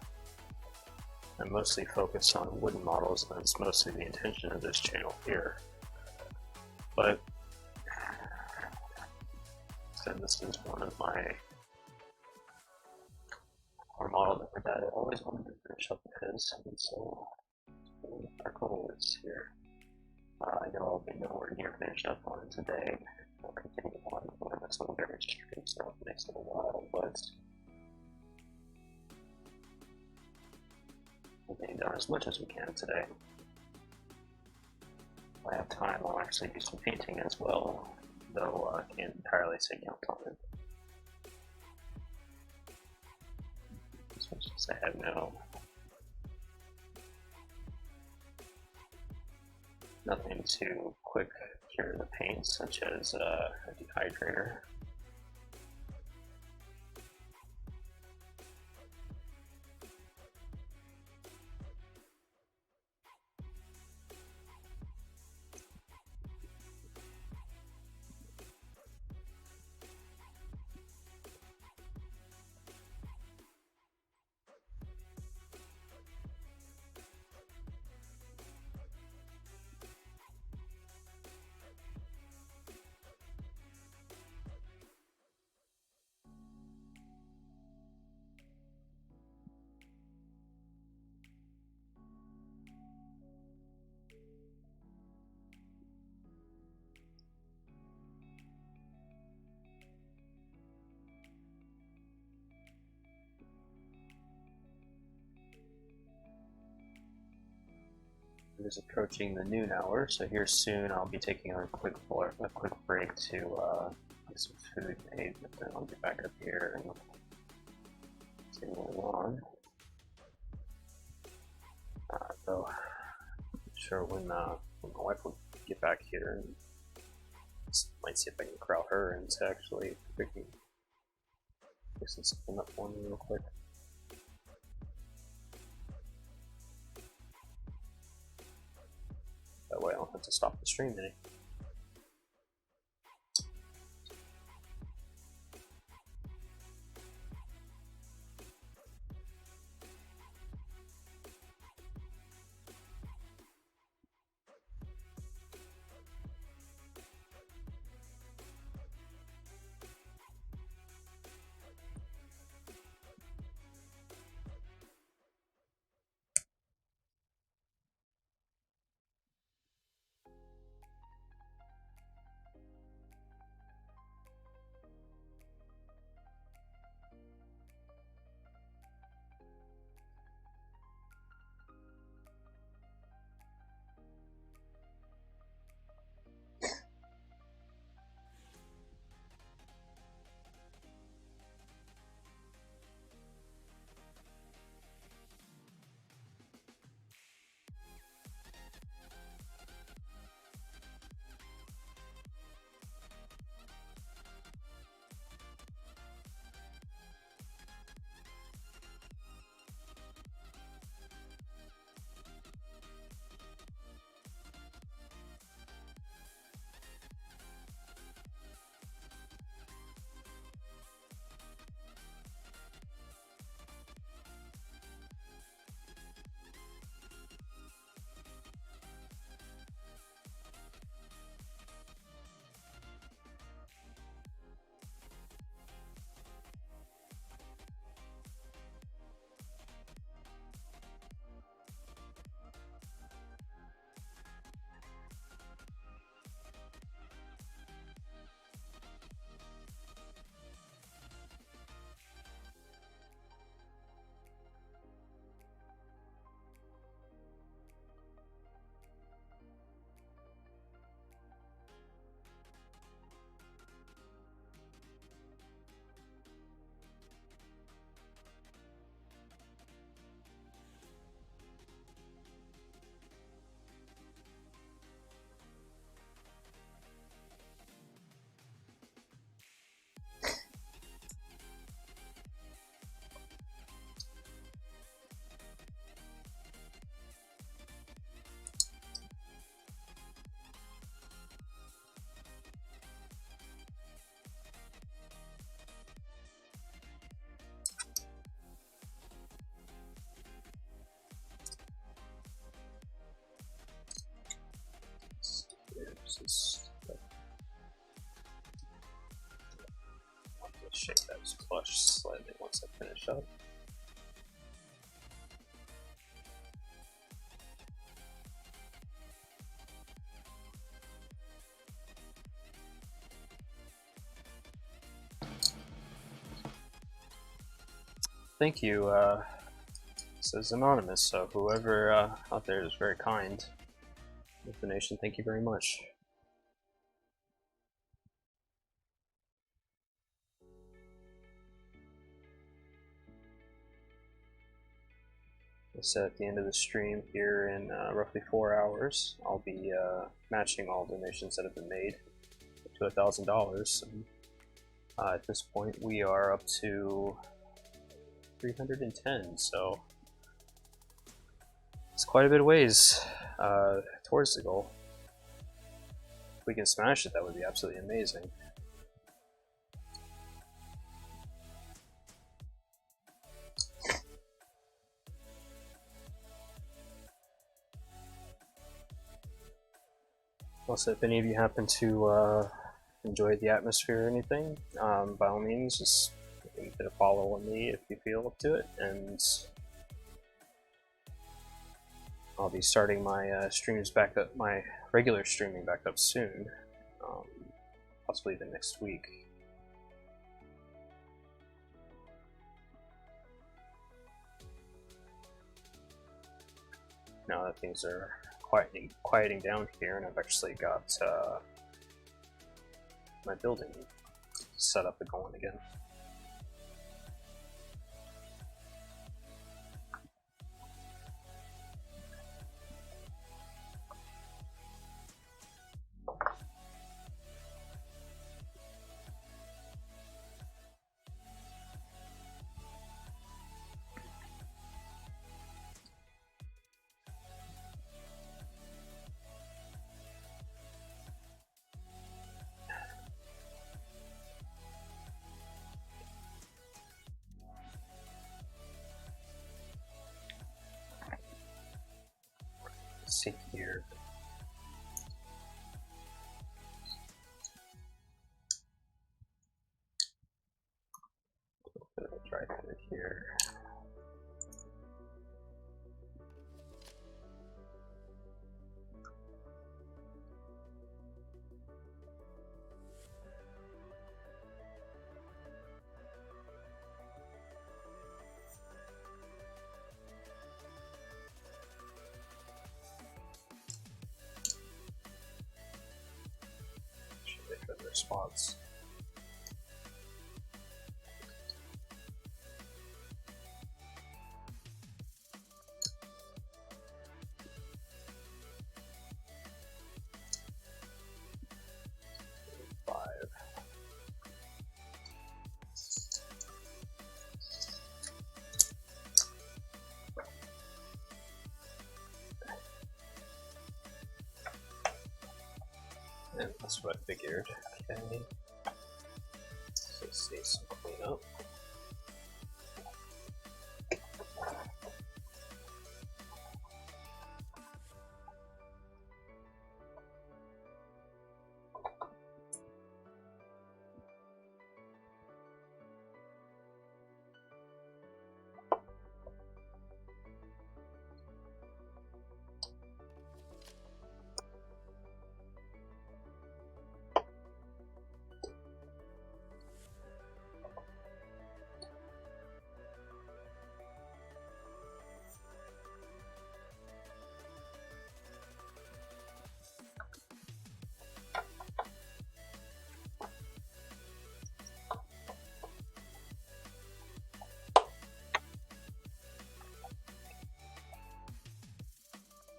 I'm mostly focused on wooden models, and that's mostly the intention of this channel here. But so this is one of my model that my dad always wanted to finish up his, and so our goal is here. I know I'll be nowhere near finished up on it today. I'll continue on with this little various stream stuff the next little while, but we're getting done as much as we can today. If I have time, I'll actually do some painting as well, though I can't entirely say count on it. So since I have nothing to quick cure the paint, such as a dehydrator. It is approaching the noon hour, so here soon I'll be taking a quick break to get some food made, but then I'll get back up here and see what's going on. So, I'm sure when my wife will get back here, and might see if I can corral her into actually fixing something up for me real quick. That way I don't have to stop the stream any. Shake that squash slightly once I finish up. Thank you, says Anonymous, so whoever out there is very kind with the donation, thank you very much. So at the end of the stream here in roughly 4 hours, I'll be matching all donations that have been made to $1,000. At this point, we are up to 310, so it's quite a bit of ways towards the goal. If we can smash it, that would be absolutely amazing. Also, if any of you happen to enjoy the atmosphere or anything, by all means, just hit a follow on me if you feel up to it, and I'll be starting my streams back up, my regular streaming back up soon, possibly the next week. Now that things are quieting down here, and I've actually got my building set up and going again. Let's see here. Try it here. Should be good response. And that's what I figured. Okay. So let's see some cleanup.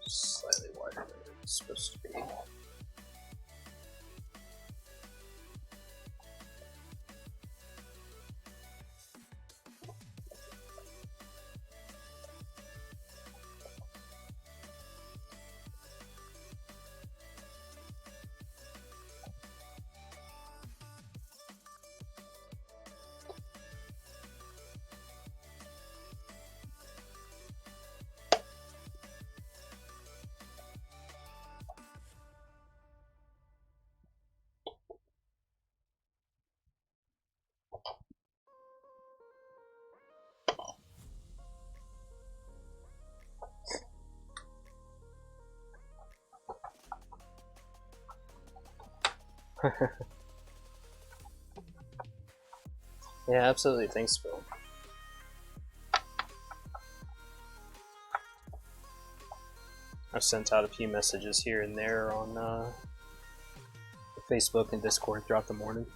Slightly wider than it's supposed to be. Yeah, absolutely. Thanks, Bill. I've sent out a few messages here and there on Facebook and Discord throughout the morning,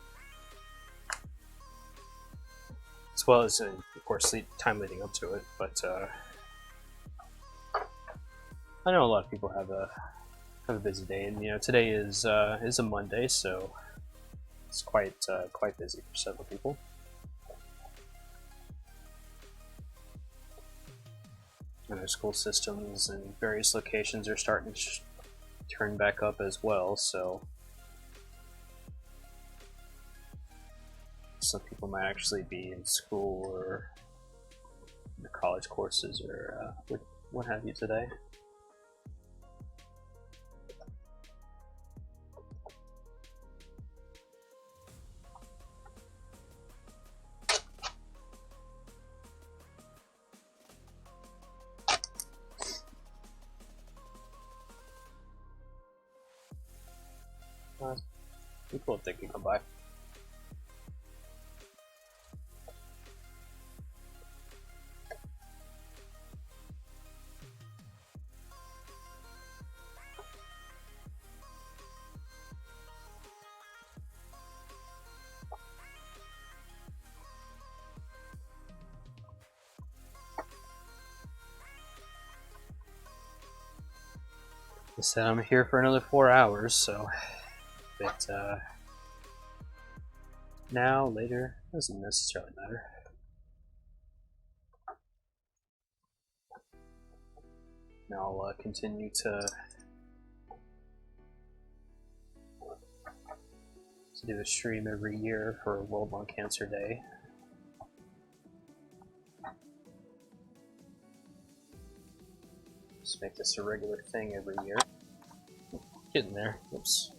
as well as, of course, the time leading up to it. But I know a lot of people have a busy day, and today is a Monday, so it's quite busy for several people. And our school systems in various locations are starting to turn back up as well, so some people might actually be in school or in the college courses or what have you today. Be cool if they can come by. I said I'm here for another 4 hours, so but now, later, doesn't necessarily matter. Now I'll continue to do a stream every year for World Lung Cancer Day. Just make this a regular thing every year. Getting there. Oops.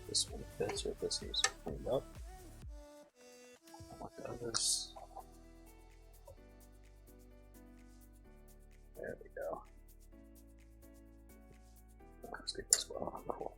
This one fits, or this needs to be cleaned up. I want the others. There we go. Let's get this well. Cool.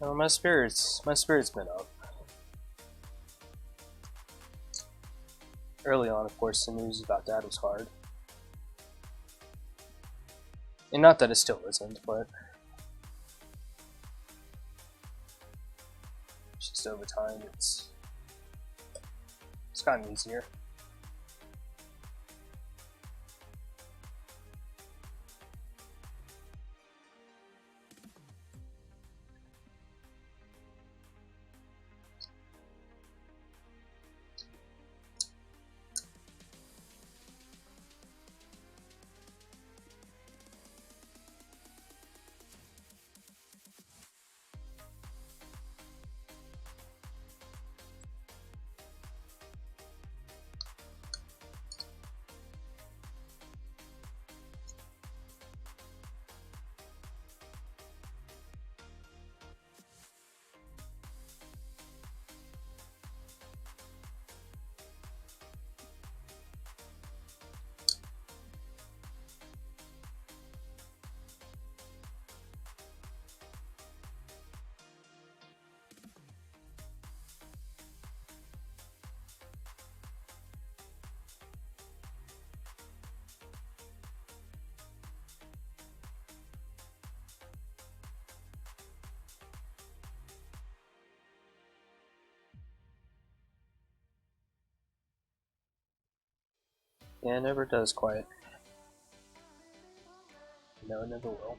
Oh, my spirits been up. Early on, of course, the news about Dad was hard. And not that it still isn't, but just over time, it's gotten easier. Yeah, it never does quiet. No, it never will.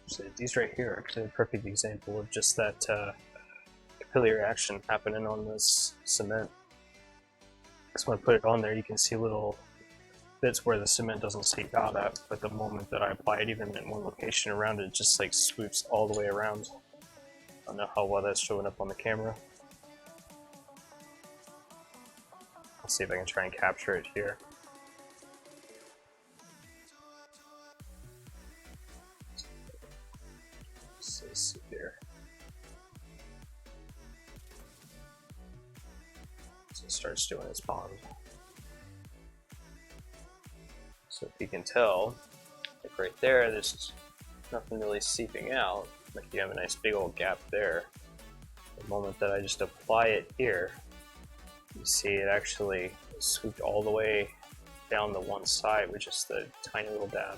So these right here are actually a perfect example of just that capillary action happening on this cement. Because when I put it on there, you can see little bits where the cement doesn't seep out at, but the moment that I apply it, even in one location around it, it just like swoops all the way around. I don't know how well that's showing up on the camera. Let's see if I can try and capture it here. Let's see here. So it starts doing its bond. So if you can tell, like right there, there's nothing really seeping out. Like you have a nice big old gap there. The moment that I just apply it here, you see it actually swooped all the way down the one side with just a tiny little dab.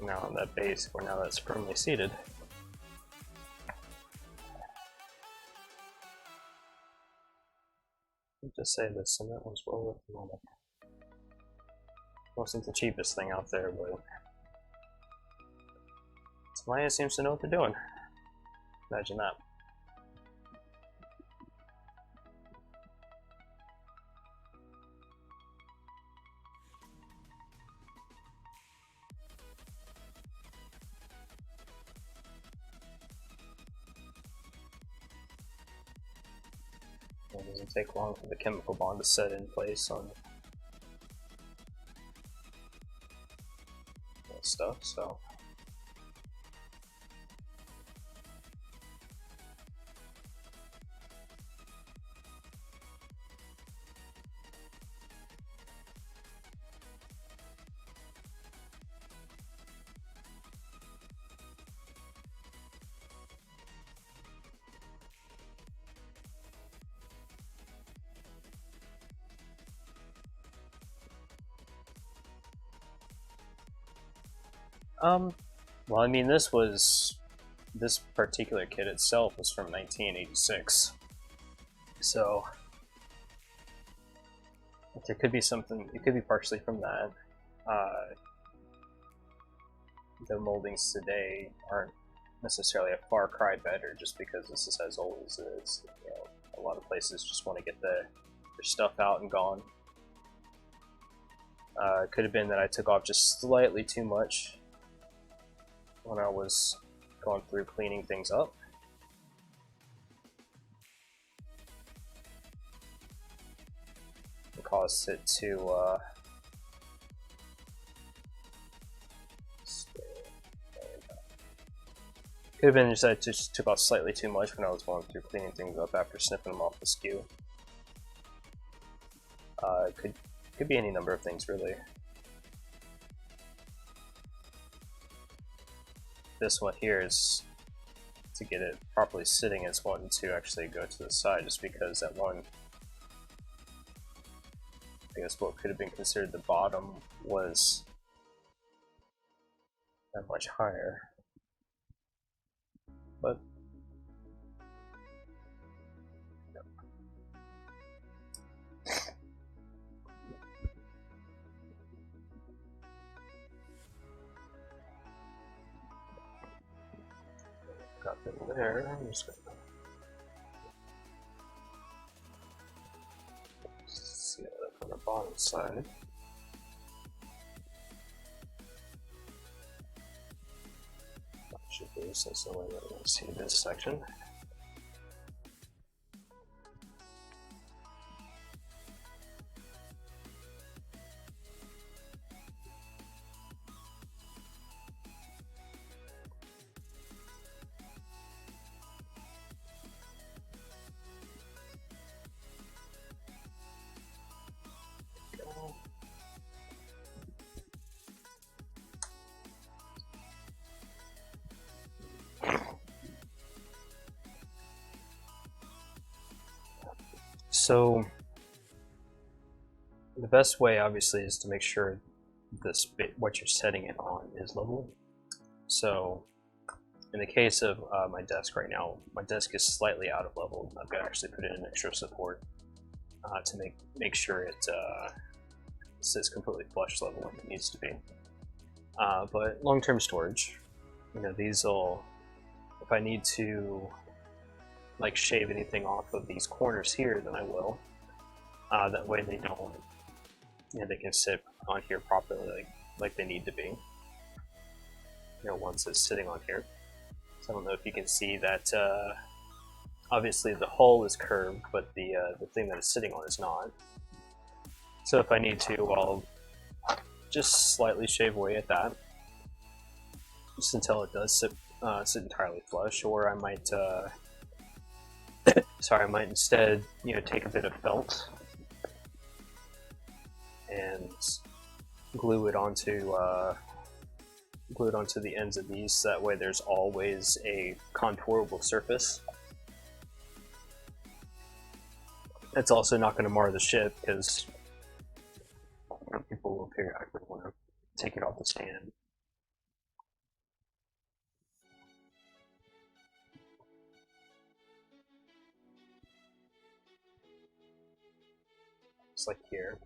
Now on that base, where now that's firmly seated. I'll just say the cement was well worth the money. Wasn't the cheapest thing out there, but Maya seems to know what they're doing. Imagine that. It doesn't take long for the chemical bond to set in place on that stuff, so. Well, I mean, this particular kit itself was from 1986, so there could be something. It could be partially from that. The moldings today aren't necessarily a far cry better, just because this is as old as it is. You know, a lot of places just want to get their stuff out and gone. It could have been that I took off just slightly too much when I was going through cleaning things up. It caused it to could have been just I just took off slightly too much when I was going through cleaning things up after snipping them off the skew. Could be any number of things, really. This one here is to get it properly sitting. It's one to actually go to the side, just because that one, I guess what could have been considered the bottom, was that much higher. But nothing there. I'm just gonna see that on the bottom side. That should be, so that's the way that we're going to see this section. So the best way obviously is to make sure this bit, what you're setting it on, is level. So in the case of my desk right now, my desk is slightly out of level. I've got to actually put in an extra support to make sure it sits completely flush level when it needs to be. But long-term storage, you know, these will, if I need to like shave anything off of these corners here, then I will. That way they don't, you know, they can sit on here properly like they need to be. You know, once it's sitting on here. So I don't know if you can see that. Obviously the hull is curved, but the thing that it's sitting on is not. So if I need to, I'll just slightly shave away at that, just until it does sit entirely flush. Or I might, sorry, I might instead, you know, take a bit of felt and glue it onto the ends of these. So that way, there's always a contourable surface. It's also not going to mar the ship, because people will periodically want to take it off the stand. Just like here.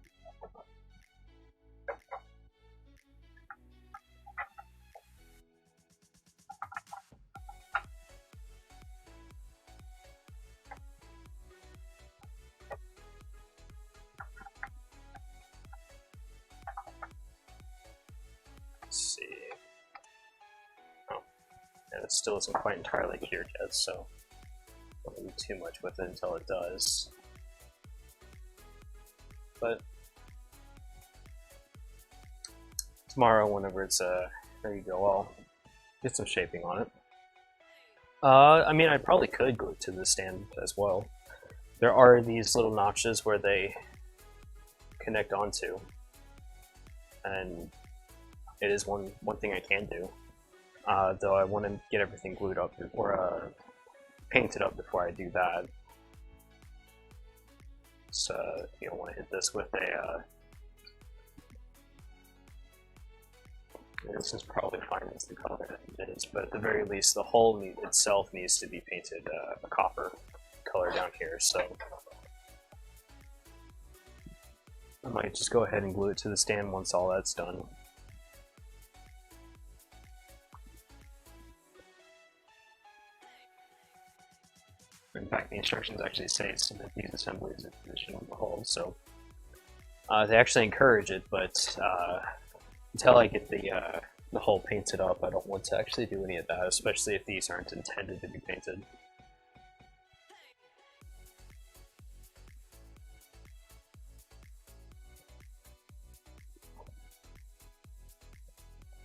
Let's see. Oh, and it still isn't quite entirely cured yet, so don't do too much with it until it does. But tomorrow, whenever it's ready to go, I'll get some shaping on it. I mean, I probably could glue it to the stand as well. There are these little notches where they connect onto, and it is one thing I can do. Though I want to get everything glued up or painted up before I do that. So you don't want to hit this with a. This is probably fine as the color it is, but at the very least, the hull itself needs to be painted a copper color down here. So I might just go ahead and glue it to the stand once all that's done. In fact, the instructions actually say submit these assemblies in position on the hull, so they actually encourage it, but until I get the hull painted up, I don't want to actually do any of that, especially if these aren't intended to be painted.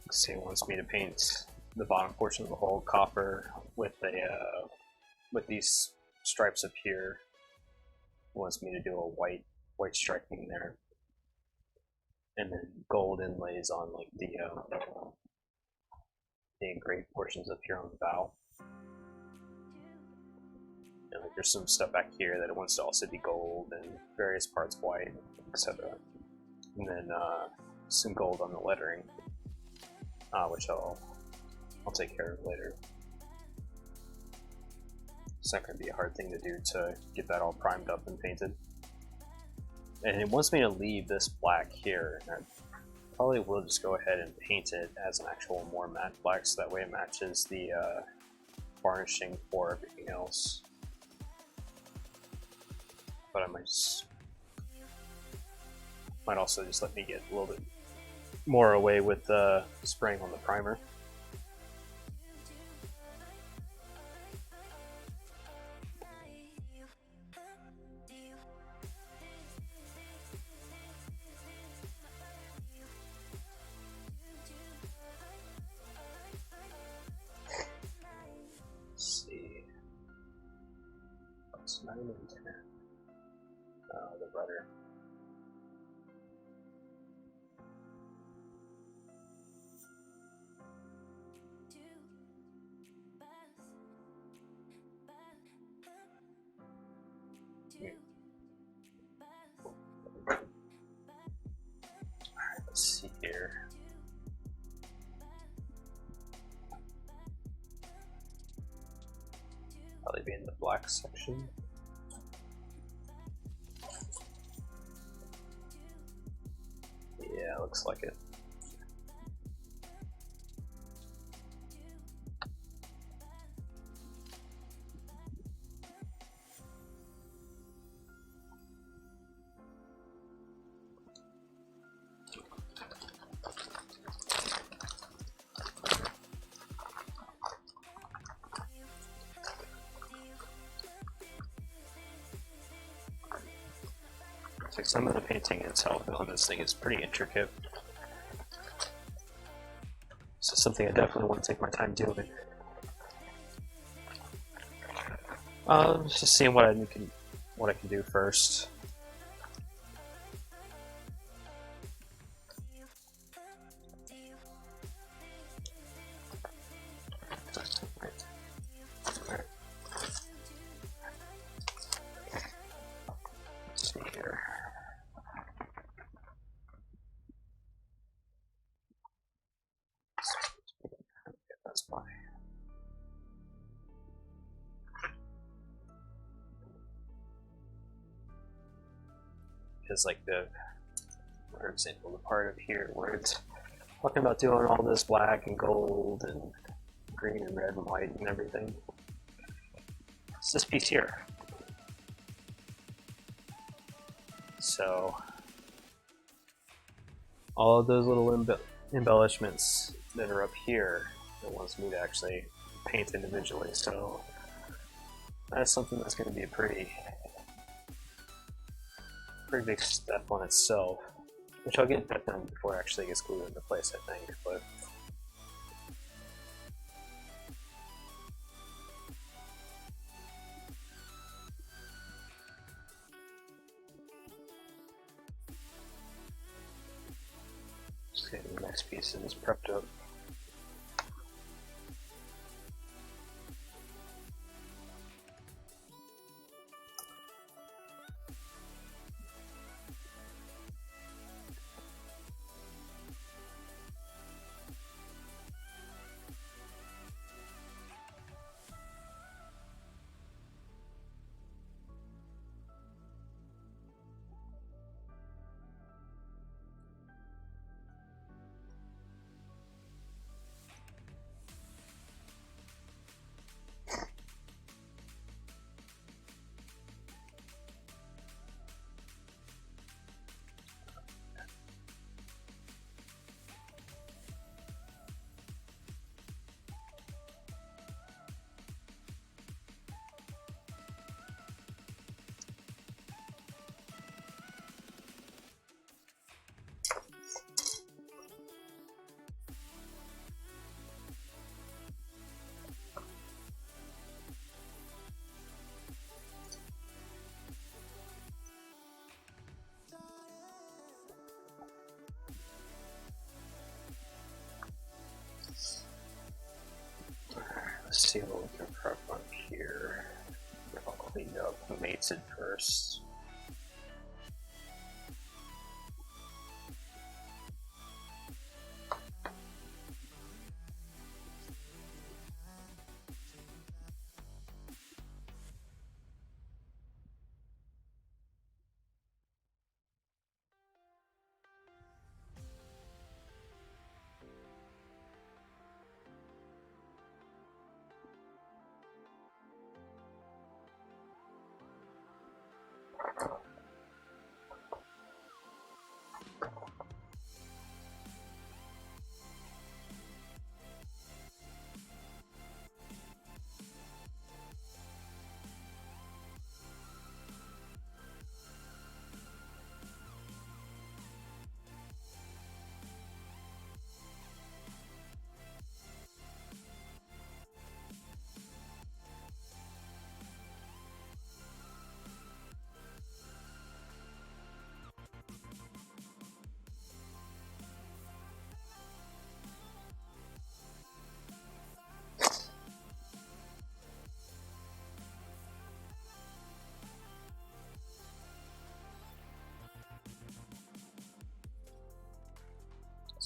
Let's see, it wants me to paint the bottom portion of the hull copper with these stripes up here. It wants me to do a white striping there, and then gold inlays on like the engraved portions up here on the bow. And like there's some stuff back here that it wants to also be gold, and various parts white, etc. And then some gold on the lettering, which I'll take care of later. It's not going to be a hard thing to do to get that all primed up and painted. And it wants me to leave this black here, and I probably will just go ahead and paint it as an actual more matte black, so that way it matches the varnishing for everything else. But I might also just let me get a little bit more away with spraying on the primer. Let's see. That's 9 and 10. The rudder. Alright, let's see here. Probably be in the black section. Yeah, looks like it. Like some of the painting itself on this thing is pretty intricate. So something I definitely want to take my time doing. Just seeing what I can do first. Let's see here. That's fine. Because like for example, the part of here where it's talking about doing all this black and gold and green and red and white and everything. It's this piece here. So all of those little embellishments that are up here, it wants me to actually paint individually. So that's something that's going to be a pretty big step on itself, which I'll get that done before it actually gets glued into place, I think. But just getting the next piece is prepped up. Let's see what we can prep on here. I'll clean up the mated first.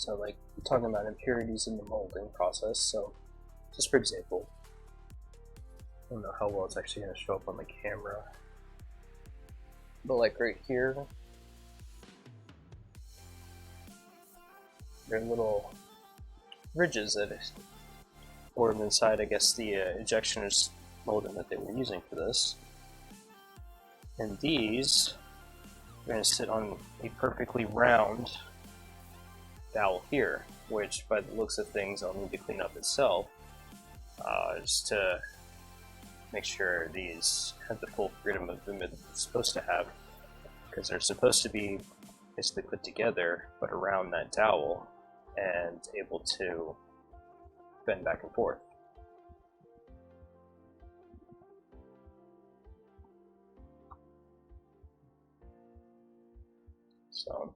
So like talking about impurities in the molding process. So just for example, I don't know how well it's actually going to show up on the camera, but like right here, there are little ridges that formed inside, I guess, the injectioner's molding that they were using for this. And these are going to sit on a perfectly round dowel here, which by the looks of things I'll need to clean up itself, just to make sure these have the full freedom of movement they're supposed to have, because they're supposed to be basically put together but around that dowel and able to bend back and forth. So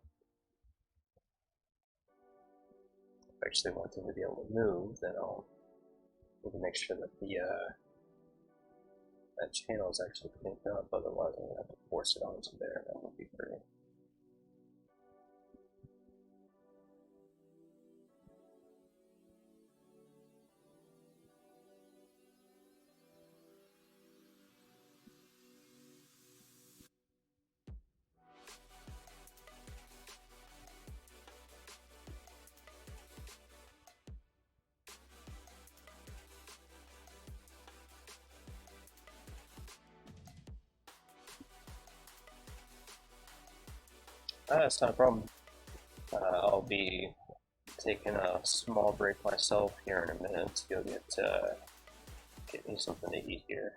if I actually want them to be able to move, then I'll need to make sure that the that channel is actually cleaned up, otherwise I'm going to have to force it onto there, and that would be pretty. That's not a problem. I'll be taking a small break myself here in a minute to go get me something to eat here.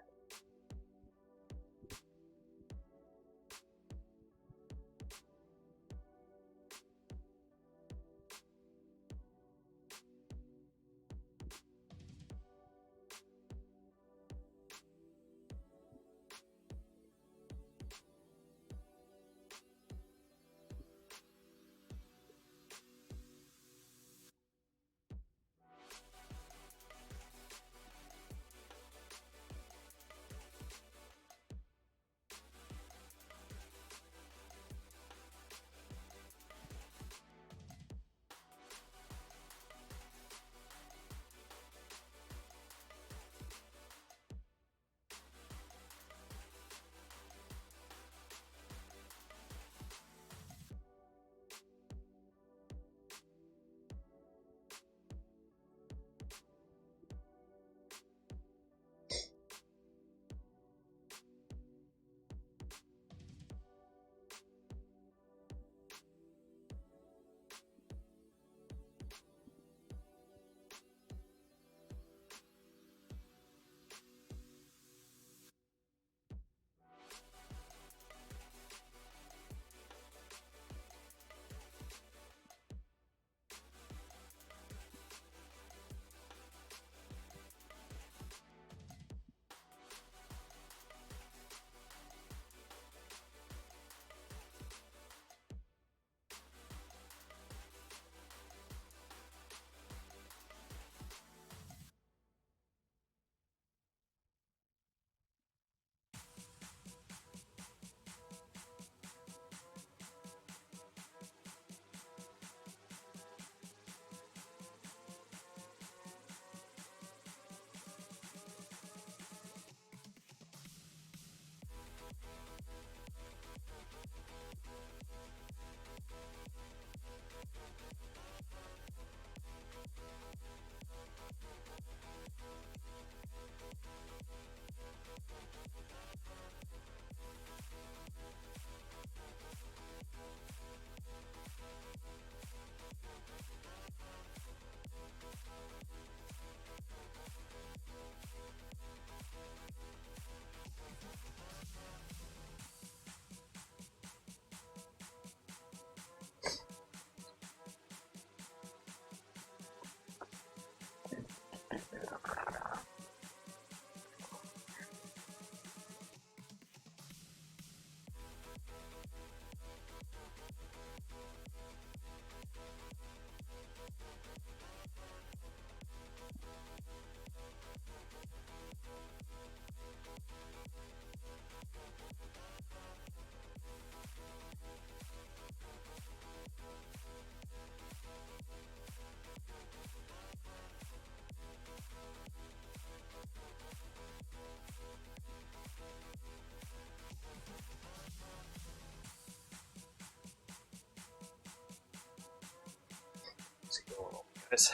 Let's go, guys.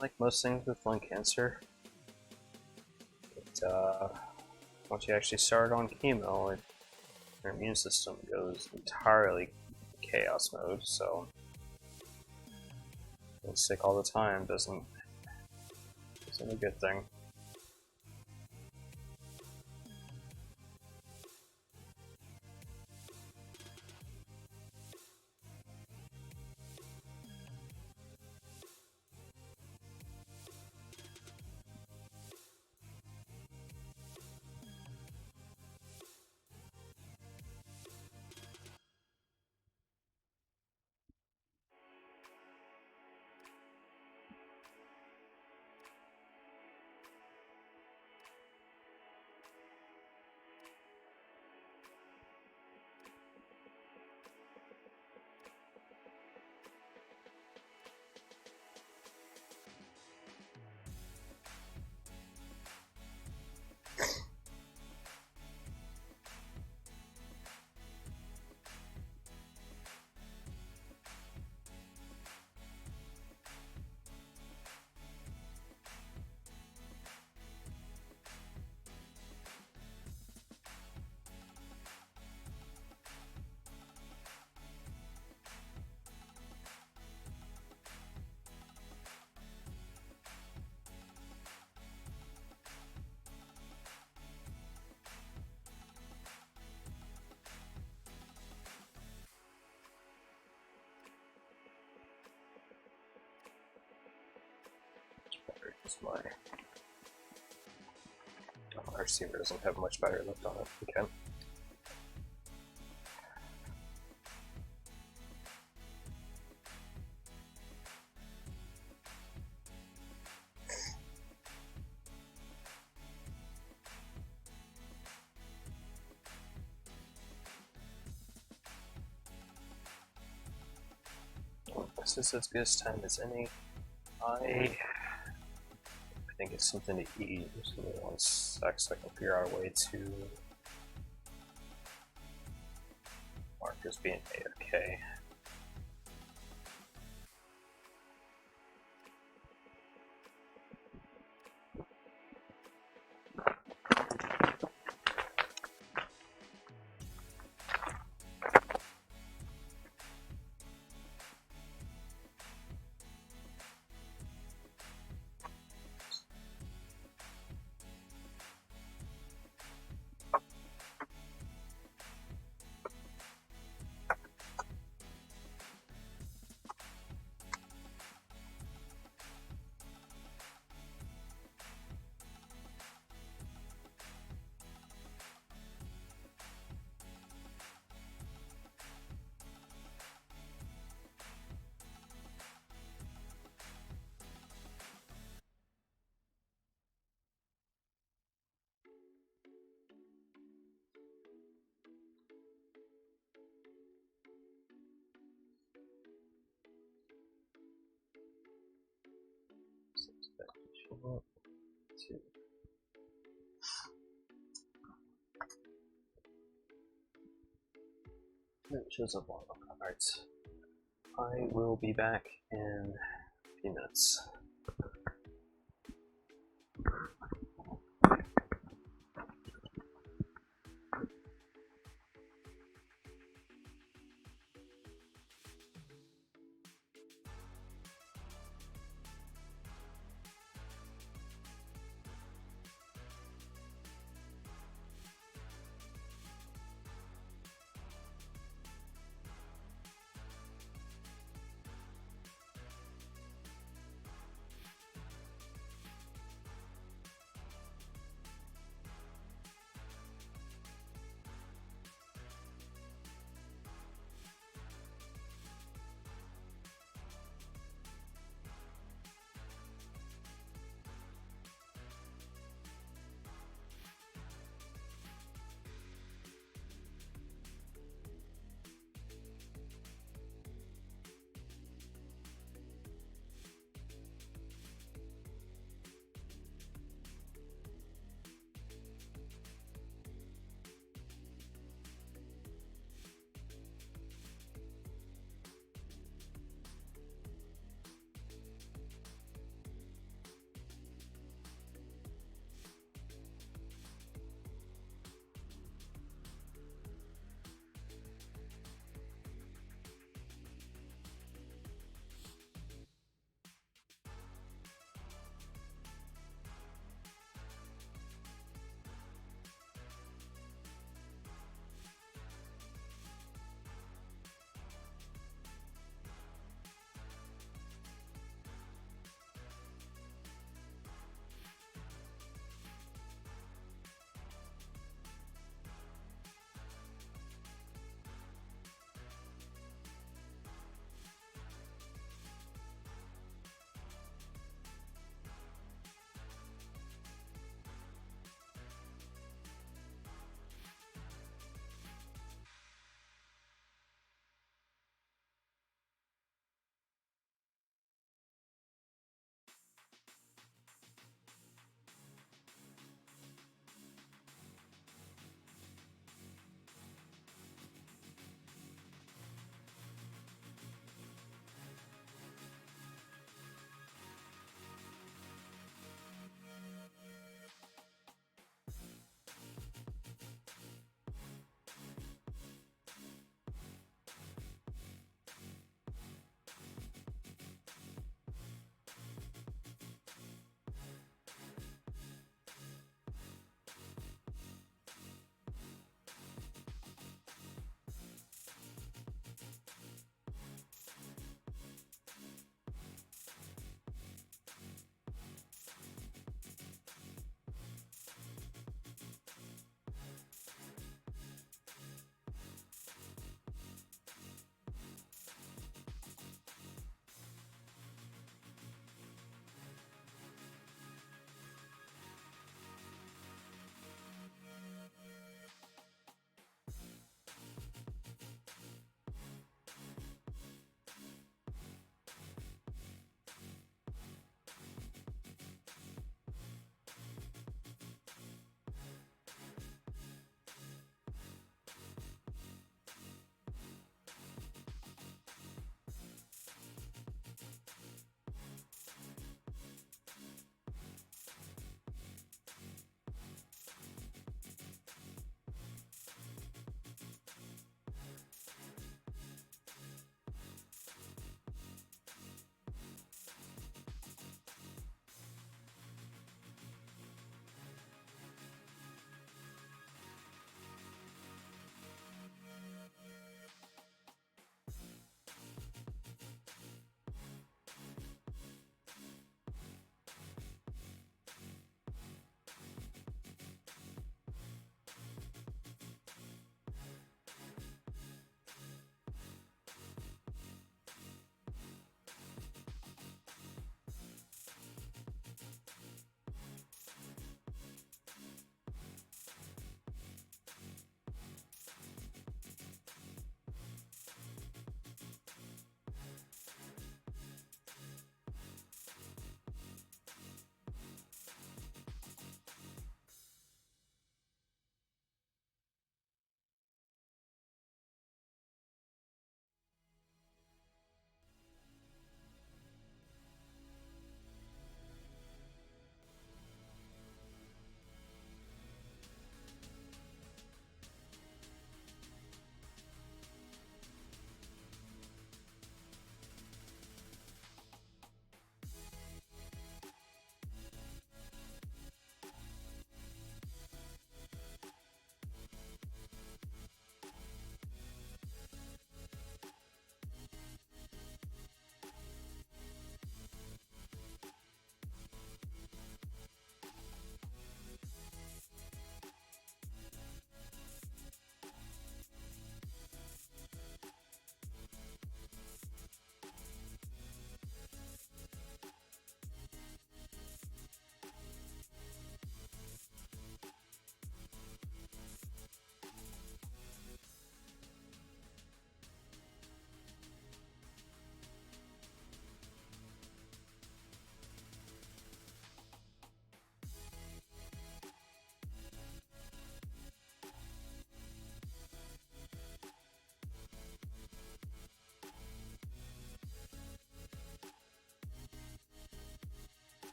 Like most things with lung cancer, once you actually start on chemo, your immune system goes entirely chaos mode. So being sick all the time isn't a good thing. My receiver doesn't have much battery left on it. Okay. This is as good a time as any. I think it's something to eat. Just give me 1 sec so I can figure out a way to mark as being AFK. 1, 2. It shows up on. Alright. I will be back in a few minutes.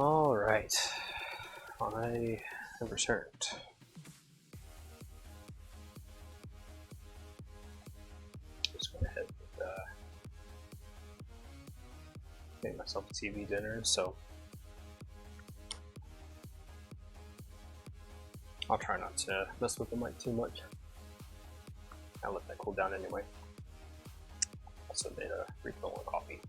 Alright, I have returned. Just went ahead and made myself a TV dinner, so I'll try not to mess with the mic too much. I'll let that cool down anyway. Also made a refill on coffee.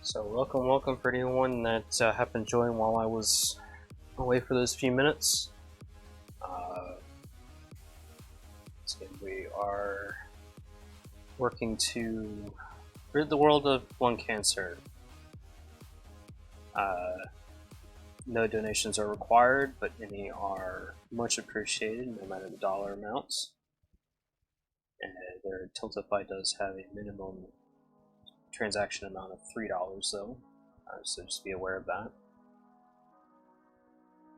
So welcome for anyone that happened to join while I was away for those few minutes. So we are working to rid the world of lung cancer. No donations are required, but any are much appreciated, no matter the dollar amounts. And their Tiltify does have a minimum transaction amount of $3 though, so just be aware of that.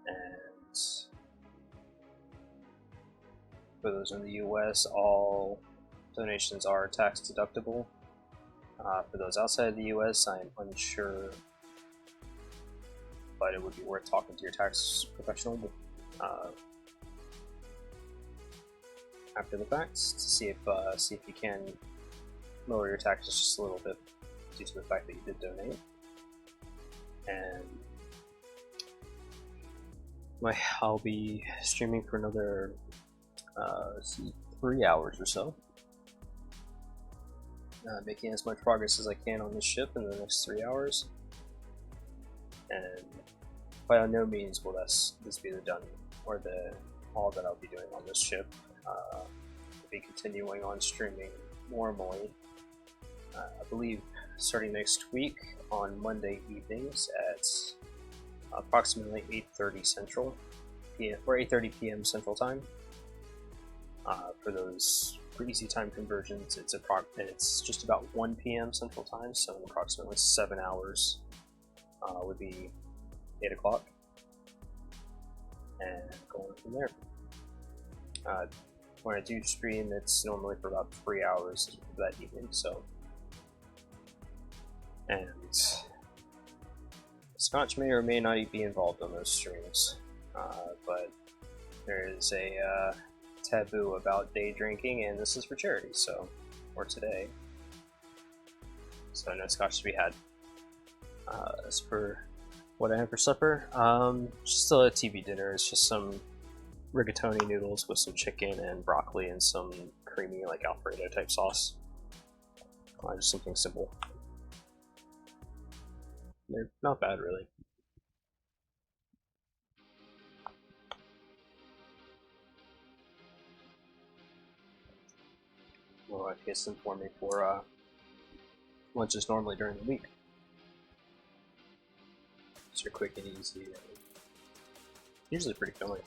And for those in the US, all donations are tax deductible. For those outside of the US, I'm unsure, but it would be worth talking to your tax professional after the fact to see if you can lower your taxes just a little bit due to the fact that you did donate. And I'll be streaming for another 3 hours or so, making as much progress as I can on this ship in the next 3 hours. And by no means will this be the done or all that I'll be doing on this ship. I'll be continuing on streaming normally. I believe starting next week on Monday evenings at approximately 8:30 Central, or 8:30 p.m. Central Time. For those for easy time conversions, it's just about 1 p.m. Central Time, so in approximately 7 hours would be 8 o'clock, and going from there. When I do stream, it's normally for about 3 hours that evening, so. And Scotch may or may not be involved on those streams, but there is a taboo about day drinking, and this is for charity, so, or today. So no Scotch to be had. As for what I have for supper, just a TV dinner. It's just some rigatoni noodles with some chicken and broccoli and some creamy, like Alfredo type sauce. Just something simple. They're not bad, really. Well, I guess inform me for lunches normally during the week. These are quick and easy, and usually pretty filling.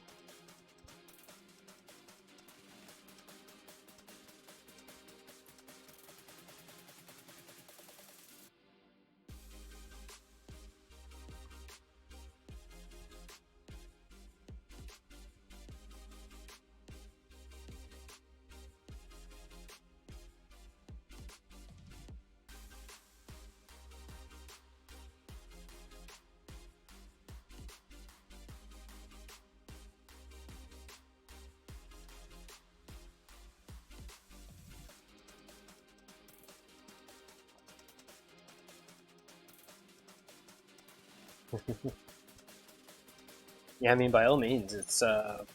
Yeah, I mean, by all means, it's for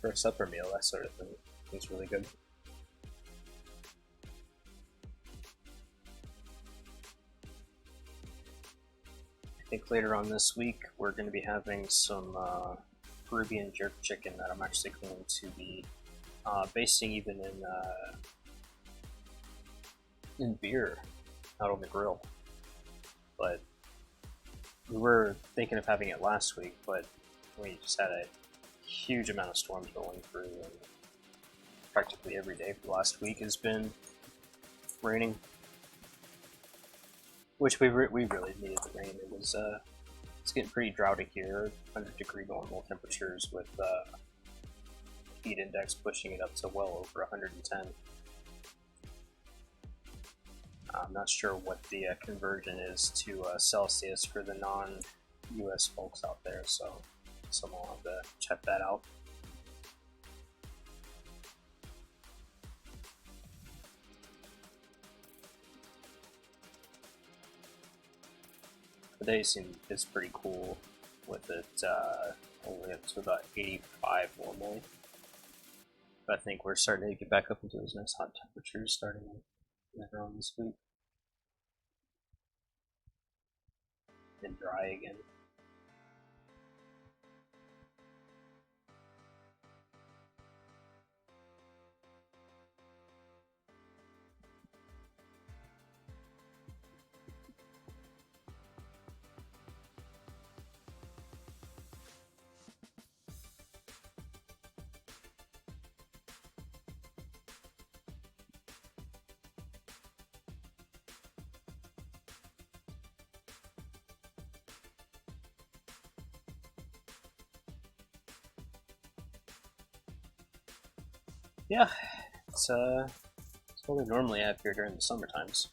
a supper meal, that sort of thing. It's really good. I think later on this week, we're going to be having some Peruvian jerk chicken that I'm actually going to be basting even in beer out on the grill. But we were thinking of having it last week, but we just had a huge amount of storms rolling through, and practically every day for the last week has been raining, which we really needed the rain. It was it's getting pretty droughty here, 100-degree normal temperatures with heat index pushing it up to well over 110. I'm not sure what the conversion is to Celsius for the non-US folks out there, so someone will have to check that out. Today is pretty cool with it only up to about 85 normally. But I think we're starting to get back up into those nice hot temperatures starting later on this week. And dry again. Yeah, it's what we normally have here during the summer times.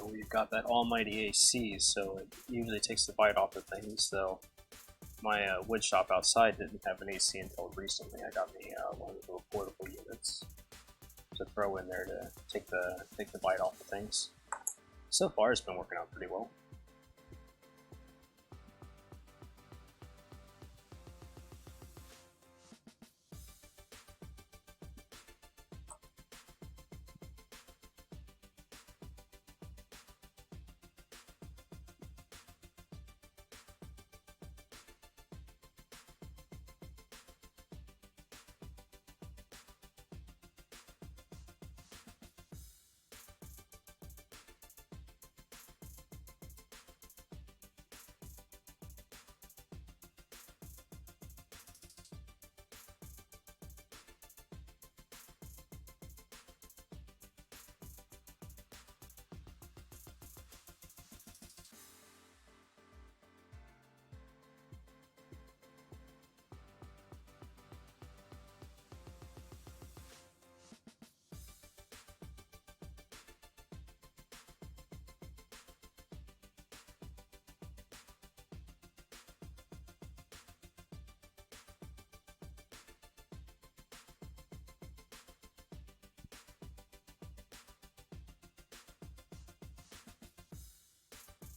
We've got that almighty AC, so it usually takes the bite off of things. So my wood shop outside didn't have an AC until recently. I got me one of the little portable units to throw in there to take the bite off of things. So far, it's been working out pretty well.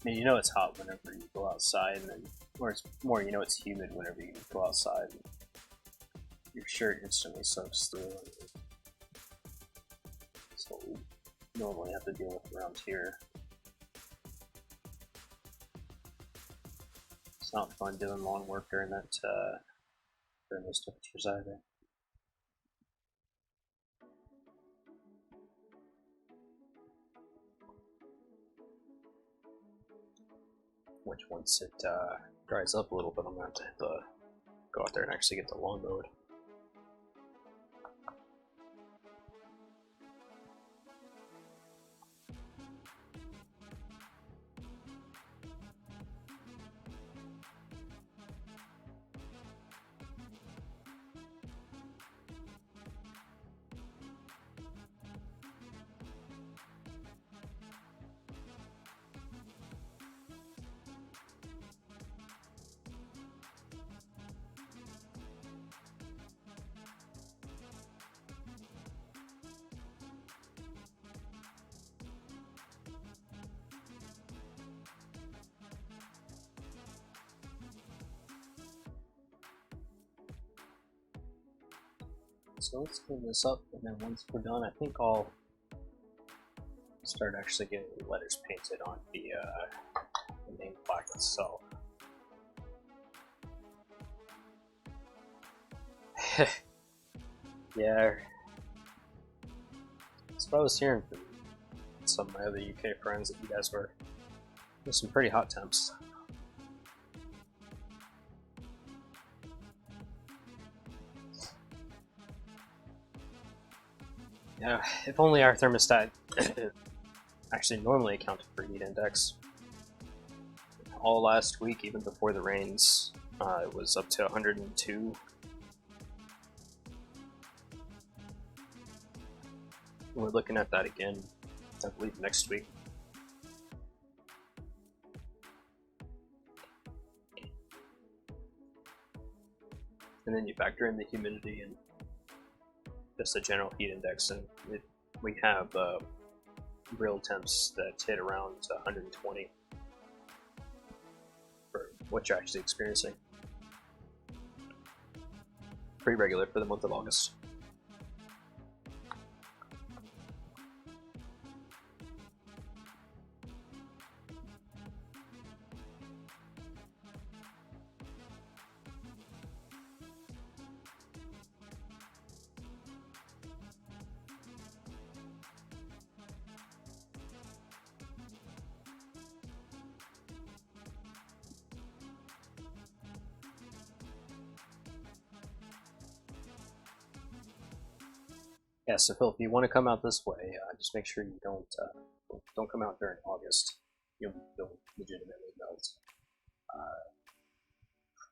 I mean, you know it's hot whenever you go outside, and then, or it's more, you know it's humid whenever you go outside. Your shirt instantly soaks through. So we normally have to deal with around here. It's not fun doing lawn work during those temperatures either. Which once it dries up a little bit, I'm going to have to go out there and actually get the lawn mowed. So let's clean this up, and then once we're done, I think I'll start actually getting the letters painted on the name plaque itself. Yeah, that's what I was hearing from some of my other UK friends, that you guys were There's some pretty hot temps. Yeah, if only our thermostat actually normally accounted for heat index. All last week, even before the rains, it was up to 102. We're looking at that again, I believe, next week. And then you factor in the humidity and just the general heat index, and we have real temps that hit around 120 for what you're actually experiencing. Pretty regular for the month of August. Yeah, so Phil, if you want to come out this way, just make sure you don't come out during August. You'll legitimately melt.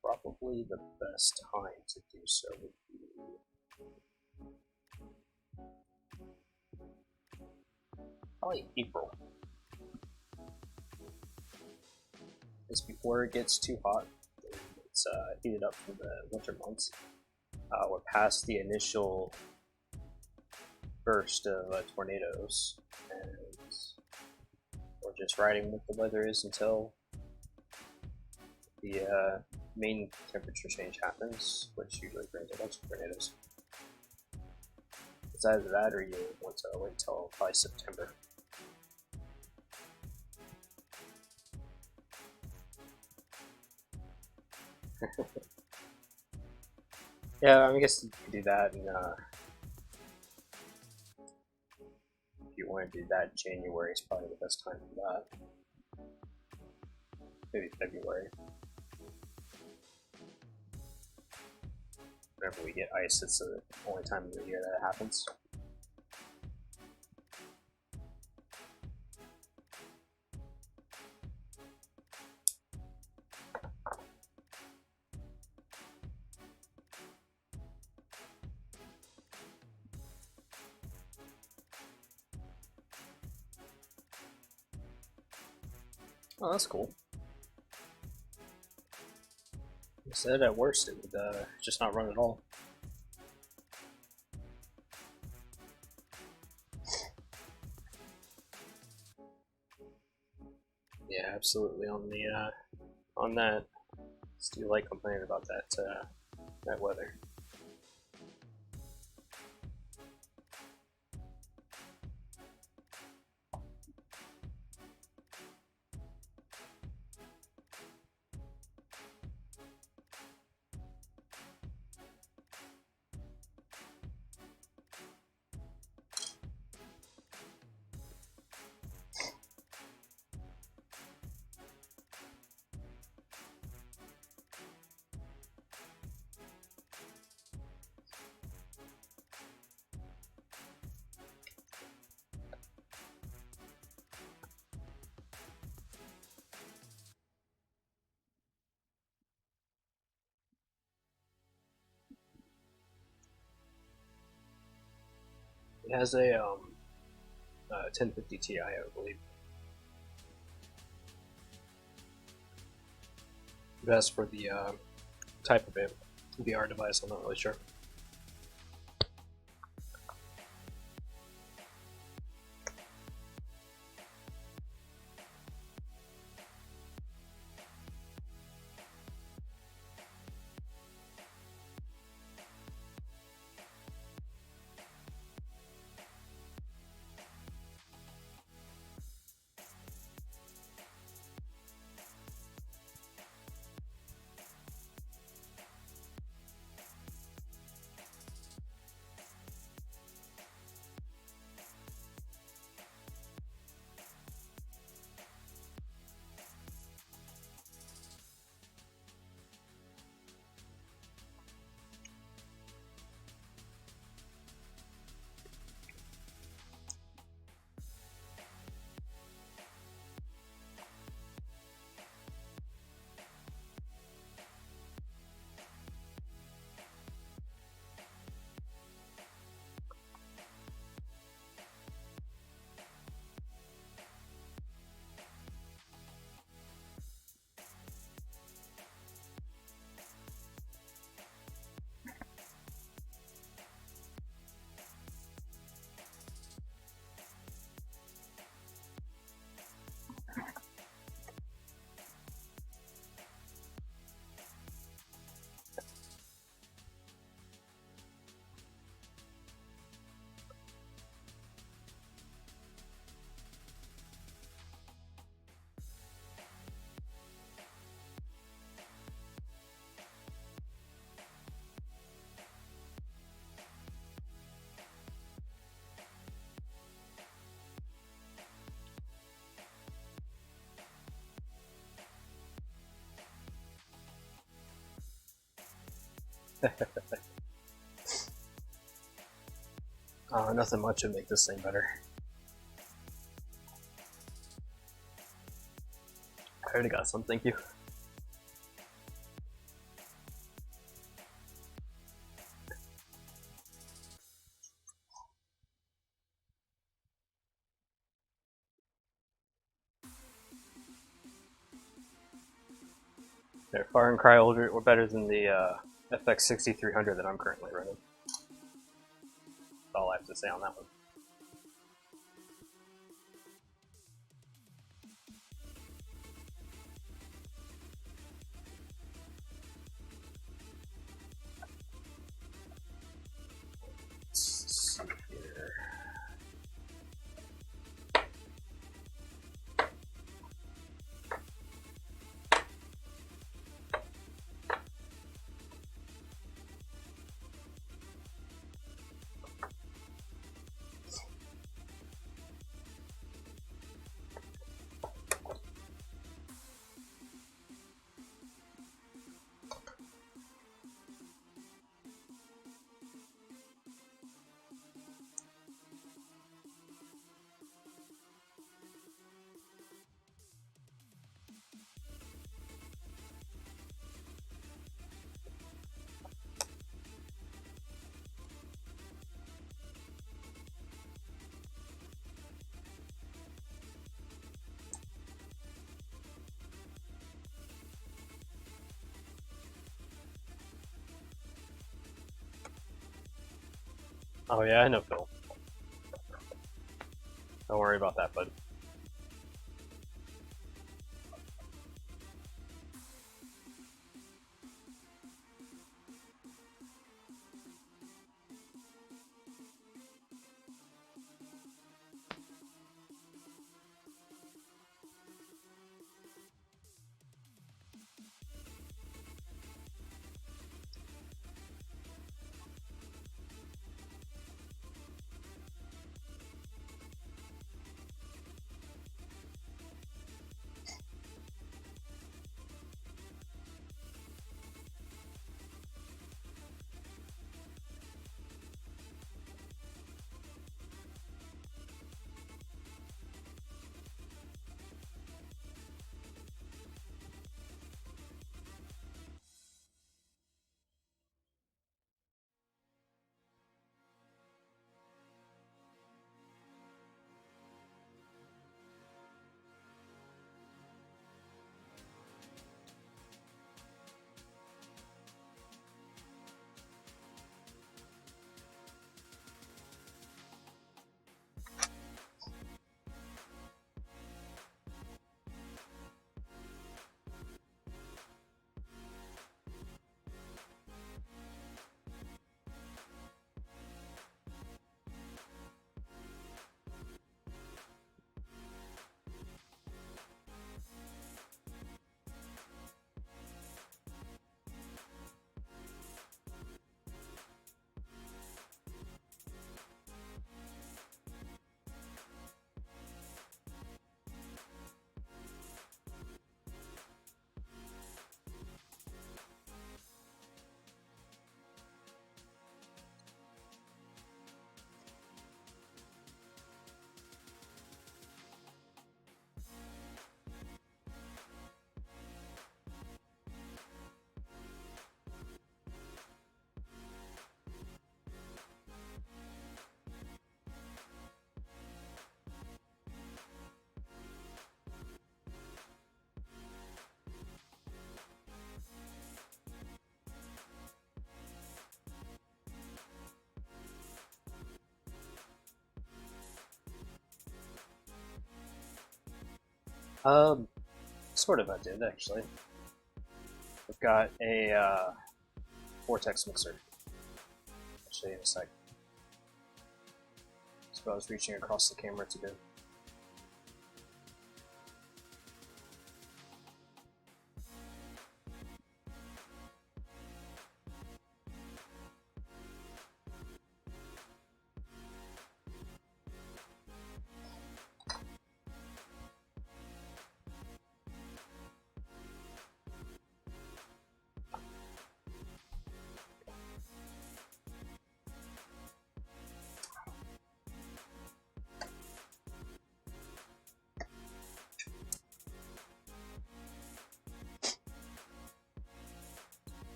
Probably the best time to do so would be probably April. Just before it gets too hot. It's heated up from the winter months. We're past the initial burst of tornadoes, and we're just riding what the weather is until the main temperature change happens, which usually brings a bunch of tornadoes. It's either that or you want to wait until probably September. Yeah, I guess you could do that, and if you want to do that, January is probably the best time for that. Maybe February. Whenever we get ice, it's the only time of the year that it happens. Oh, that's cool. You said at worst it would just not run at all. Yeah, absolutely. On that, still like complaining about that weather. It has a 1050 Ti, I believe. As for the type of VR device, I'm not really sure. Nothing much would make this thing better. I already got some, thank you. They're far and cry older or better than the FX 6300 that I'm currently running. That's all I have to say on that one. Let's see here. Oh yeah, I know Phil. Don't worry about that, bud. Sort of I did, actually. I've got a vortex mixer. I'll show you in a sec. That's what I was reaching across the camera to do.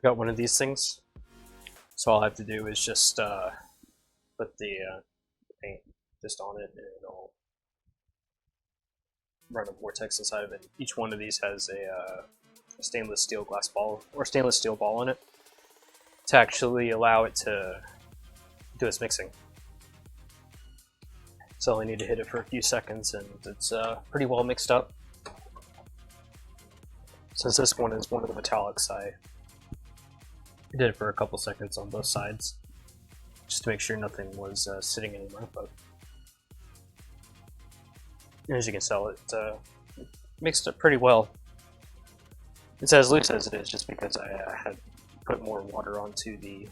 got one of these things. So all I have to do is just put the paint just on it, and it'll run a vortex inside of it. Each one of these has a stainless steel glass ball or stainless steel ball in it to actually allow it to do its mixing. So I need to hit it for a few seconds, and it's pretty well mixed up. Since this one is one of the metallics, I did it for a couple seconds on both sides, just to make sure nothing was sitting anywhere. But as you can tell, it mixed up pretty well. It's as loose as it is, just because I had put more water onto the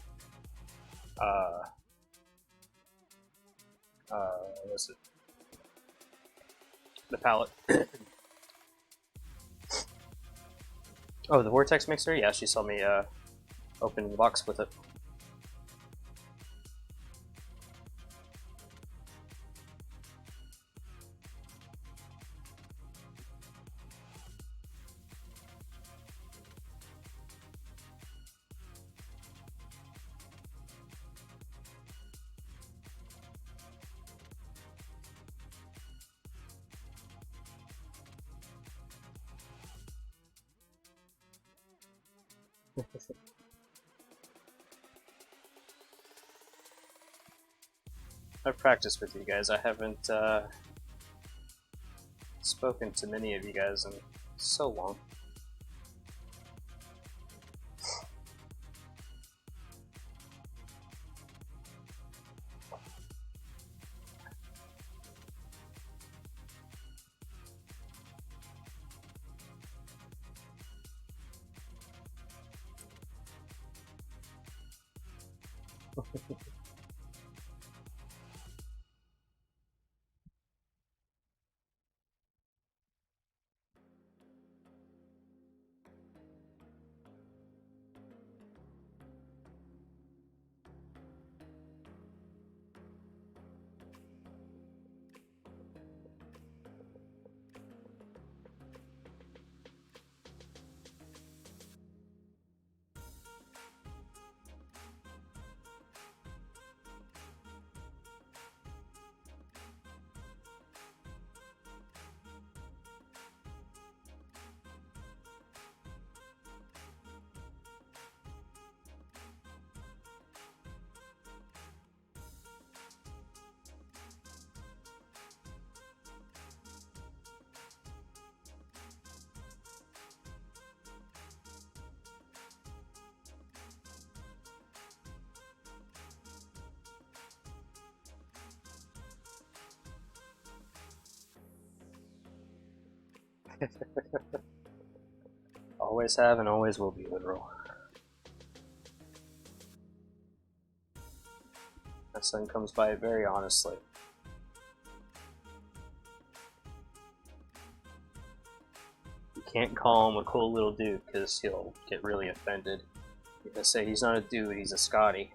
what's it? The palette. Oh, the vortex mixer? Yeah, she saw me open the box with it. I've practiced with you guys. I haven't spoken to many of you guys in so long. Always have and always will be literal. My son comes by very honestly. You can't call him a cool little dude because he'll get really offended. You're gonna say he's not a dude, he's a Scotty.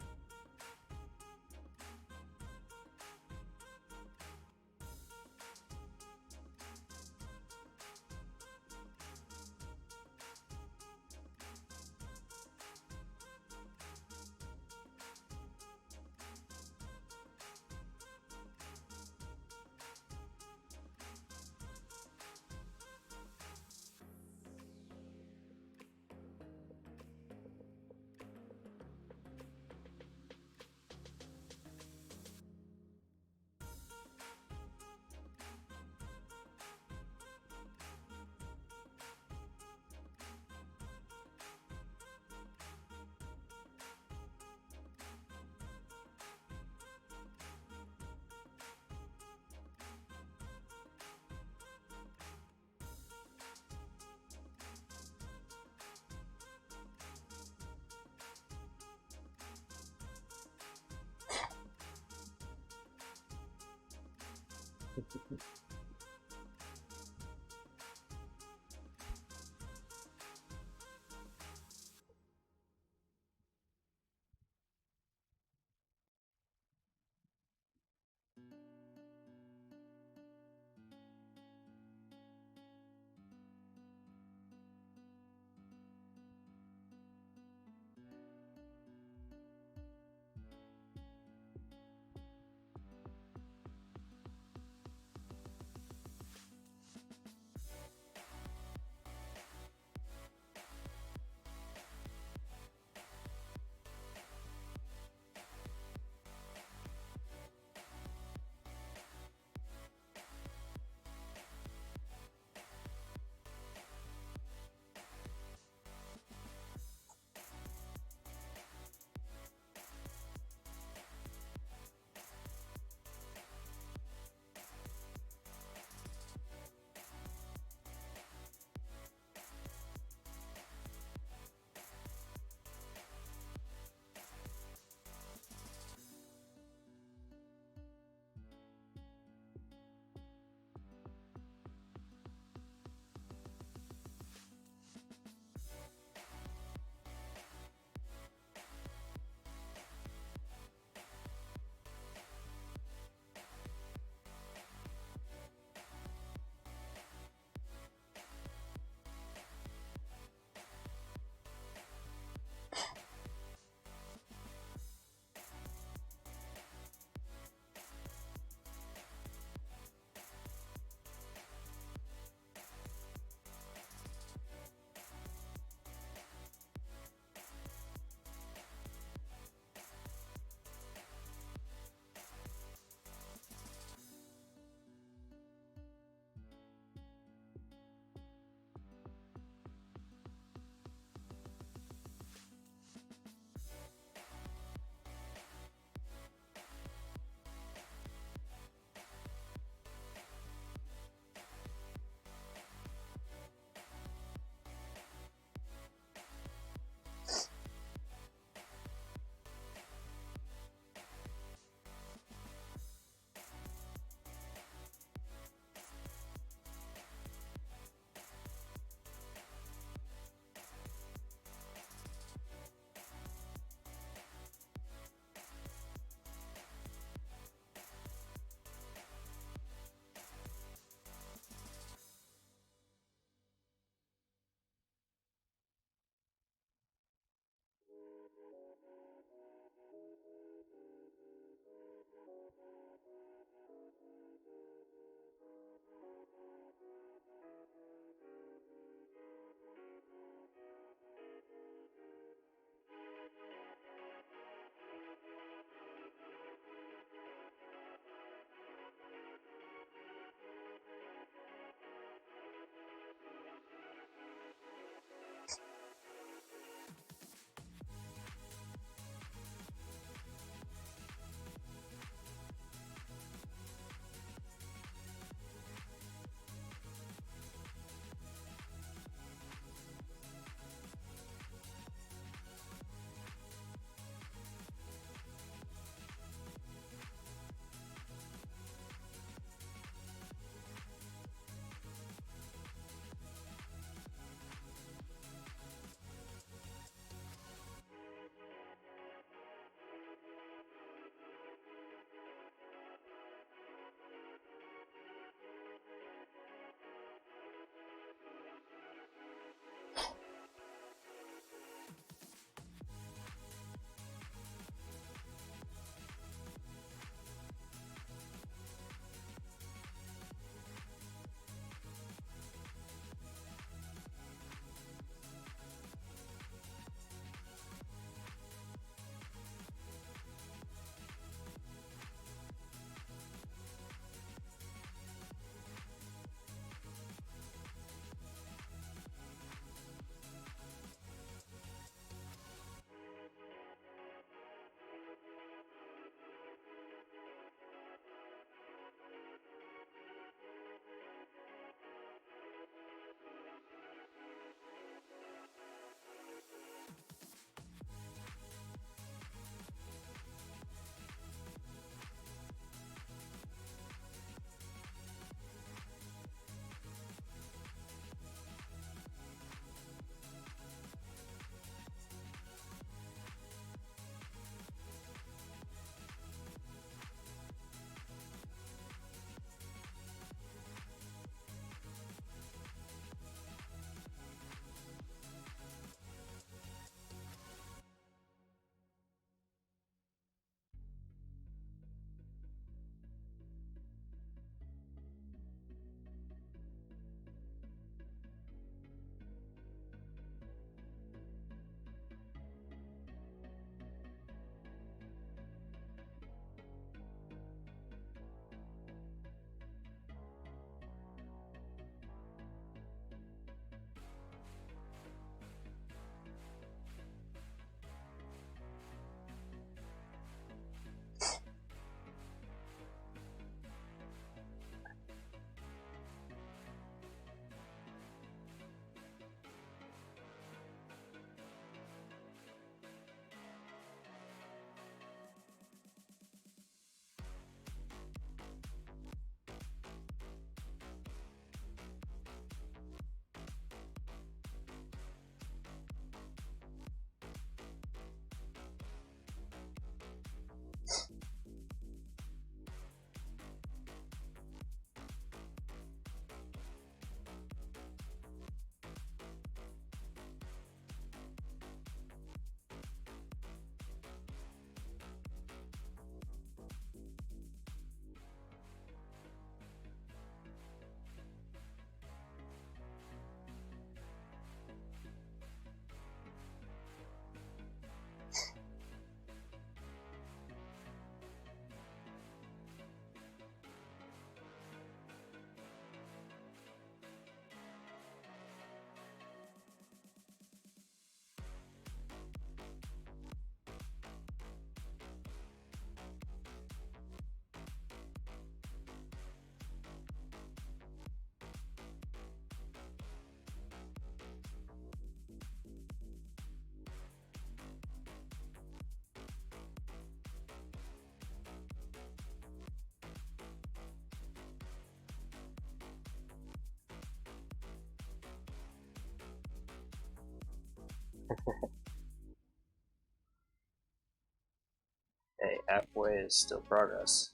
Hey, halfway is still progress.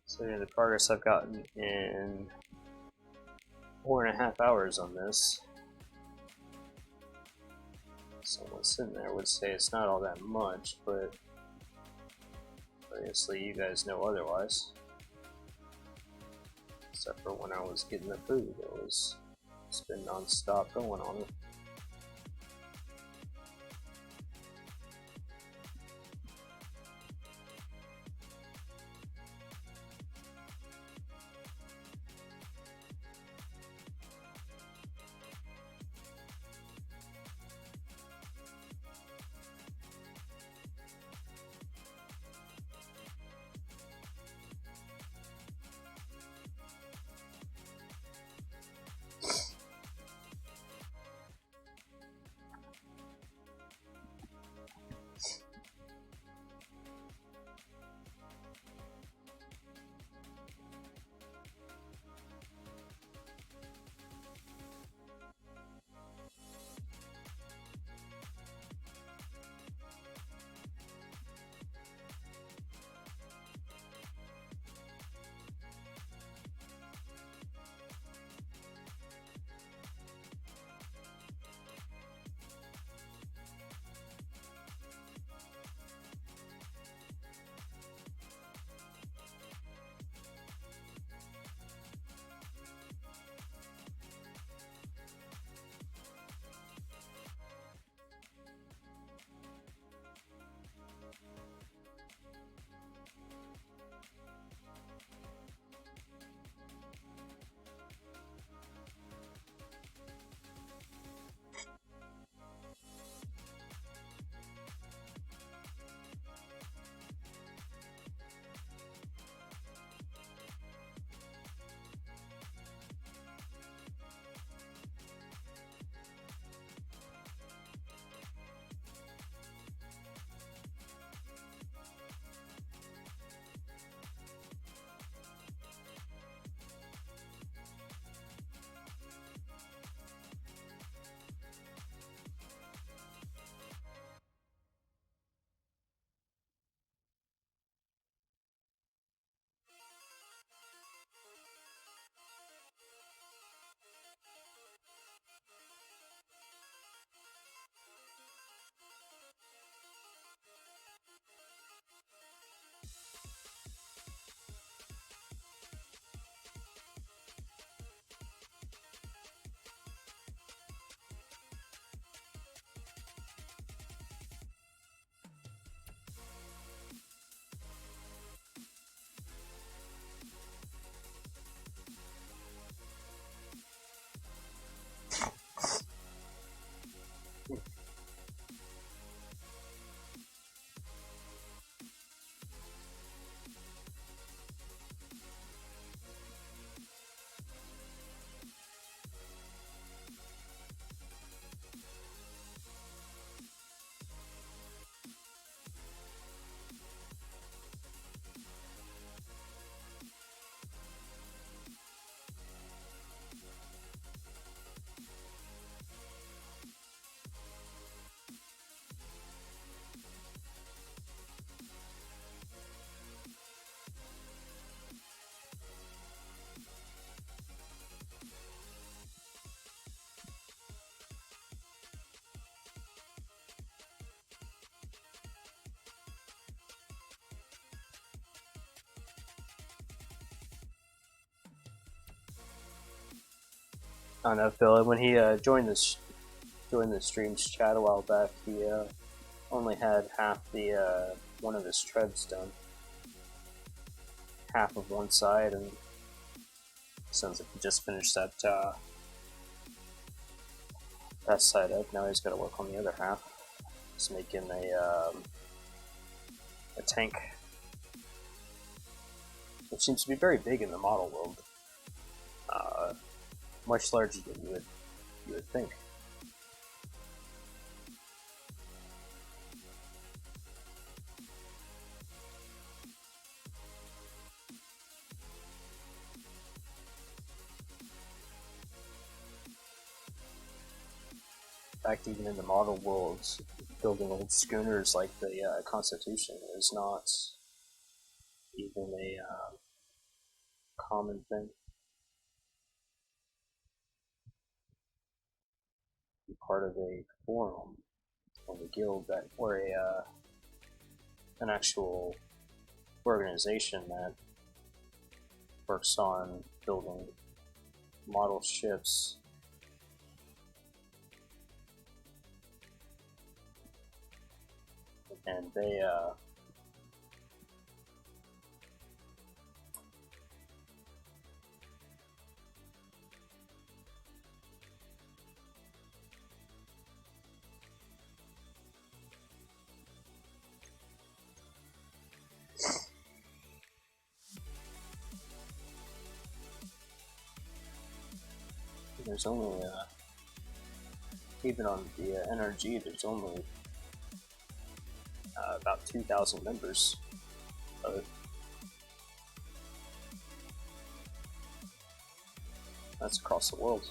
So the progress I've gotten in 4.5 hours on this. Someone sitting there would say it's not all that much, but obviously you guys know otherwise. Except for when I was getting the food, it's been non-stop going on it. I don't know, Phil. When he joined the streams chat a while back, he only had half the one of his treads done, half of one side, and sounds like he just finished that that side up. Now he's got to work on the other half. He's making a tank, which seems to be very big in the model world. Much larger than you would think. fact, even in the model worlds, building old schooners like the Constitution is not even a common thing. Be part of a forum or a guild that, or an actual organization that works on building model ships. And they there's only even on the NRG, there's only about 2,000 members of it. That's across the world.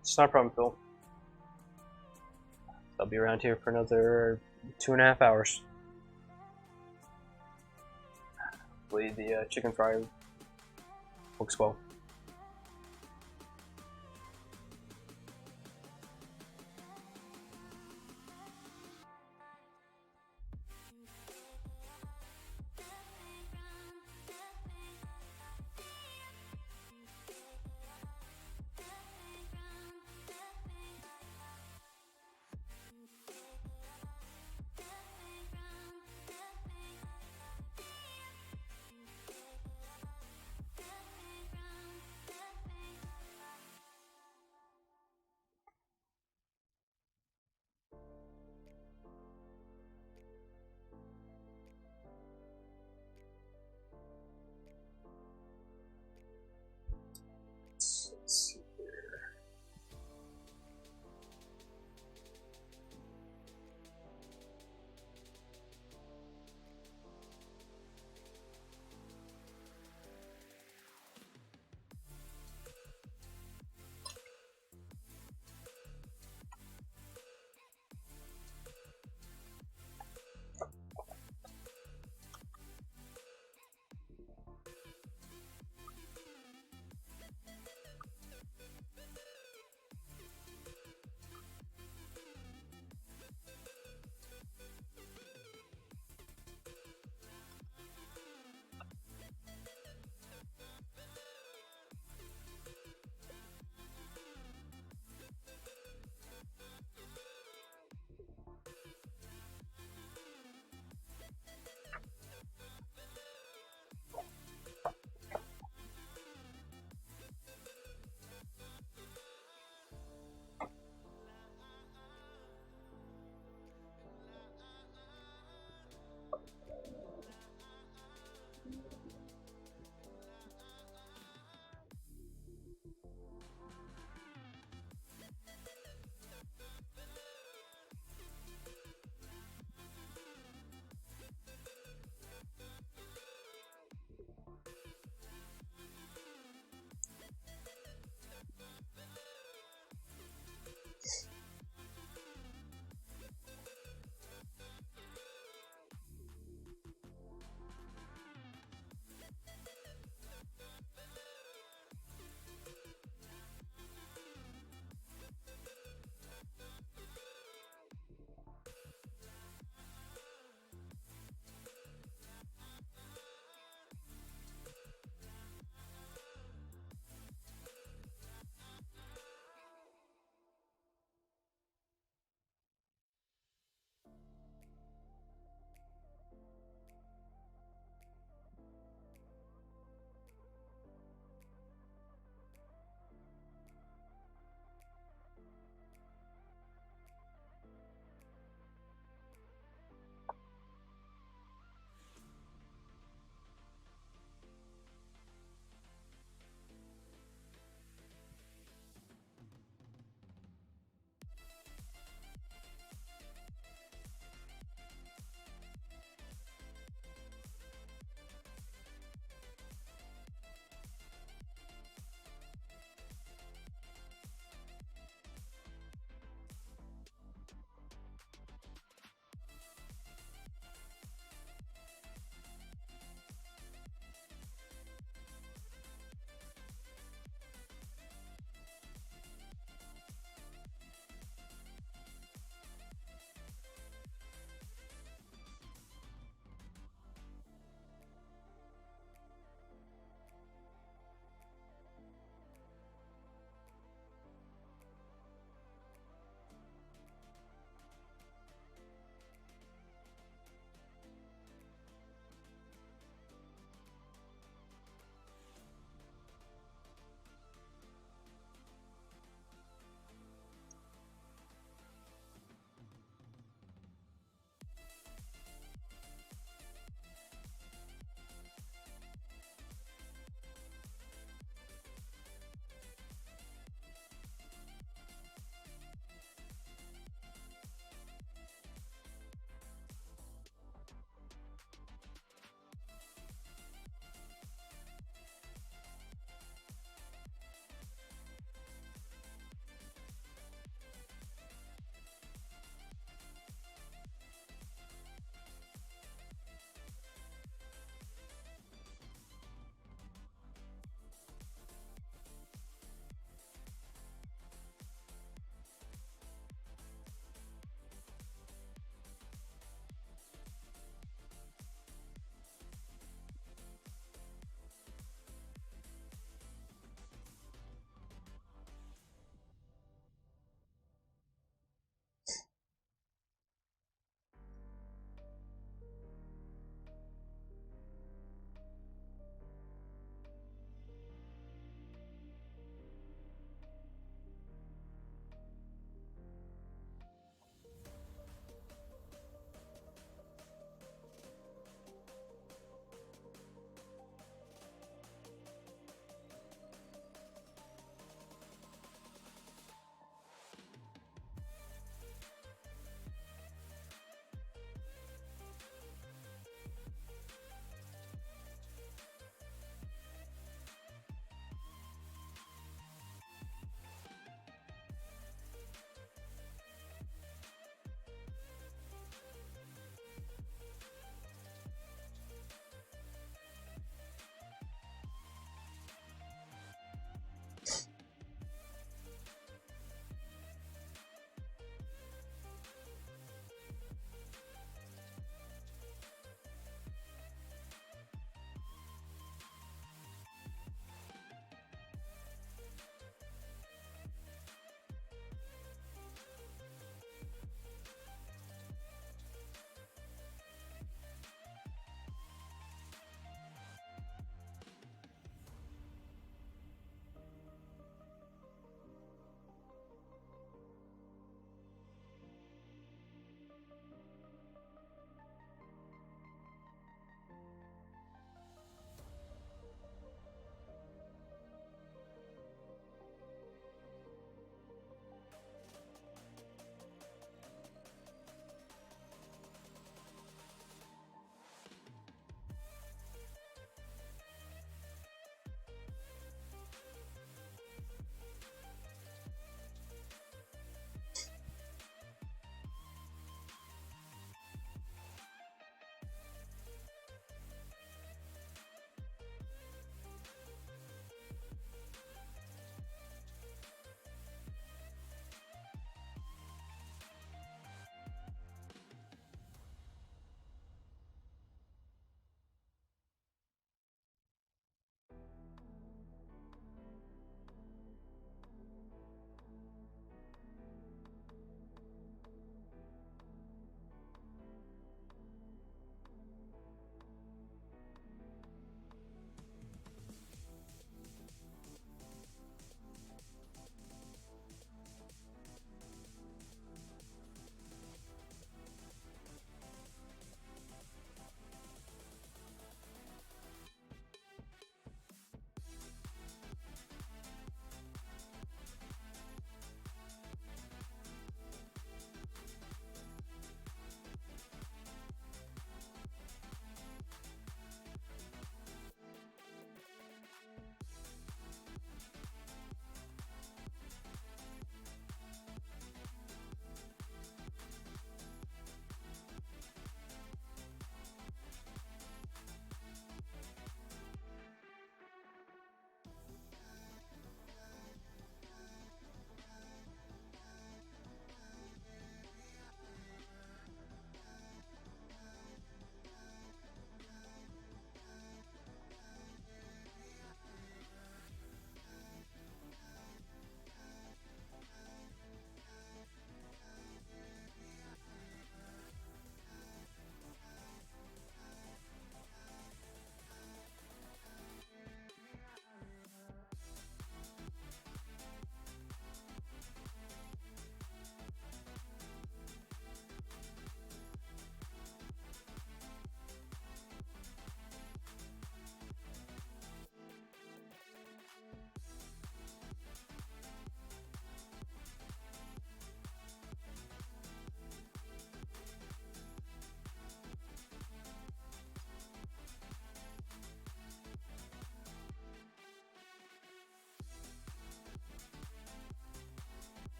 It's not a problem, Phil. I'll be around here for another 2.5 hours. Hopefully the chicken fry works well.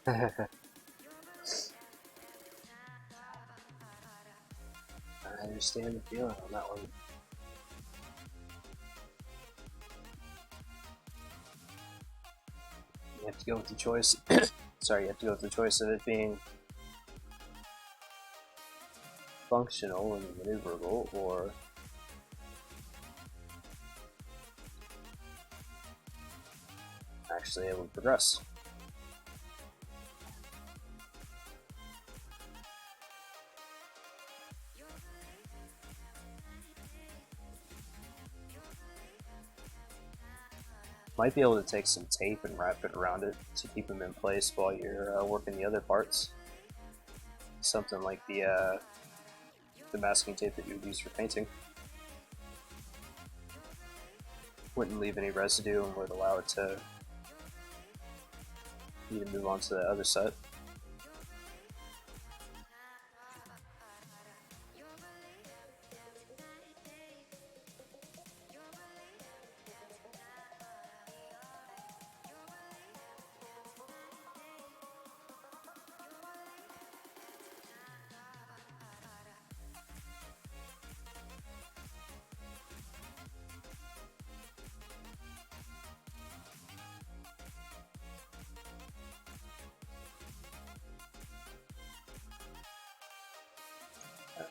I understand the feeling on that one. You have to go with the choice. Sorry, you have to go with the choice of it being functional and maneuverable, or actually able to progress. Might be able to take some tape and wrap it around it to keep them in place while you're working the other parts. Something like the masking tape that you would use for painting. Wouldn't leave any residue and would allow it to you to move on to the other set.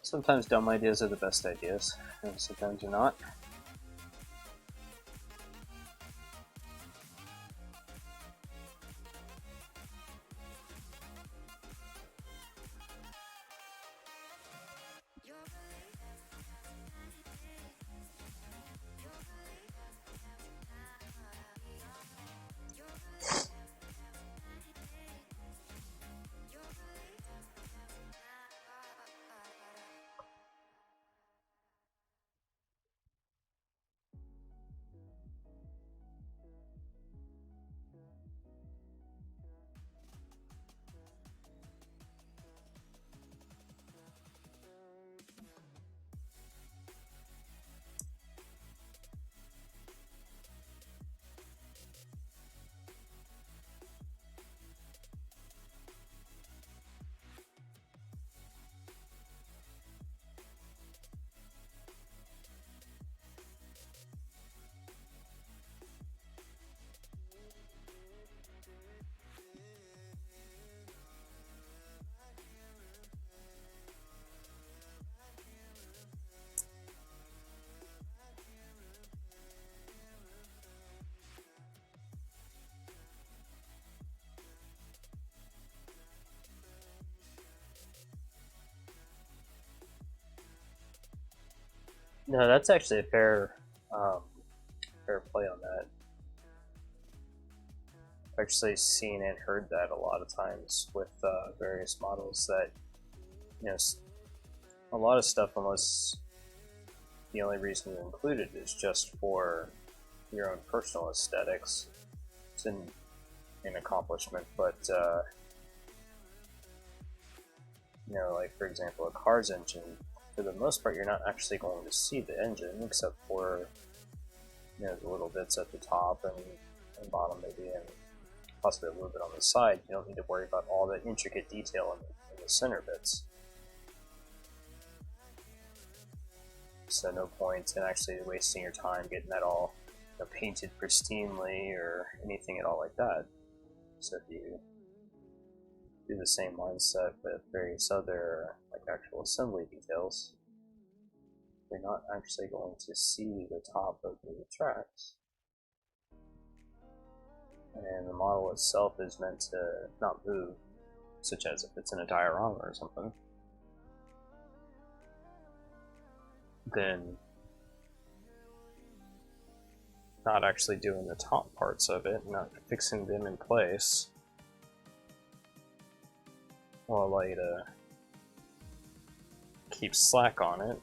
Sometimes dumb ideas are the best ideas, and sometimes they're not. No, that's actually a fair play on that. I've actually seen and heard that a lot of times with various models that, you know, a lot of stuff, unless the only reason you include it is just for your own personal aesthetics, it's an accomplishment, but you know, like for example, a car's engine, for the most part, you're not actually going to see the engine except for, you know, the little bits at the top and bottom maybe, and possibly a little bit on the side. You don't need to worry about all the intricate detail in the center bits. So no point in actually wasting your time getting that all, you know, painted pristinely or anything at all like that. So if you do the same mindset with various other like actual assembly details, you're not actually going to see the top of the tracks. And the model itself is meant to not move, such as if it's in a diorama or something. Then not actually doing the top parts of it, not fixing them in place, will allow you to keep slack on it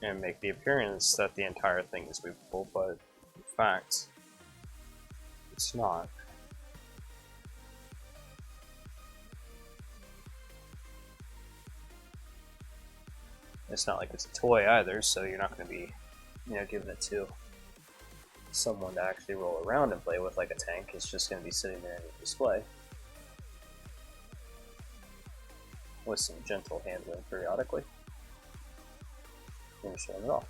and make the appearance that the entire thing is movable, but in fact, it's not. It's not like it's a toy either, so you're not going to be, you know, giving it to someone to actually roll around and play with like a tank. It's just going to be sitting there in the display. with some gentle handling periodically, finishing it off.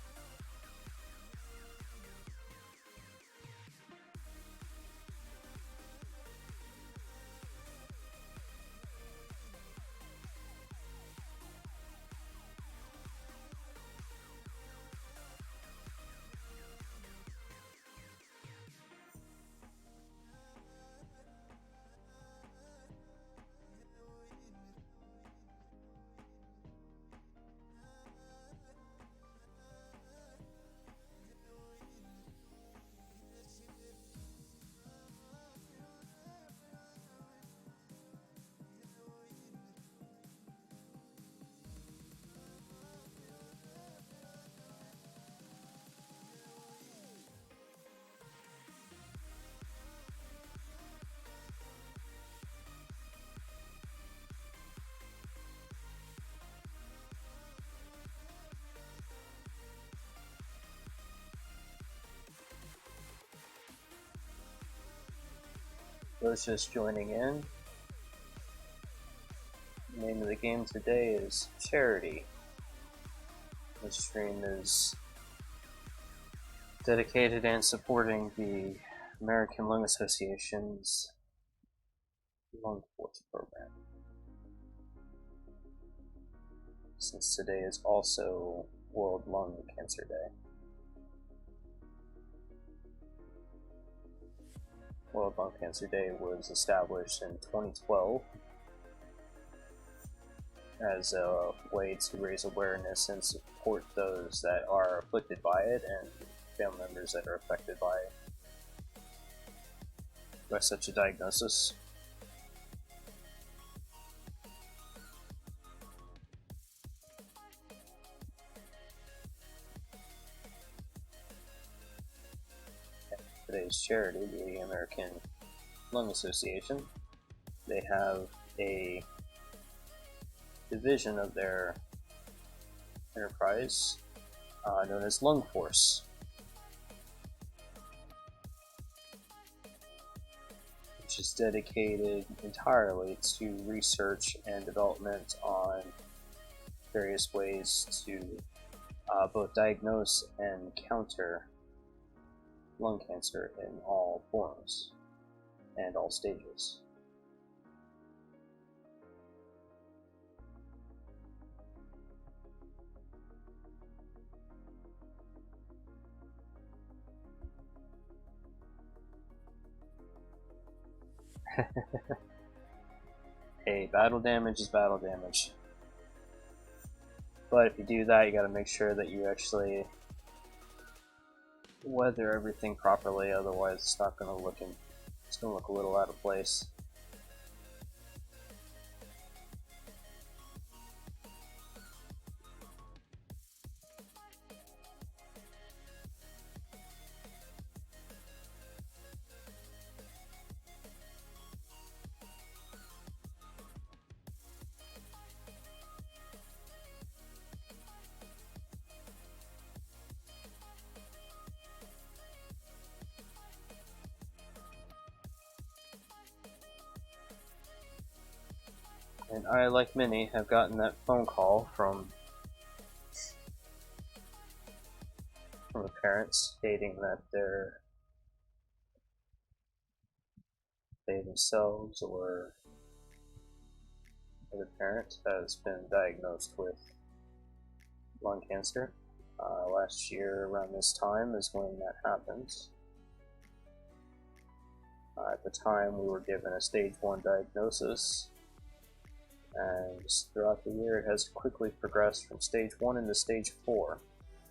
Those just joining in, the name of the game today is Charity. This stream is dedicated and supporting the American Lung Association's Lung Force program. Since today is also World Lung Cancer Day. World Lung Cancer Day was established in 2012 as a way to raise awareness and support those that are afflicted by it and family members that are affected by such a diagnosis. Today's charity, the American Lung Association, they have a division of their enterprise known as Lung Force, which is dedicated entirely to research and development on various ways to both diagnose and counter lung cancer in all forms and all stages. Hey, battle damage is battle damage. But if you do that, you gotta make sure that you actually weather everything properly, otherwise it's not gonna look it's gonna look a little out of place. And I, like many, have gotten that phone call from a parent stating that they themselves or the parent has been diagnosed with lung cancer. Last year around this time is when that happened. At the time we were given a stage 1 diagnosis, and throughout the year it has quickly progressed from stage 1 into stage 4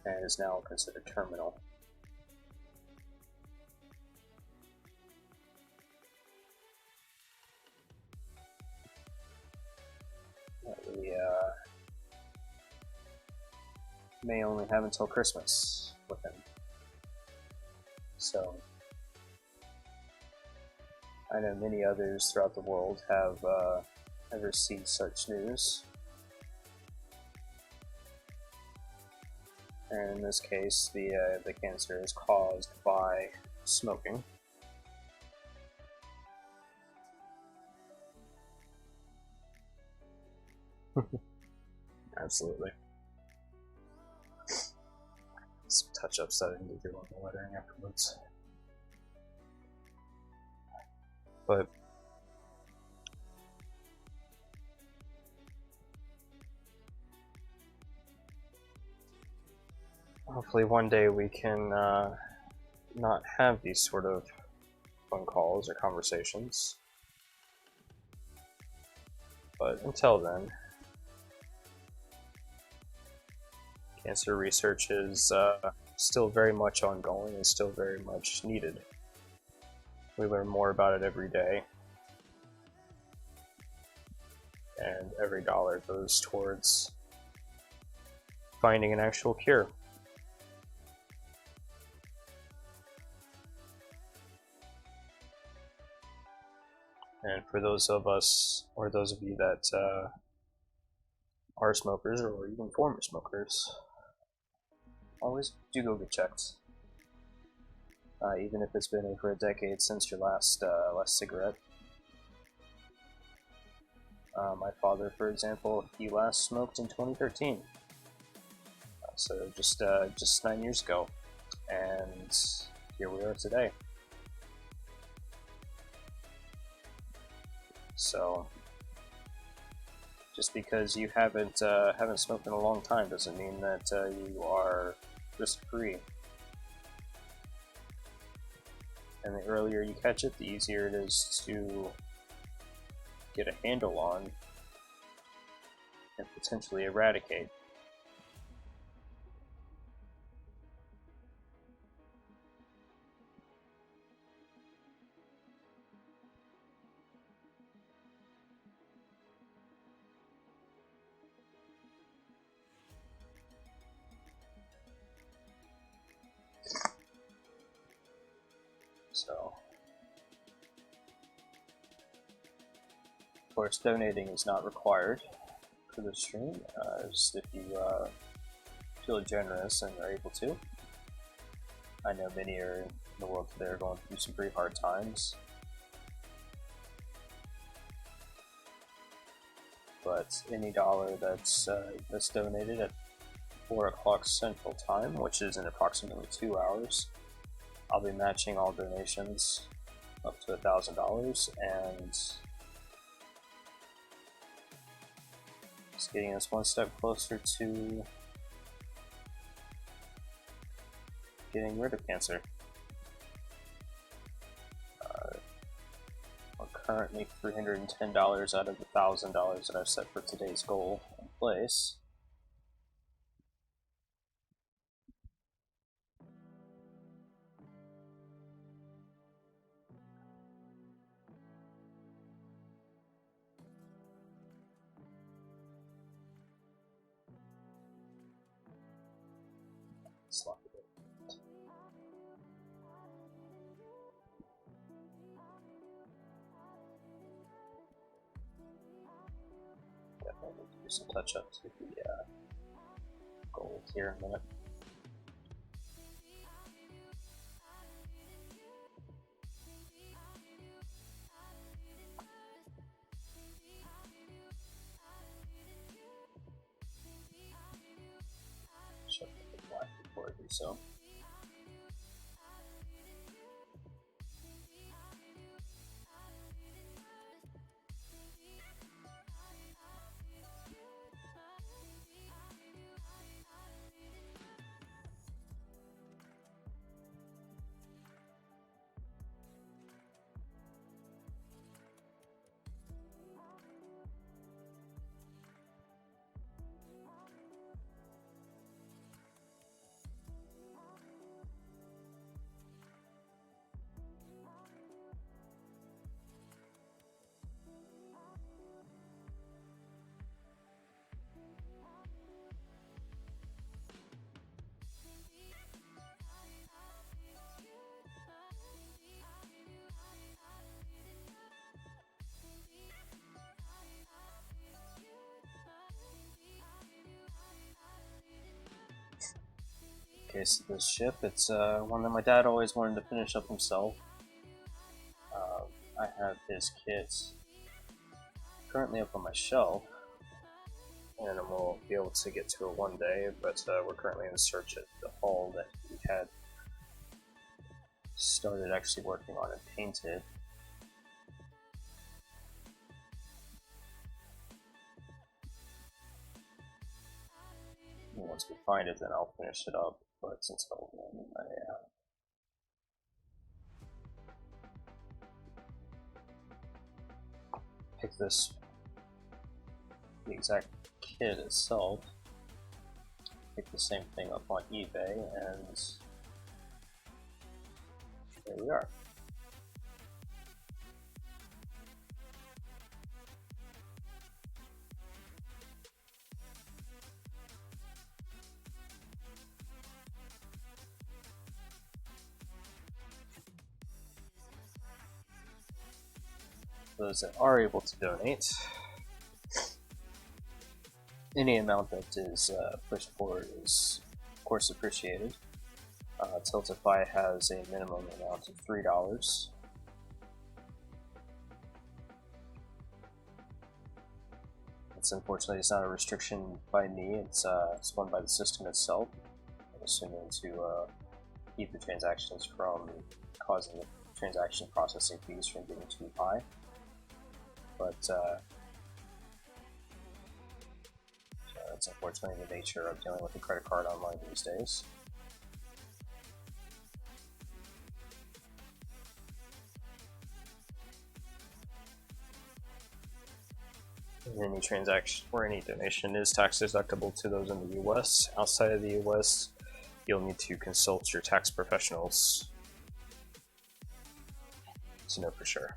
and is now considered terminal. We may only have until Christmas with him. So I know many others throughout the world have received such news. And in this case, the cancer is caused by smoking. Absolutely. Some touch-ups that I need to do on the lettering afterwards. But hopefully one day we can not have these sort of phone calls or conversations. But until then, cancer research is still very much ongoing and still very much needed. We learn more about it every day, and every dollar goes towards finding an actual cure. And for those of us, or those of you that are smokers or even former smokers, always do go get checked. Even if it's been over a decade since your last cigarette. My father, for example, he last smoked in 2013. So just 9 years ago, and here we are today. So just because you haven't smoked in a long time doesn't mean that you are risk-free. And the earlier you catch it, the easier it is to get a handle on and potentially eradicate. So, of course, donating is not required for the stream, just if you feel generous and are able to. I know many are in the world today are going through some pretty hard times. But any dollar that's donated at 4 o'clock Central Time, which is in approximately 2 hours, I'll be matching all donations up to $1,000 and just getting us one step closer to getting rid of cancer. We're currently $310 out of the $1,000 that I've set for today's goal in place. Slap it in. Definitely need to do some touch-ups with the gold here in a minute. Check the black before I do so. Okay, so this ship, it's one that my dad always wanted to finish up himself. I have his kit currently up on my shelf, and we'll be able to get to it one day, but we're currently in search of the hall that we had started actually working on and painted. And once we find it, then I'll finish it up, but since I pick this, the exact kit itself, pick the same thing up on eBay, and there we are. Those that are able to donate, any amount that is pushed forward is, of course, appreciated. Tiltify has a minimum amount of $3. Unfortunately, it's not a restriction by me. It's one by the system itself. I'm assuming to keep the transactions from causing the transaction processing fees from getting too high. But that's unfortunately the nature of dealing with a credit card online these days. Any transaction or any donation is tax deductible to those in the US. Outside of the US, you'll need to consult your tax professionals to know for sure.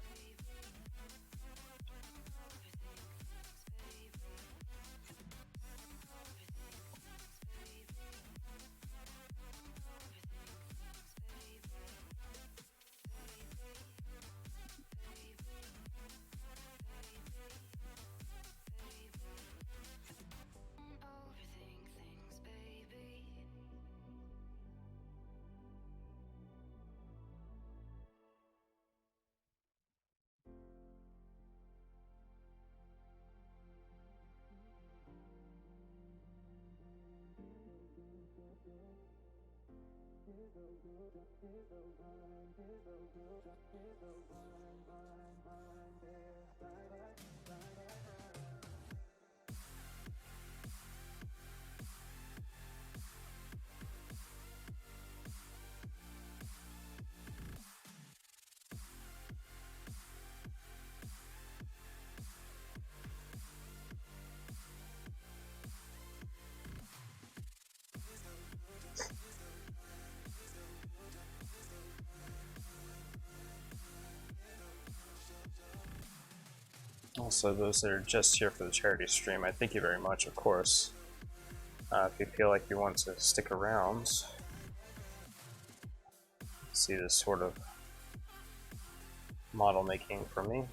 Also, those that are just here for the charity stream, I thank you very much, of course. If you feel like you want to stick around, see this sort of model making from me.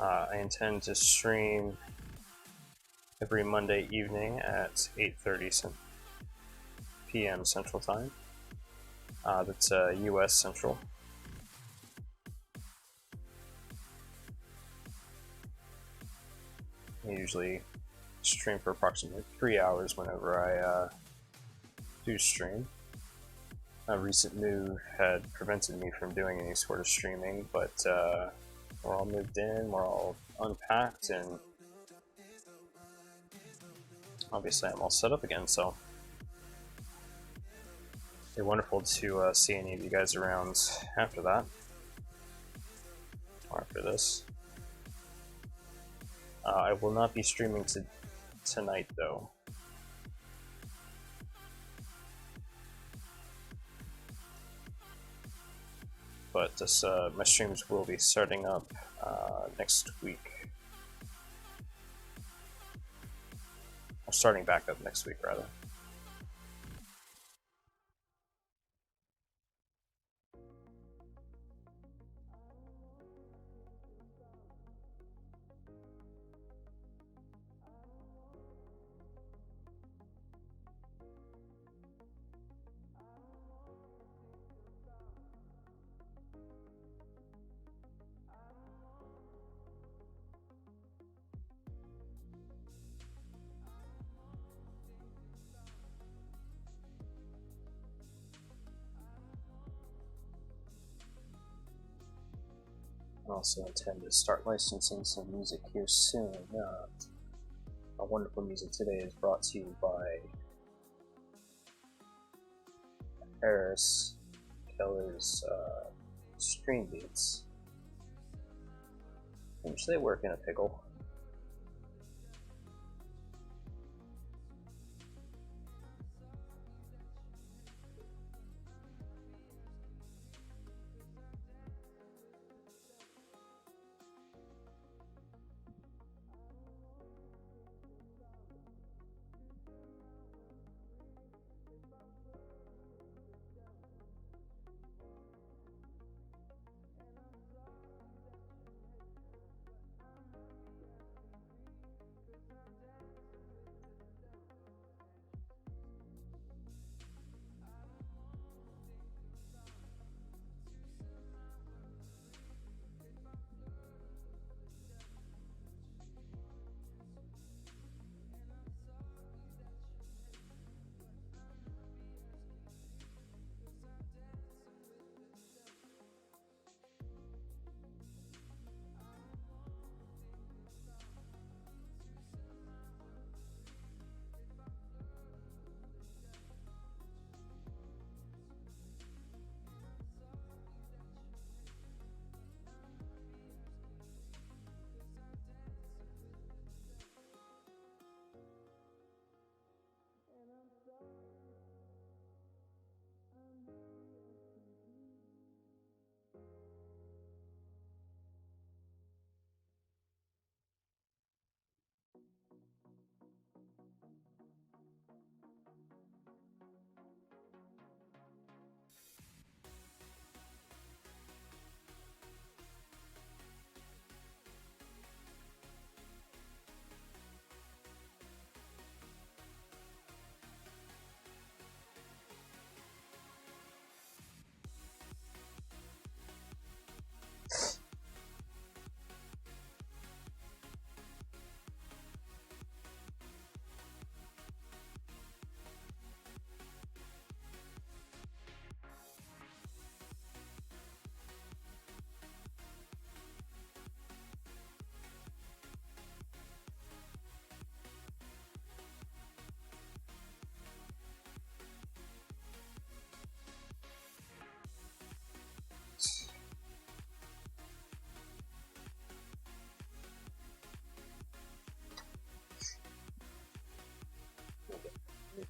I intend to stream every Monday evening at 8:30 p.m. Central Time. That's US Central. I usually stream for approximately 3 hours whenever I do stream. A recent move had prevented me from doing any sort of streaming, but we're all moved in, we're all unpacked, and obviously I'm all set up again, so it'd be wonderful to see any of you guys around after that, or after this. I will not be streaming tonight, though. But this, my streams will be starting up next week. Or starting back up next week, rather. I also intend to start licensing some music here soon. Our wonderful music today is brought to you by Harris Keller's Stream Beats, which they work in a pickle.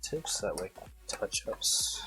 Tips that way, touch-ups.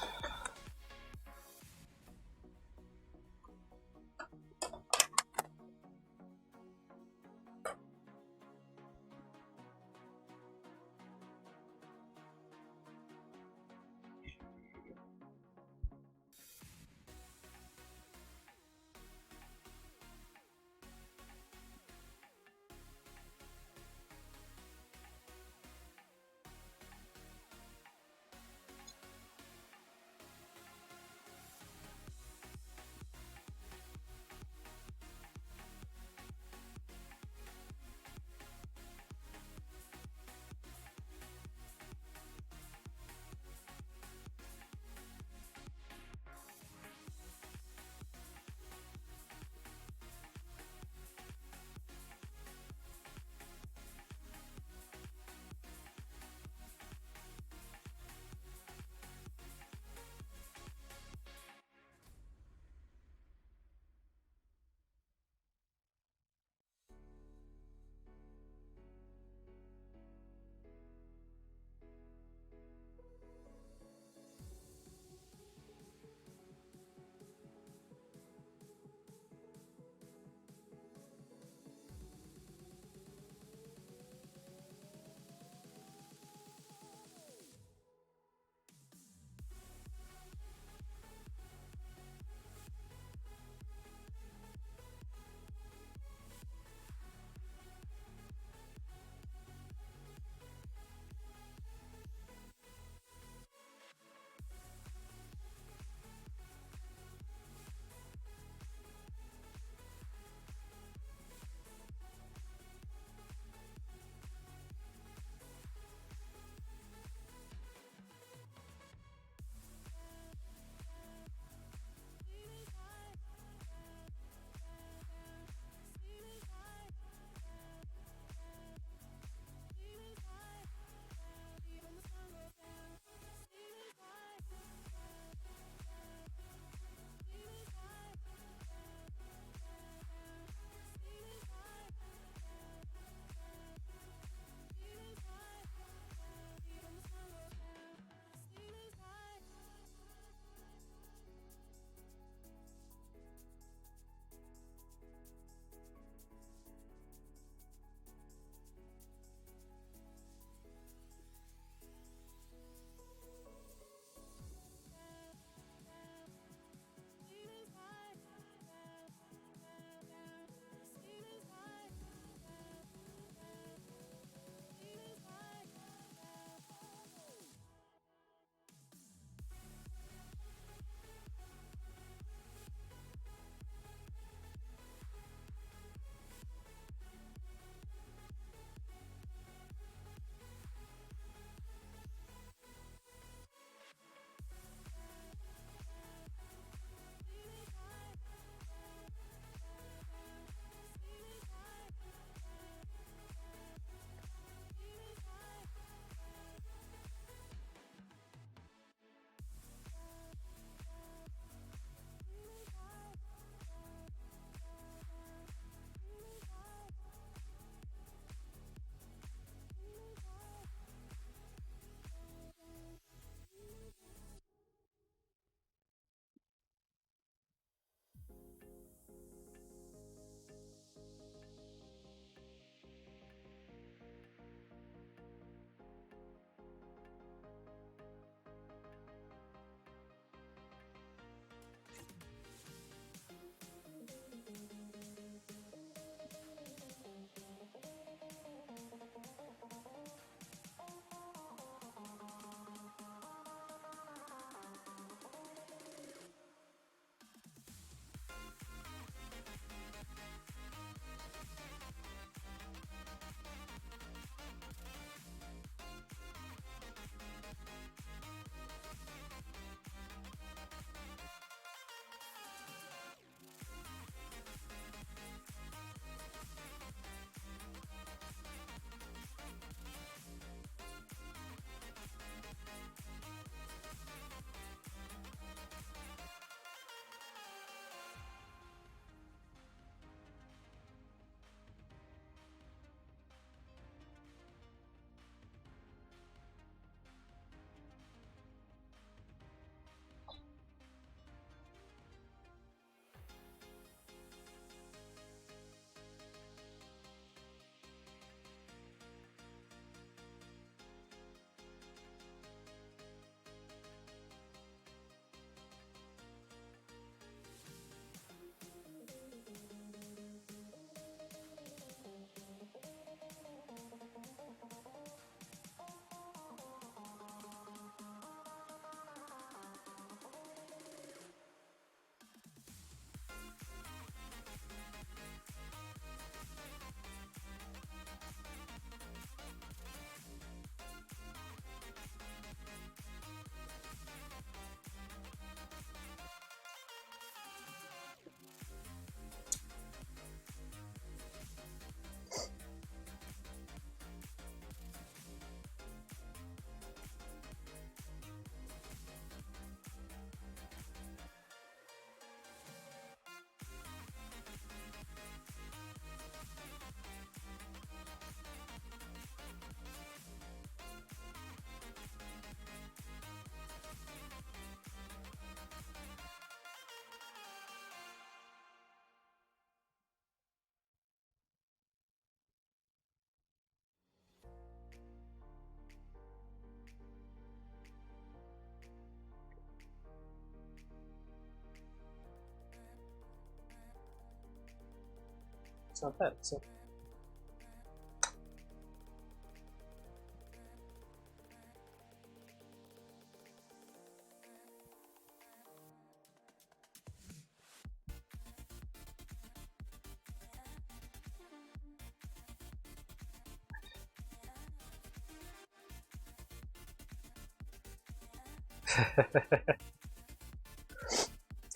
It's not bad, is it?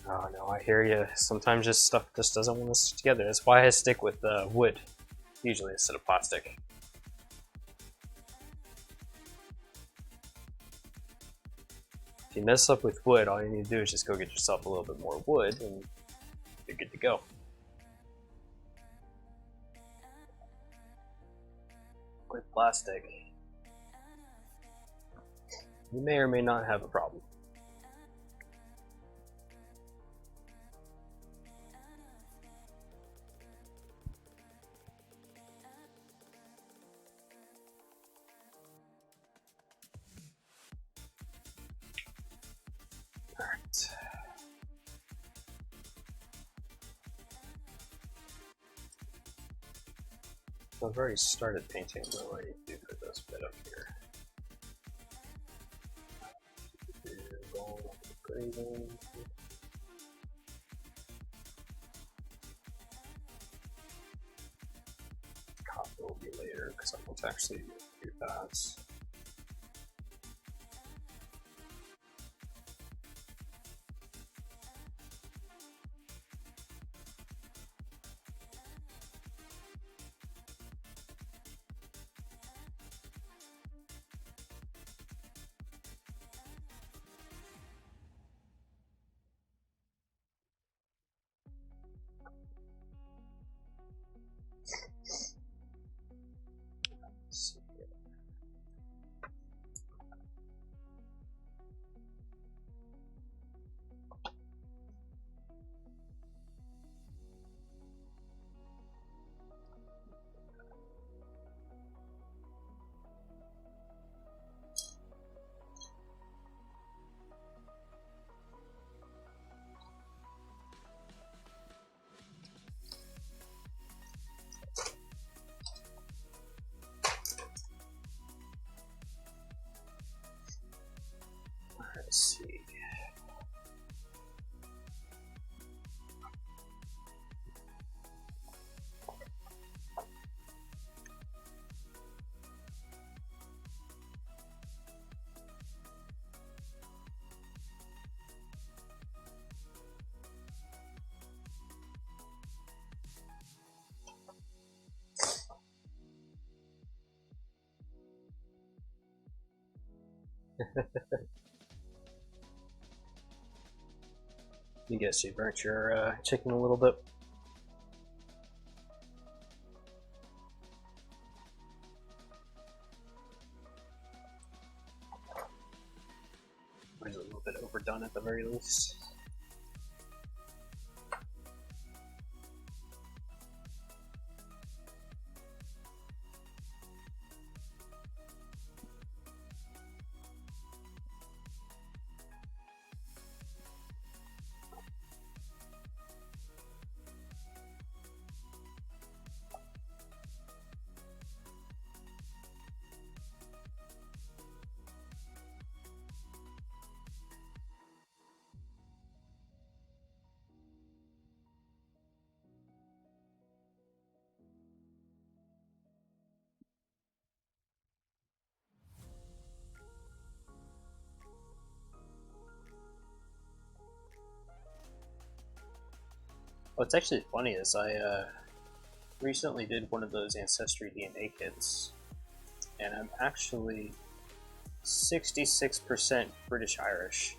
Oh no, I hear you. Sometimes just stuff just doesn't want to stick together. That's why I stick with wood, usually instead of plastic. If you mess up with wood, all you need to do is just go get yourself a little bit more wood and you're good to go. With plastic, you may or may not have a problem. Alright. So I've already started painting. What do I need to do for this bit up here? Gold grading. Copy will be later because I want to actually do that. Let's see. Let's see. You guess you burnt your chicken a little bit. Or is it a little bit overdone at the very least? What's actually funny is I recently did one of those Ancestry DNA kits, and I'm actually 66% British Irish.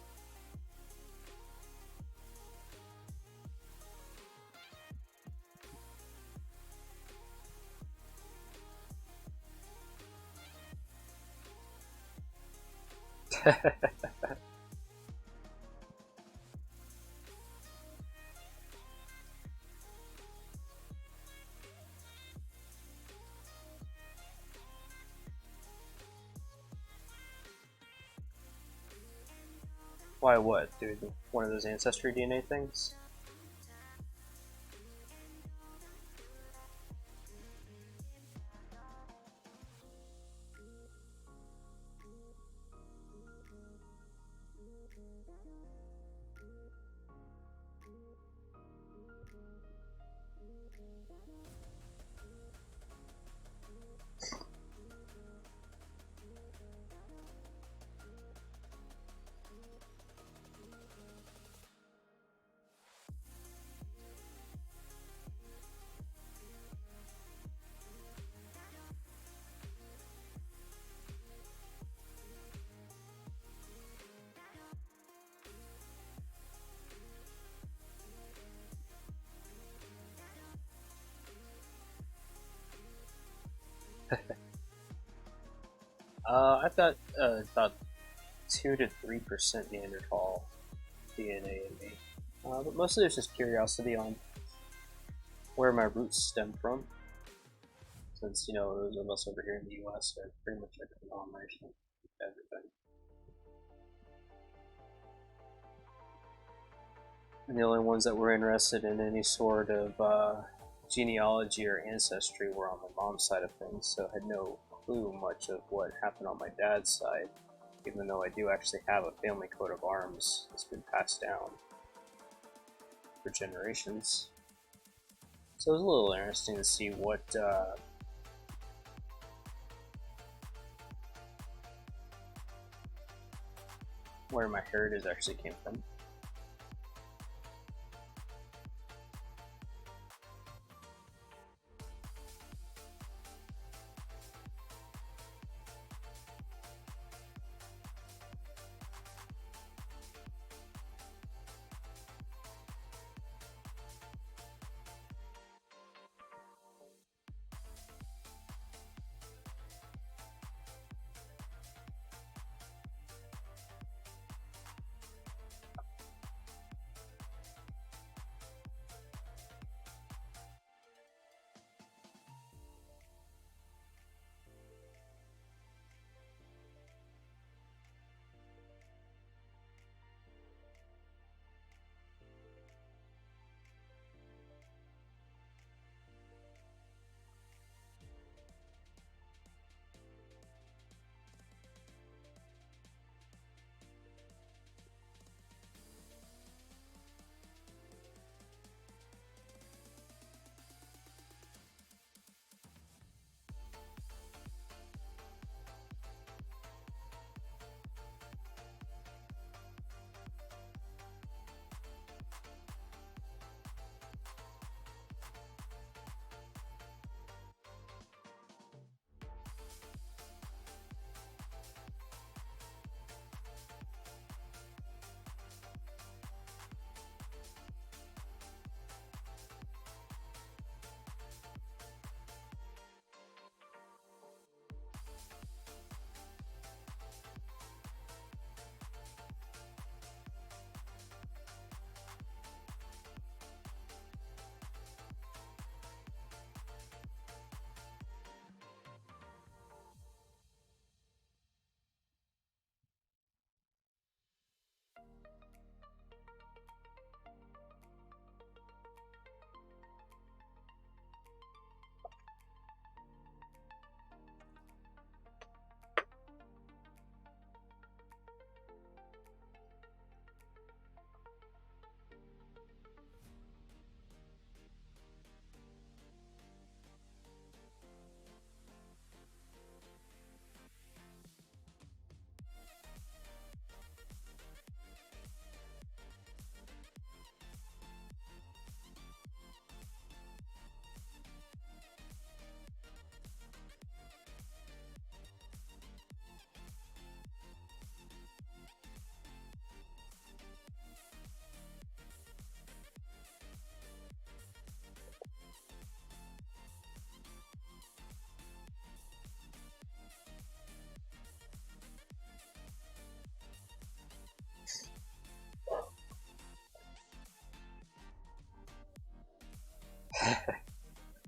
Why what, dude? One of those Ancestry DNA things? I've got about 2 to 3% Neanderthal DNA in me, but mostly there's just curiosity on where my roots stem from. Since it was almost over here in the U.S., so I pretty much had a combination of everything. And the only ones that were interested in any sort of genealogy or ancestry were on my mom's side of things, so I had no clue much of what happened on my dad's side, even though I do actually have a family coat of arms that's been passed down for generations. So it was a little interesting to see where my heritage actually came from.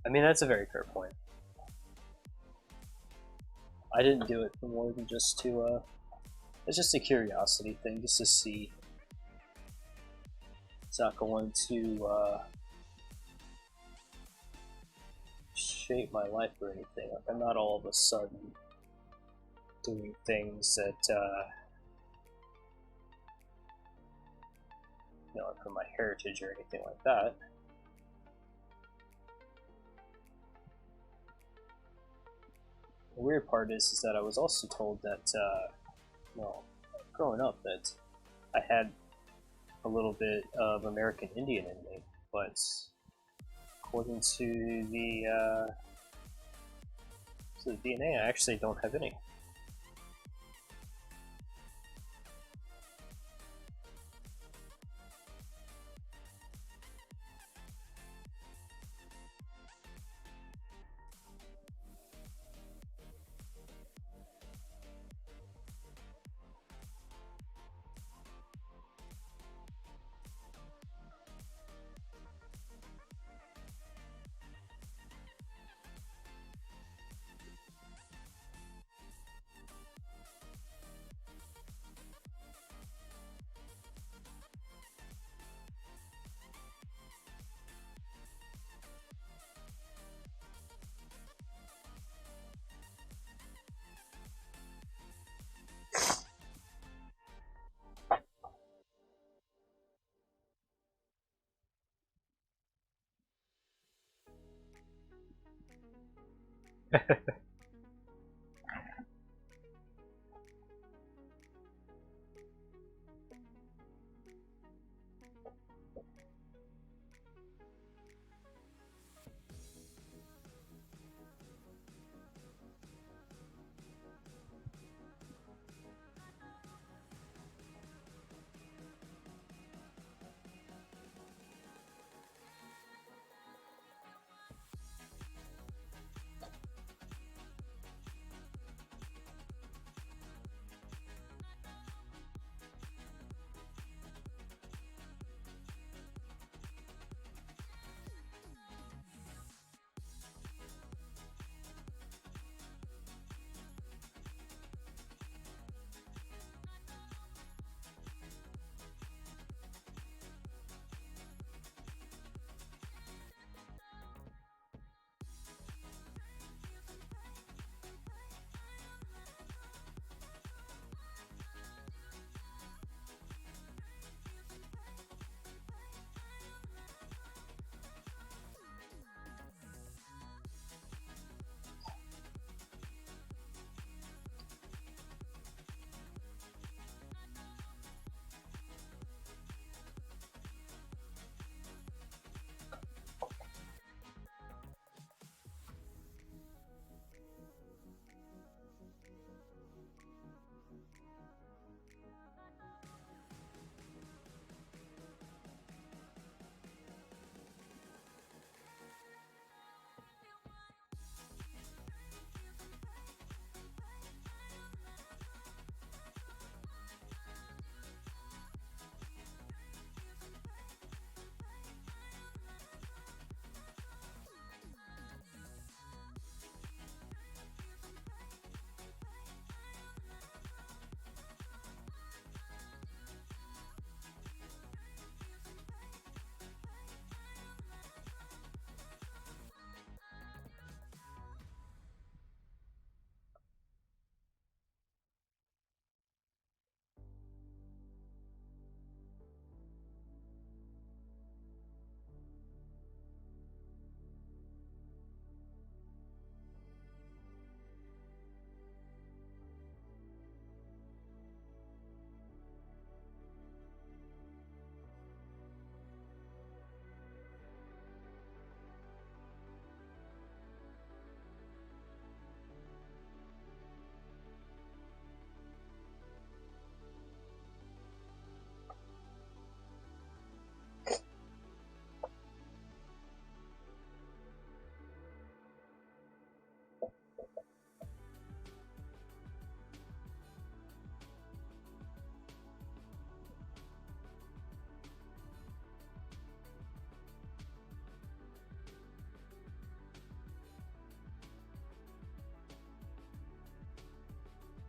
I mean, that's a very fair point. I didn't do it for more than just to, it's just a curiosity thing, just to see. It's not going to, shape my life or anything. Like, I'm not all of a sudden doing things that, from my heritage or anything like that. The weird part is that I was also told that, well, growing up, that I had a little bit of American Indian in me, but according to the DNA, I actually don't have any.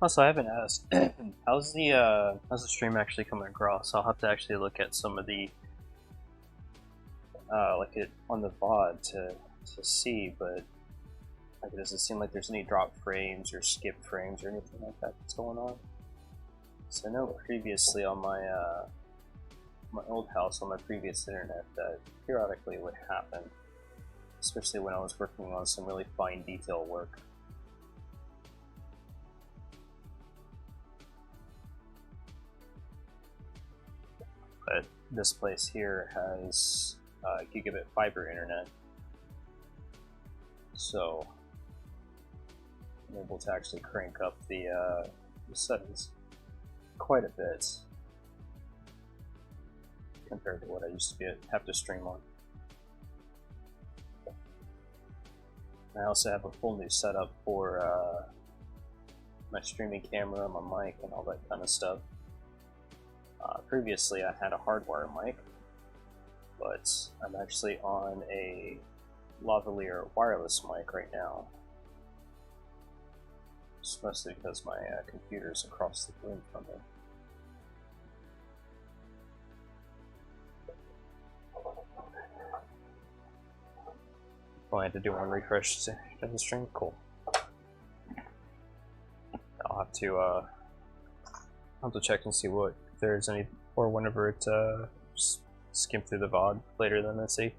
Also, I haven't asked, how's the stream actually coming across? I'll have to actually look at some of the like it on the VOD to see, but like, it doesn't seem like there's any drop frames or skip frames or anything like that that's going on. So I know previously on my my old house, on my previous internet, that periodically would happen, especially when I was working on some really fine detail work. But this place here has gigabit fiber internet, so I'm able to actually crank up the settings quite a bit compared to what I used to have to stream on. I also have a full new setup for my streaming camera, my mic, and all that kind of stuff. Previously I had a hardwire mic, but I'm actually on a lavalier wireless mic right now. It's mostly because my computer's across the room from me. Well, I had to do one refresh to the stream. Cool. I'll have to check and see what if there's any, or whenever it skim through the VOD later, then let's see.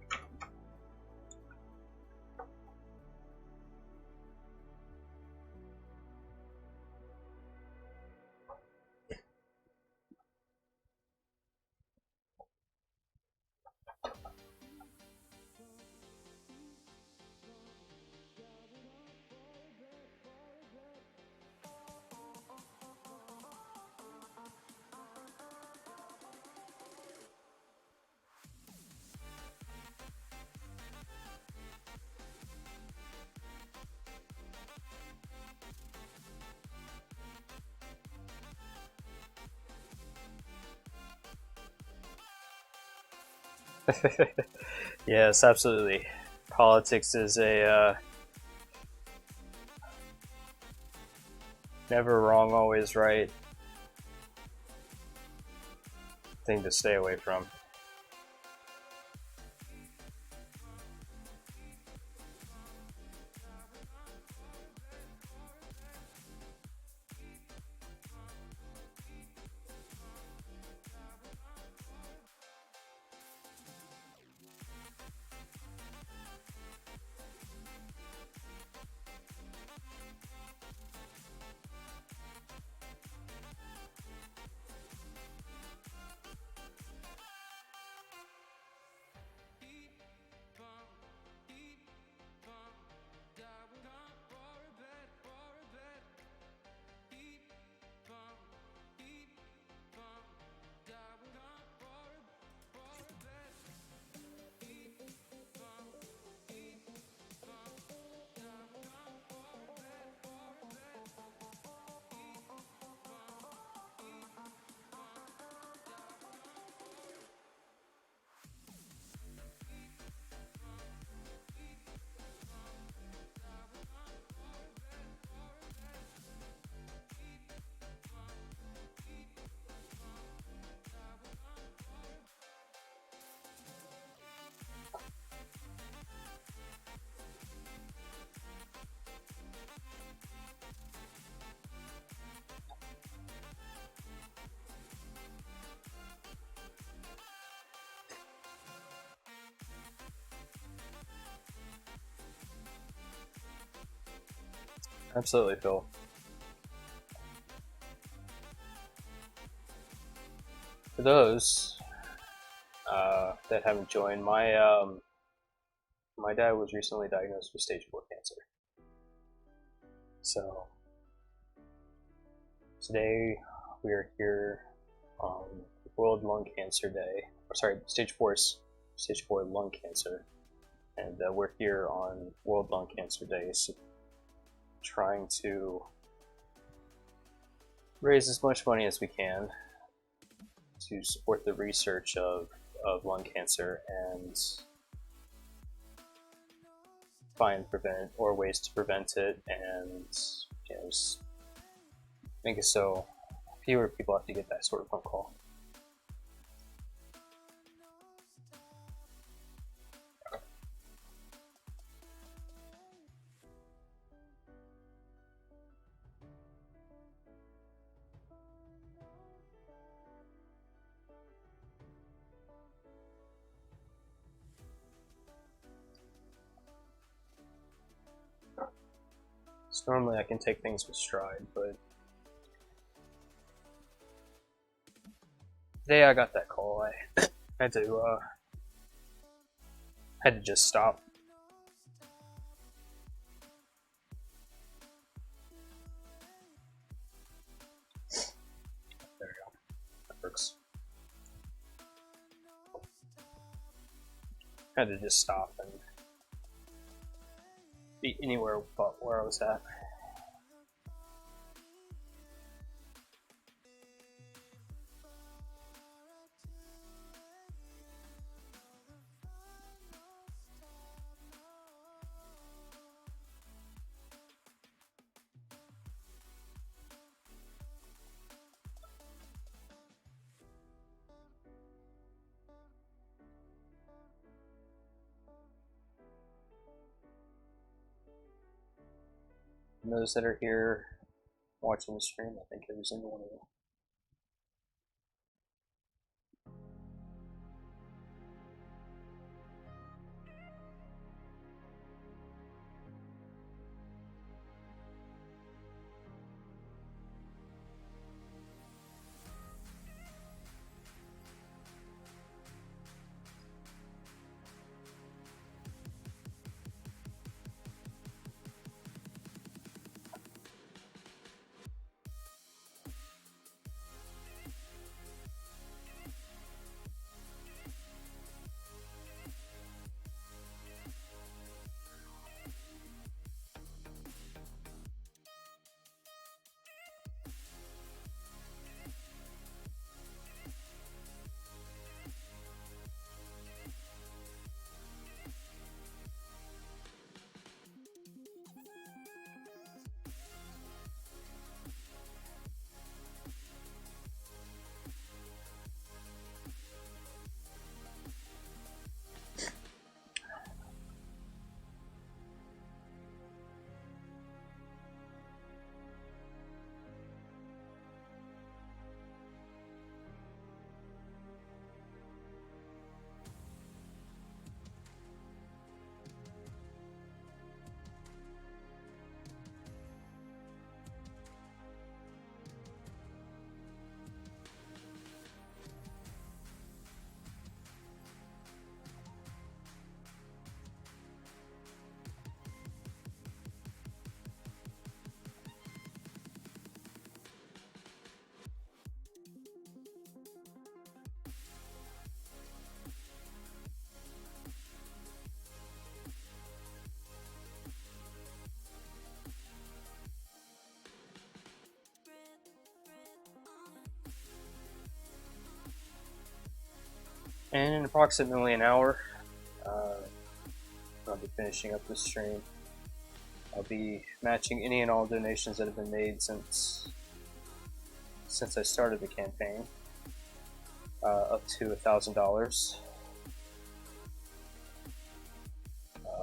Yes, absolutely. Politics is a never wrong, always right thing to stay away from. Absolutely, Phil. For those that haven't joined, my dad was recently diagnosed with stage 4 cancer. So today we are here on World Lung Cancer Day. Or sorry, stage 4 lung cancer, and we're here on World Lung Cancer Day, so trying to raise as much money as we can to support the research of lung cancer and prevent ways to prevent it, and just make it so fewer people have to get that sort of phone call. So normally I can take things with stride, but today I got that call. I had to just stop. There we go. That works. Had to just stop and be anywhere but where I was at. And those that are here watching the stream, I think every single one of you. And in approximately an hour, I'll be finishing up this stream. I'll be matching any and all donations that have been made since I started the campaign, up to $1,000.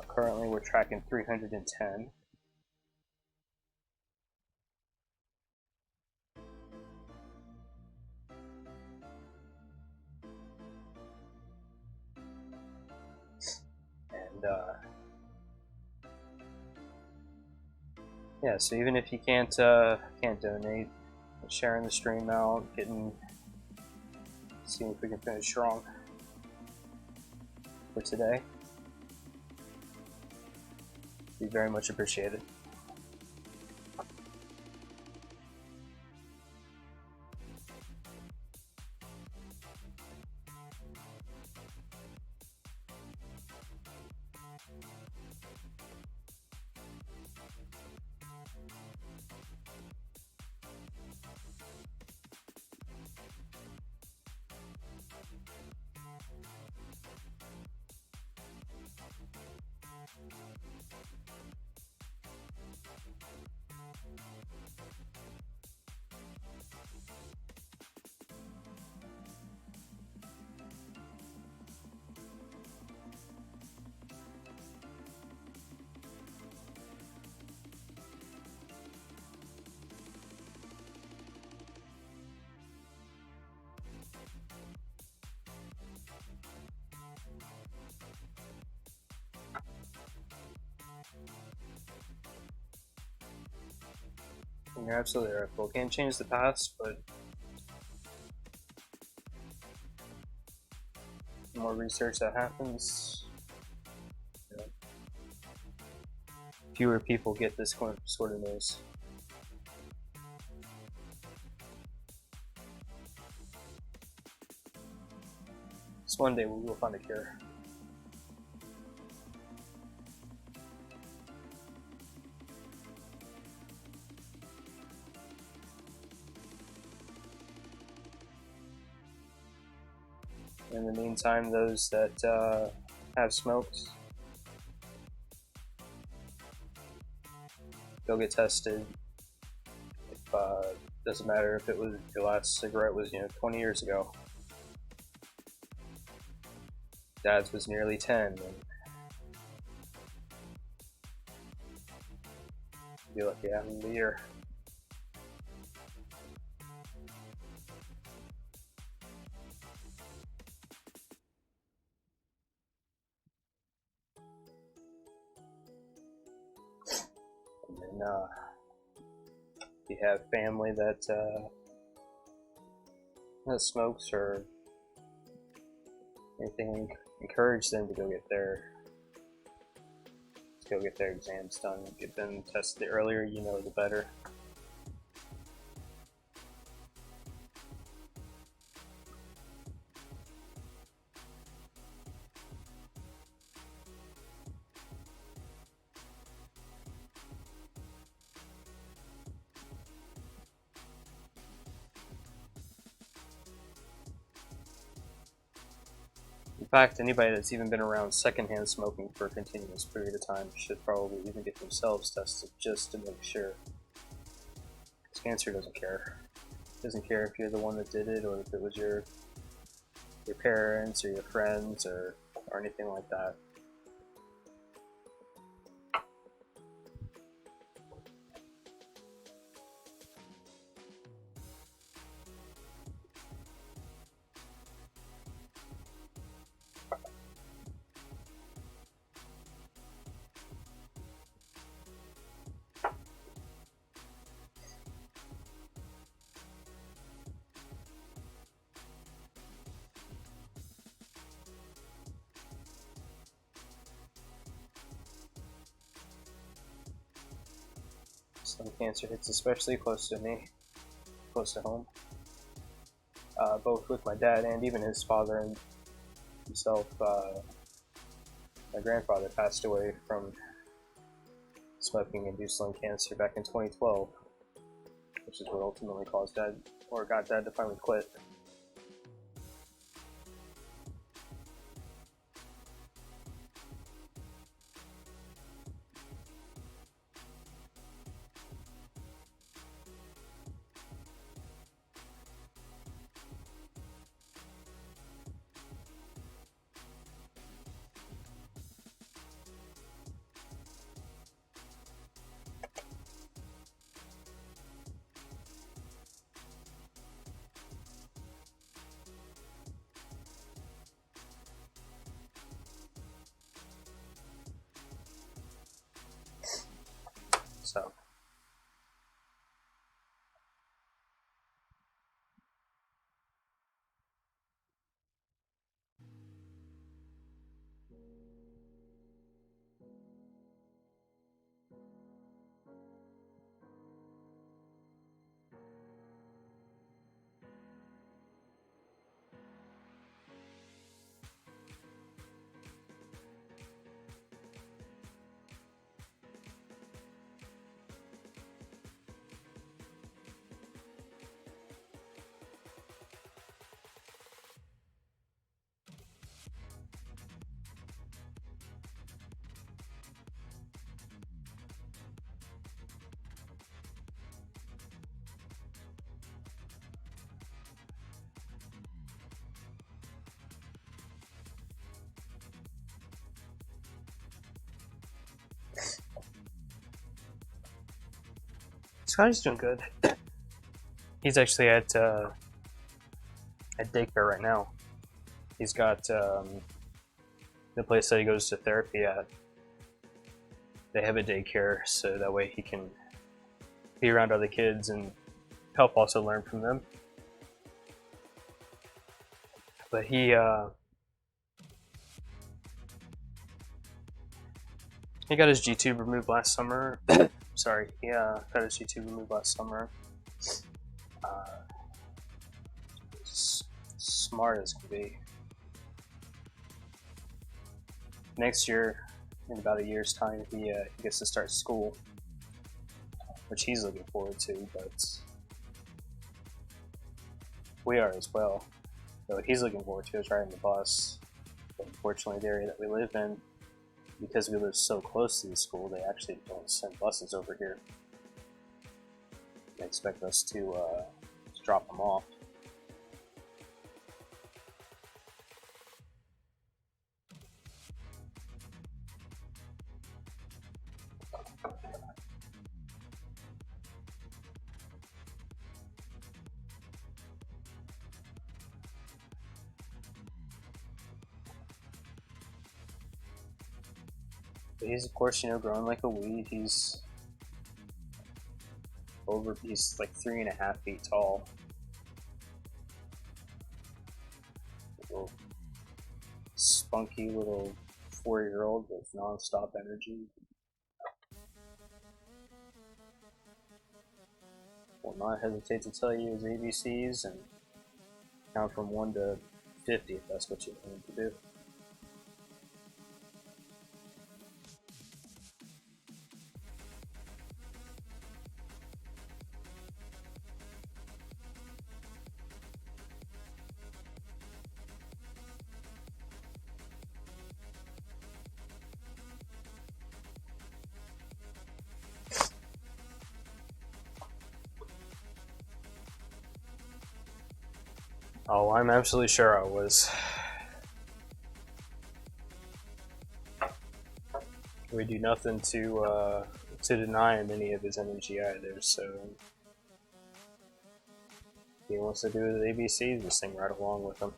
Currently, we're tracking 310. And yeah, so even if you can't donate, sharing the stream out, seeing if we can finish strong for today, be very much appreciated. And you're absolutely right, Paul. Can't change the past, but the more research that happens, you know, fewer people get this sort of news. So one day we will find a cure. In the meantime, those that have smoked, go get tested. Doesn't matter if it was your last cigarette was 20 years ago. Dad's was nearly 10, and you're lucky having the year. And if you have family that smokes or anything, encourage them to go get their exams done. Get them tested. The earlier you know, the better. In fact, anybody that's even been around secondhand smoking for a continuous period of time should probably even get themselves tested just to make sure. Because cancer doesn't care. It doesn't care if you're the one that did it or if it was your parents or your friends or anything like that. Some cancer hits especially close to me, close to home. Both with my dad and even his father and himself. My grandfather passed away from smoking-induced lung cancer back in 2012, which is what ultimately got Dad to finally quit. So. Scotty's doing good. He's actually at daycare right now. He's got the place that he goes to therapy at. They have a daycare, so that way he can be around other kids and help also learn from them. But he He got his G-tube removed last summer. Sorry, he got his G-tube removed last summer. Smart as can be. Next year, in about a year's time, he gets to start school, which he's looking forward to, but we are as well. So what he's looking forward to is riding the bus. But unfortunately, the area that we live in, because we live so close to the school, they actually don't send buses over here. They expect us to drop them off. But he's, of course, growing like a weed. He's like 3.5 feet tall. Little spunky little 4-year-old with non-stop energy. Will not hesitate to tell you his ABCs and count from 1 to 50 if that's what you want him to do. Oh, I'm absolutely sure I was. We do nothing to deny him any of his energy either, so if he wants to do his ABCs, we sing right along with him.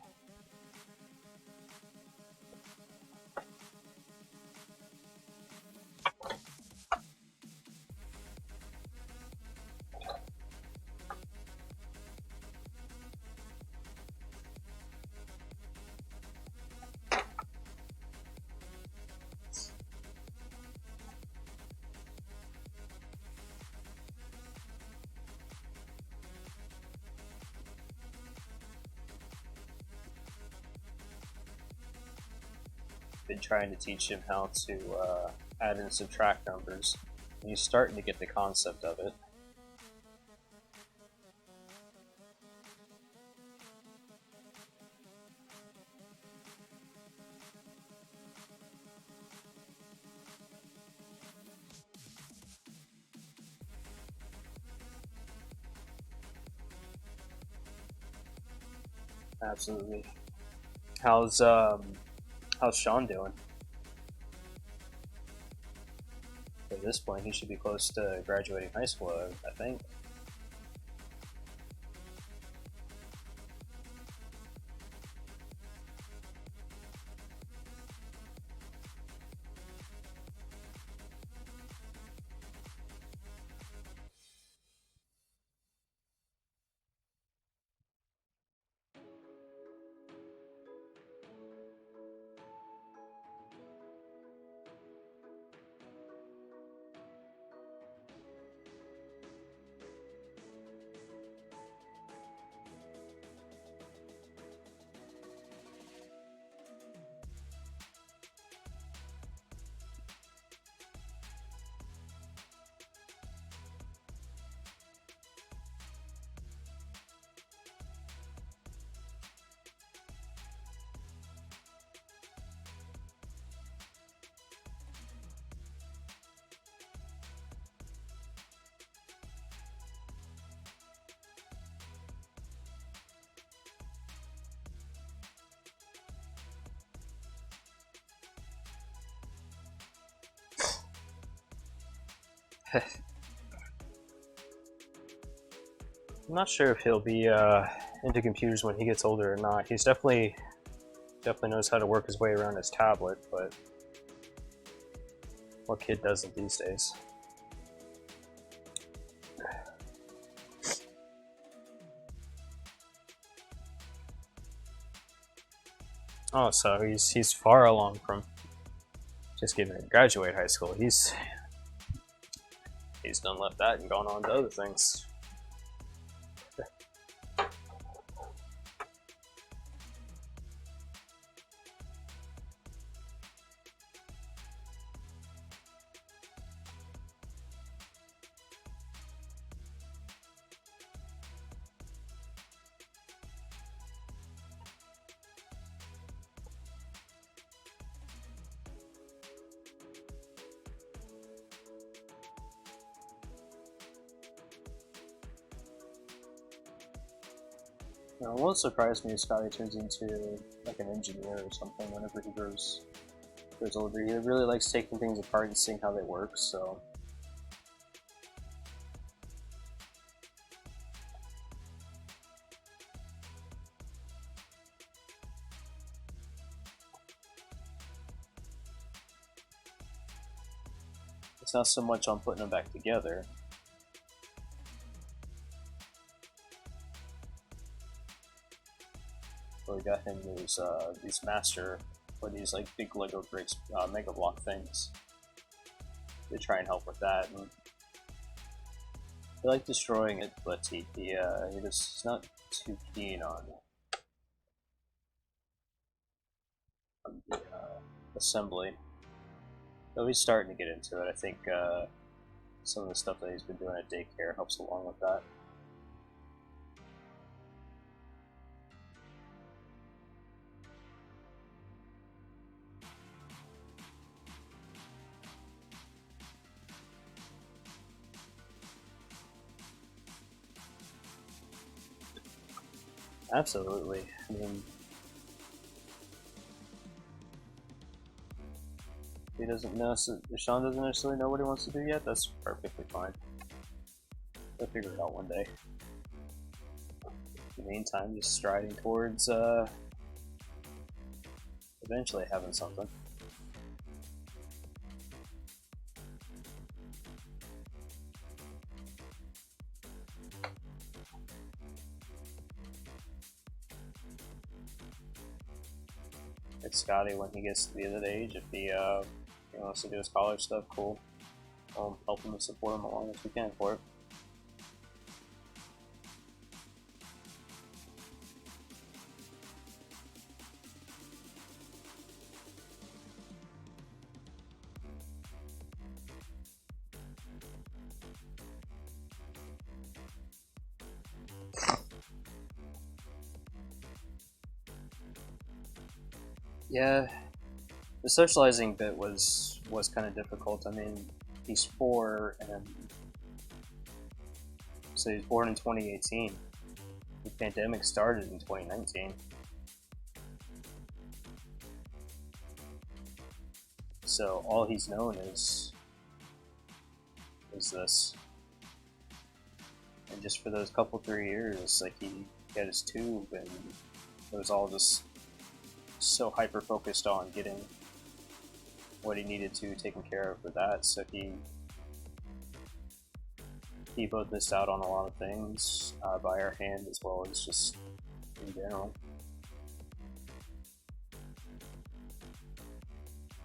Been trying to teach him how to add and subtract numbers. He's starting to get the concept of it. Absolutely. How's Sean doing? At this point, he should be close to graduating high school, I think. I'm not sure if he'll be into computers when he gets older or not. He's definitely knows how to work his way around his tablet, but what kid doesn't these days? Oh, so he's far along from just getting ready to graduate high school. He's done left that and gone on to other things. It won't surprise me if Scotty turns into like an engineer or something whenever he grows older. He really likes taking things apart and seeing how they work, so. It's not so much on putting them back together. So we got him these master, or these like big Lego bricks, Mega Block things. They try and help with that, and they like destroying it, but he's not too keen on the assembly. Though he's starting to get into it. I think some of the stuff that he's been doing at daycare helps along with that. Absolutely. I mean, he doesn't know. Sean doesn't necessarily know what he wants to do yet. That's perfectly fine. He'll figure it out one day. In the meantime, just striding towards eventually having something. It's Scotty when he gets to be of that age. If he wants to do his college stuff, cool. I'll help him and support him as long as we can for it. Yeah, the socializing bit was kind of difficult. I mean, he's 4, and so he was born in 2018. The pandemic started in 2019. So all he's known is this. And just for those couple 3 years, like he had his tube, and it was all just so hyper focused on getting what he needed to taken care of for that. So he both missed out on a lot of things by our hand, as well as just in general.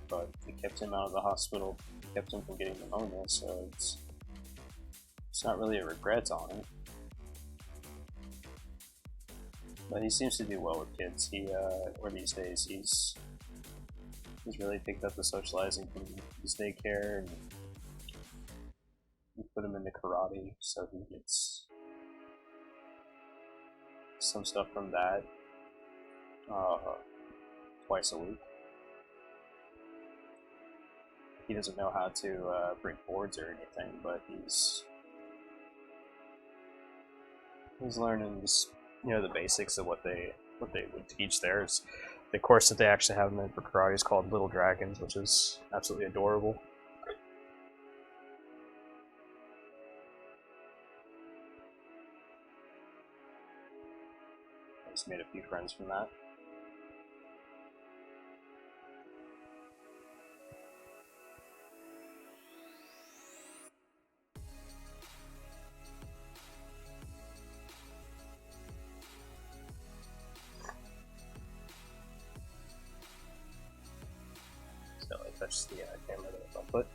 But it kept him out of the hospital, kept him from getting pneumonia, so it's not really a regret on it. But he seems to do well with kids. Or these days, he's really picked up the socializing from his daycare, and we put him into karate, so he gets some stuff from that twice a week. He doesn't know how to break boards or anything, but he's learning just the basics of what they would teach there. Is the course that they actually have in for karate is called Little Dragons, which is absolutely adorable. I just made a few friends from that. So I touched the camera there with my foot.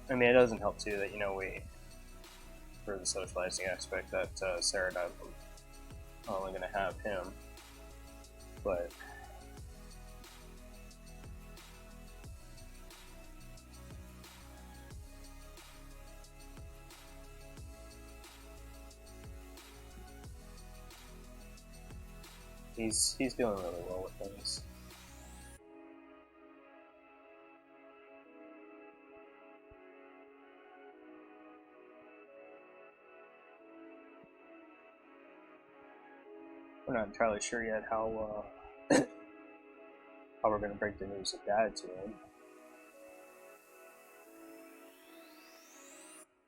I mean, it doesn't help too that, we, for the socializing aspect, that Sarah and I are only going to have him, but he's doing really well with things. We're not entirely sure yet how we're going to break the news of Dad to him.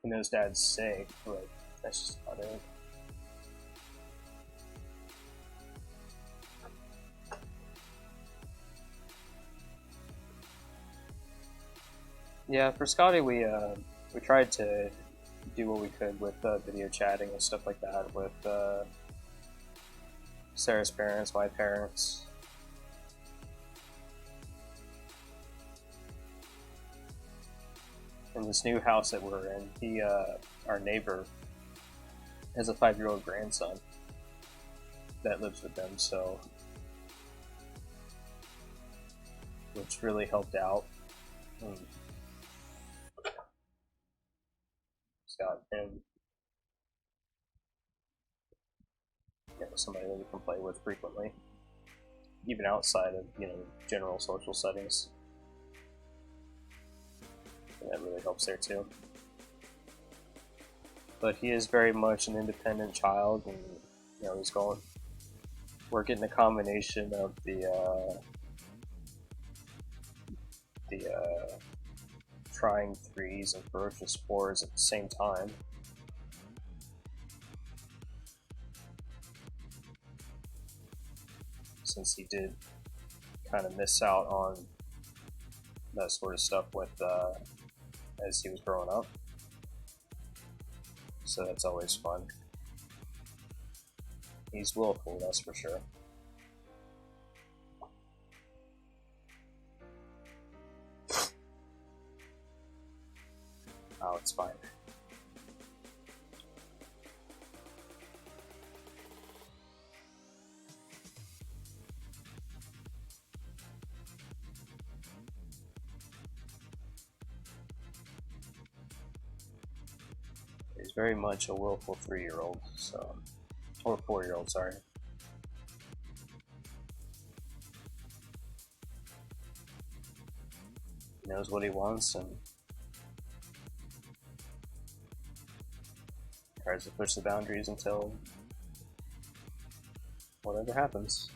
He knows Dad's sick, but that's just about it. Yeah, for Scotty, we tried to do what we could with video chatting and stuff like that with Sarah's parents, my parents. In this new house that we're in, our neighbor, has a 5-year-old grandson that lives with them, so which really helped out. Got him, somebody that we can play with frequently, even outside of general social settings. And that really helps there too. But he is very much an independent child, and we're getting a combination of the trying 3s and ferocious 4s at the same time. Since he did kind of miss out on that sort of stuff as he was growing up. So that's always fun. He's willful, that's for sure. Oh, it's fine. He's very much a willful 3-year-old, so, or 4-year-old, sorry. He knows what he wants and tries to push the boundaries until whatever happens.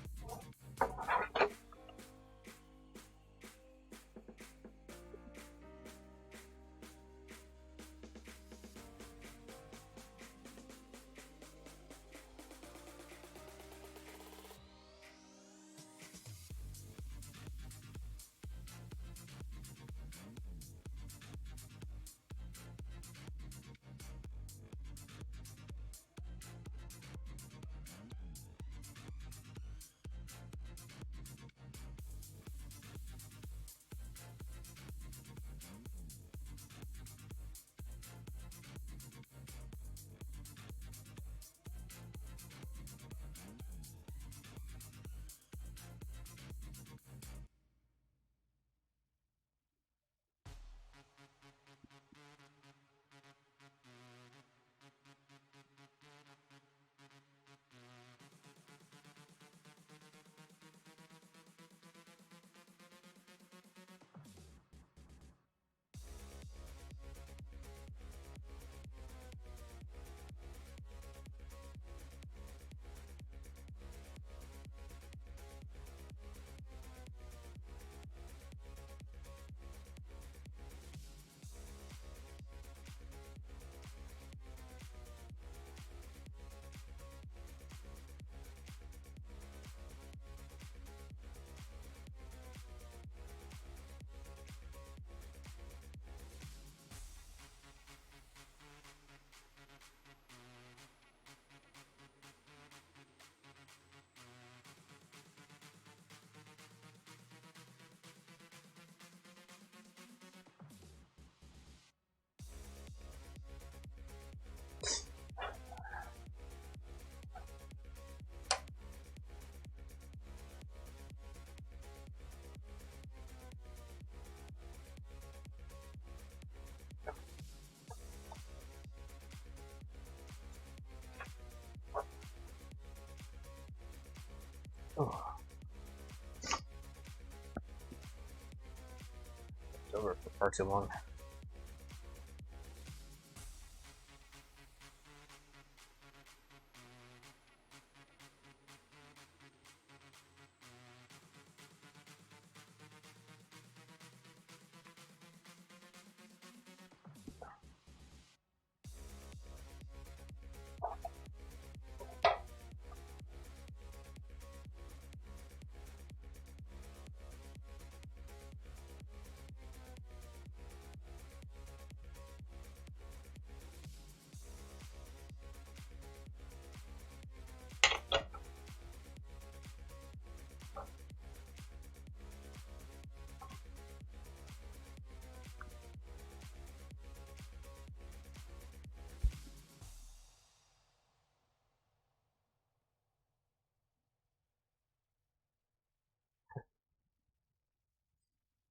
Oh. It's over for far too long.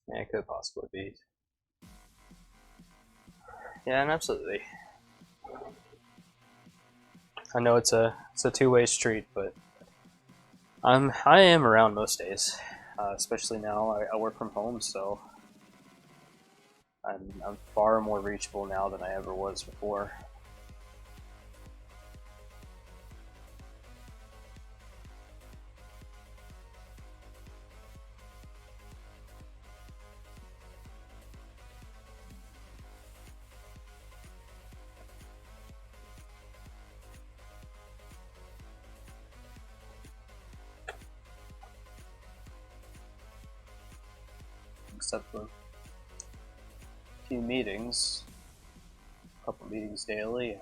Yeah, it could possibly be. Yeah, and absolutely. I know it's a two-way street, but I am around most days, especially now. I work from home, so I'm far more reachable now than I ever was before. Except for a few meetings, a couple meetings daily, and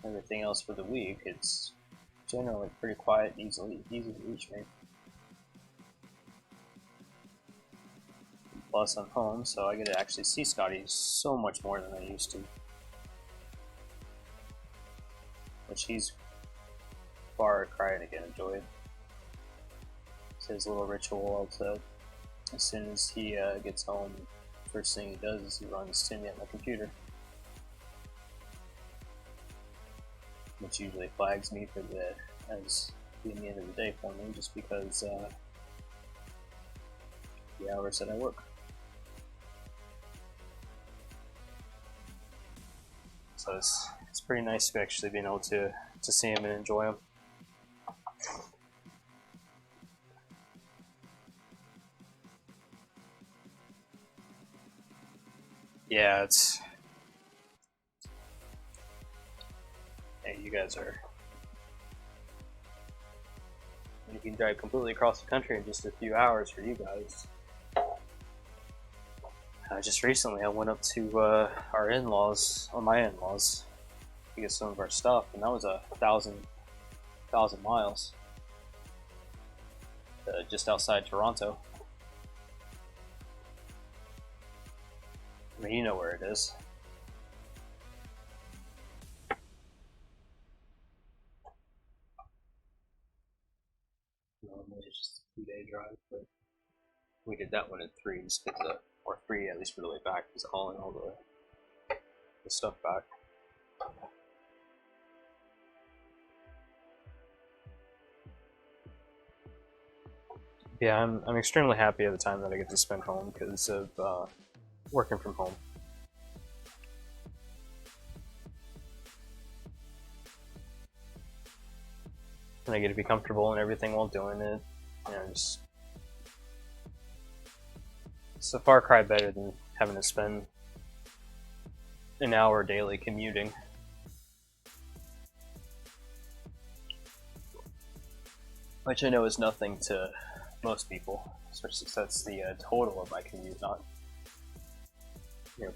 everything else for the week. It's generally pretty quiet, easy to reach me. Plus, I'm home, so I get to actually see Scotty so much more than I used to. Which he's far cry to get enjoyed. It's his little ritual to, as soon as he gets home, first thing he does is he runs to me at my computer. Which usually flags me for as being the end of the day for me, just because the hours that I work. So it's pretty nice to actually being able to see him and enjoy him. Yeah, it's. Hey, you guys are. You can drive completely across the country in just a few hours for you guys. Just recently, I went up to our in-laws, or my in-laws, to get some of our stuff, and that was 1,000 miles, just outside Toronto. I mean, you know where it is. Normally it's just a 2-day drive, but we did that one in 3, just because or 3 at least for the way back, because hauling all the stuff back. Yeah, I'm extremely happy at the time that I get to spend home because of working from home. And I get to be comfortable and everything while doing it. You know, just it's a far cry better than having to spend an hour daily commuting. Which I know is nothing to most people, especially since that's the total of my commute, not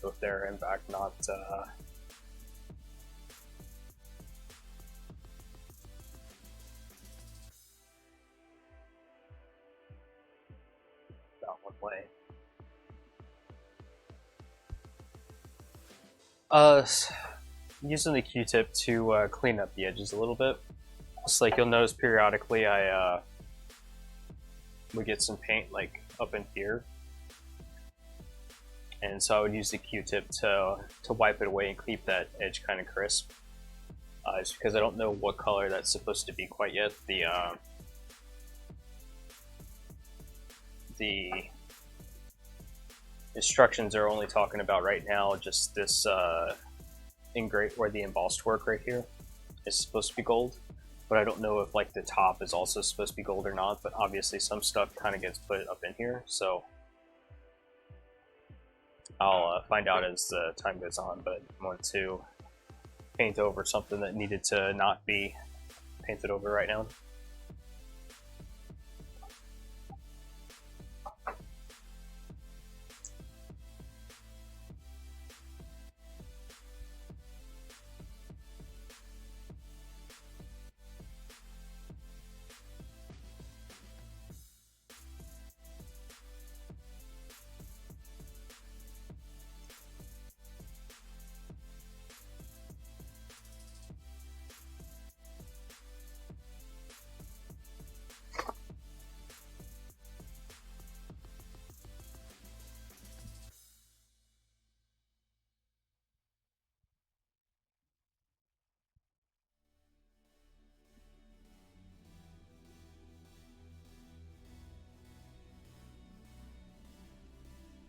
both there and back, not not one way. Using the Q-tip to clean up the edges a little bit. Just like you'll notice periodically, I would get some paint like up in here, and so I would use the Q-tip to wipe it away and keep that edge kind of crisp. Just because I don't know what color that's supposed to be quite yet. the instructions are only talking about right now just this engrave where the embossed work right here is supposed to be gold, but I don't know if like the top is also supposed to be gold or not. But obviously some stuff kind of gets put up in here, so I'll find out as the time goes on. But I want to paint over something that needed to not be painted over right now.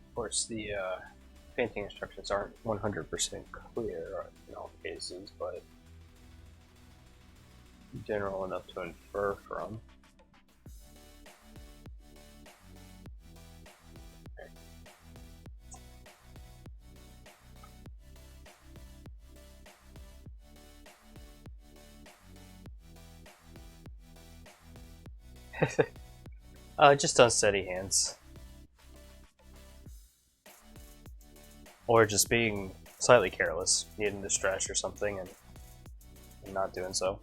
Of course, the painting instructions aren't 100% clear in all cases, but general enough to infer from. Just unsteady hands. Or just being slightly careless, needing to stretch or something and not doing so.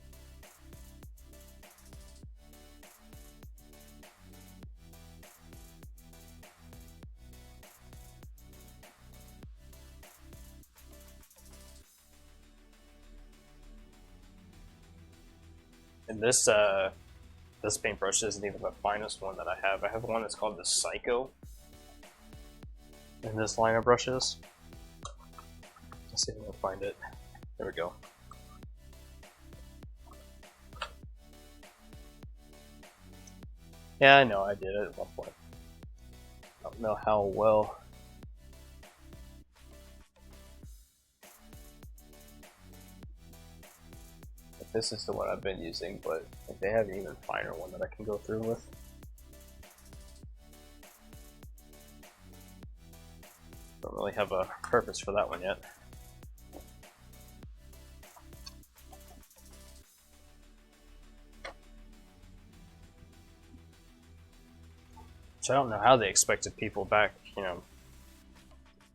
And this paintbrush isn't even the finest one that I have. I have one that's called the Psycho in this line of brushes. Let's see if I can find it. There we go. Yeah, I know I did it at one point. I don't know how well. If this is the one I've been using, but if they have an even finer one that I can go through with. Don't really have a purpose for that one yet. Which I don't know how they expected people back,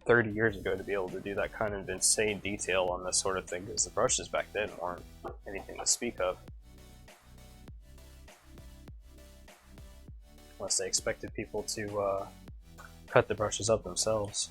30 years ago to be able to do that kind of insane detail on this sort of thing, because the brushes back then weren't anything to speak of. Unless they expected people to cut the brushes up themselves.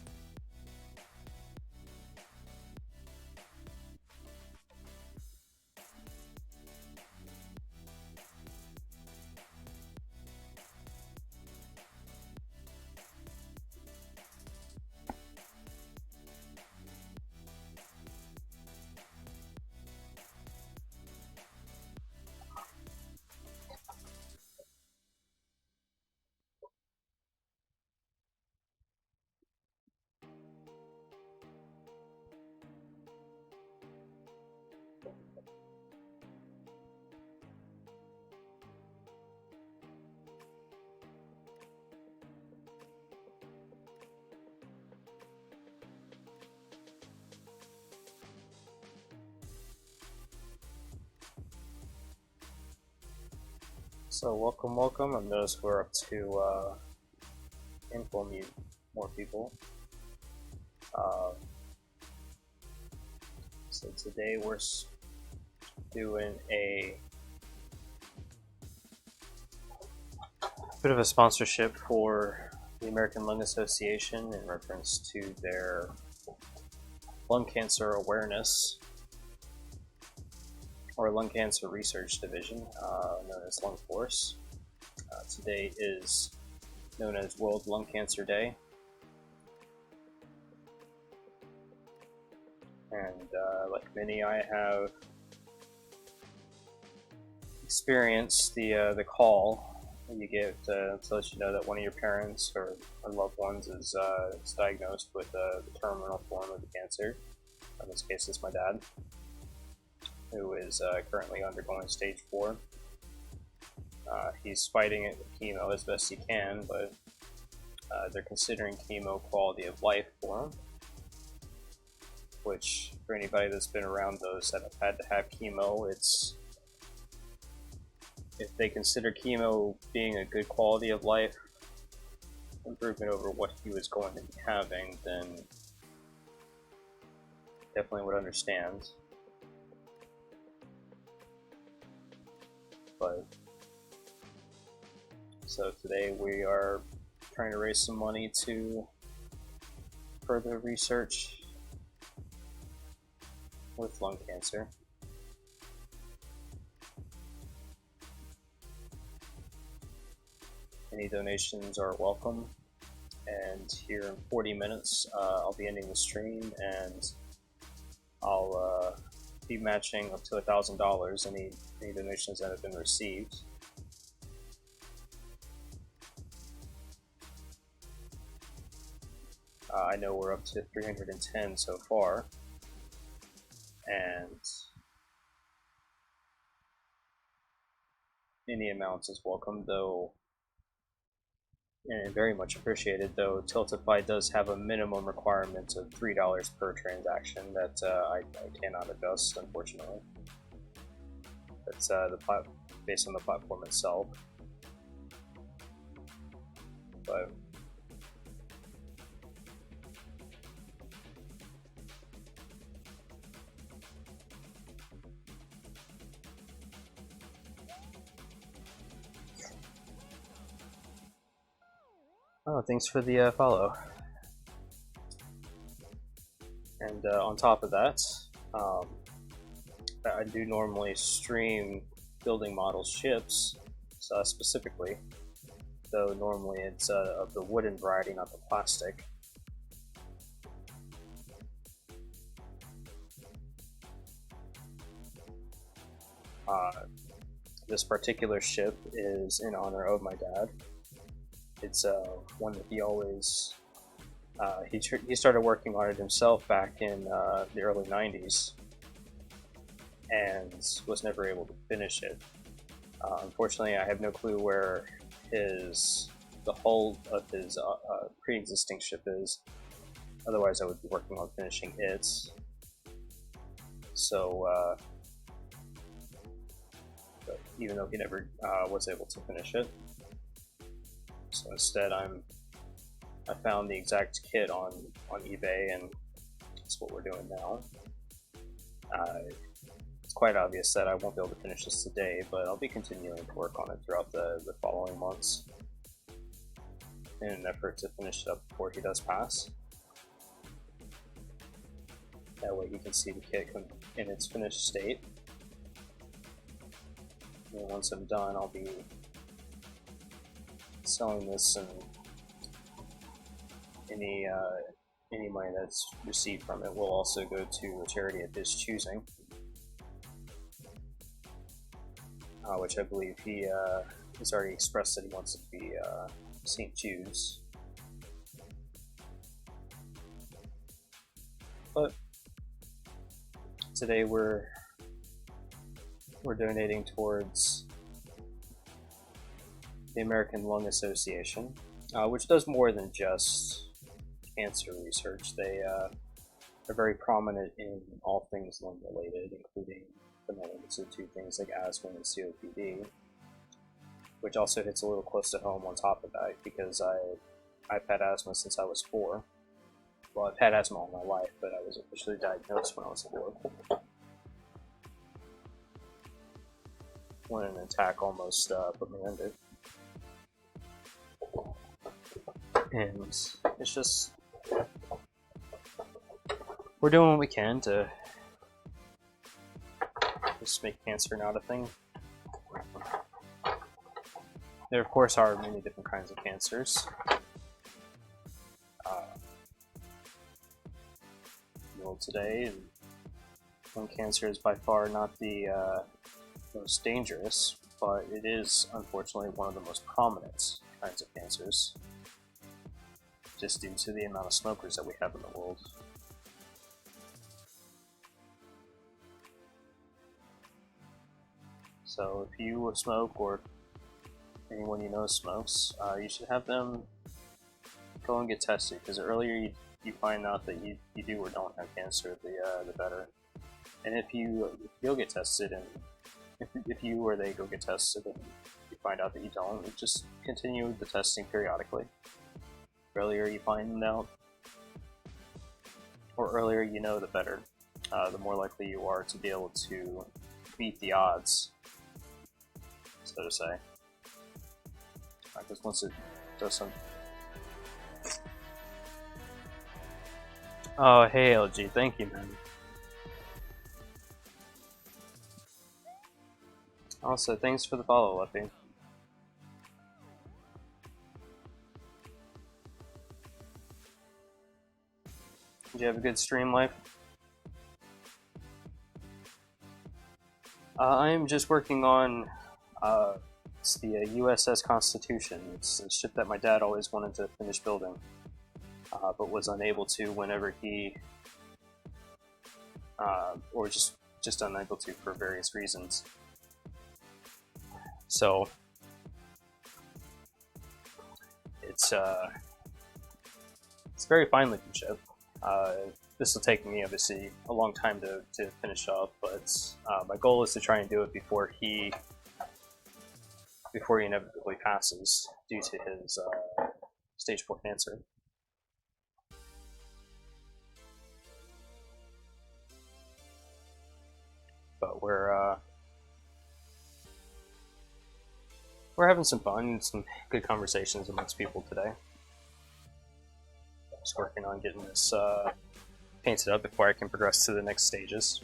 So welcome, and those who are up to info mute more people. So today we're doing a bit of a sponsorship for the American Lung Association in reference to their lung cancer awareness or lung cancer research division, known as Lung Force. Today is known as World Lung Cancer Day. And like many, I have experienced the call you get to let you know that one of your parents or loved ones is diagnosed with the terminal form of the cancer. In this case, it's my dad, who is currently undergoing stage 4. He's fighting it with chemo as best he can, but they're considering chemo quality of life for him, which, for anybody that's been around those that have had to have chemo, it's, if they consider chemo being a good quality of life improvement over what he was going to be having, then definitely would understand. But so today we are trying to raise some money to further research with lung cancer. Any donations are welcome, and here in 40 minutes I'll be ending the stream, and I'll be matching up to $1,000 any donations that have been received. I know we're up to 310 so far, and any amounts is welcome, though, and very much appreciated, though Tiltify does have a minimum requirement of $3 per transaction that I cannot adjust, unfortunately. That's based on the platform itself. But oh, thanks for the follow. And on top of that, I do normally stream building model ships, specifically, though normally it's of the wooden variety, not the plastic. This particular ship is in honor of my dad. It's one that he always he started working on it himself back in the early 90s and was never able to finish it. Unfortunately, I have no clue where the hull of his pre-existing ship is. Otherwise, I would be working on finishing it. So, but even though he never was able to finish it. So instead, I found the exact kit on eBay, and that's what we're doing now. It's quite obvious that I won't be able to finish this today, but I'll be continuing to work on it throughout the following months in an effort to finish it up before he does pass. That way you can see the kit in its finished state. And once I'm done, I'll be selling this, and any money that's received from it will also go to a charity of his choosing, which I believe he has already expressed that he wants it to be St. Jude's. But today we're donating towards the American Lung Association, which does more than just cancer research. They are very prominent in all things lung related, including the medicine to things like asthma and COPD, which also hits a little close to home on top of that, because I've had asthma since I was 4. Well, I've had asthma all my life, but I was officially diagnosed when I was 4. When an attack almost put me under. And it's just, we're doing what we can to just make cancer not a thing. There, of course, are many different kinds of cancers. World today, and lung cancer is by far not the most dangerous. but it is unfortunately one of the most prominent kinds of cancers, just due to the amount of smokers that we have in the world. So if you smoke, or anyone you know smokes, you should have them go and get tested, because the earlier you find out that you do or don't have cancer, the better. And if you'll get tested, and if you or they go get tested and you find out that you don't, you just continue the testing periodically. The earlier you find out, or earlier you know, the better. The more likely you are to be able to beat the odds, so to say. Because once it does some... Oh, hey LG, thank you, man. Also, thanks for the follow, Luffy. Did you have a good stream life? I'm just working on it's the USS Constitution. It's a ship that my dad always wanted to finish building, but was unable to whenever he, or just unable to for various reasons. So it's a very fine looking ship. This will take me obviously a long time to finish up, but my goal is to try and do it before he inevitably passes due to his stage 4 cancer. But we're having some fun and some good conversations amongst people today. Just working on getting this painted up before I can progress to the next stages.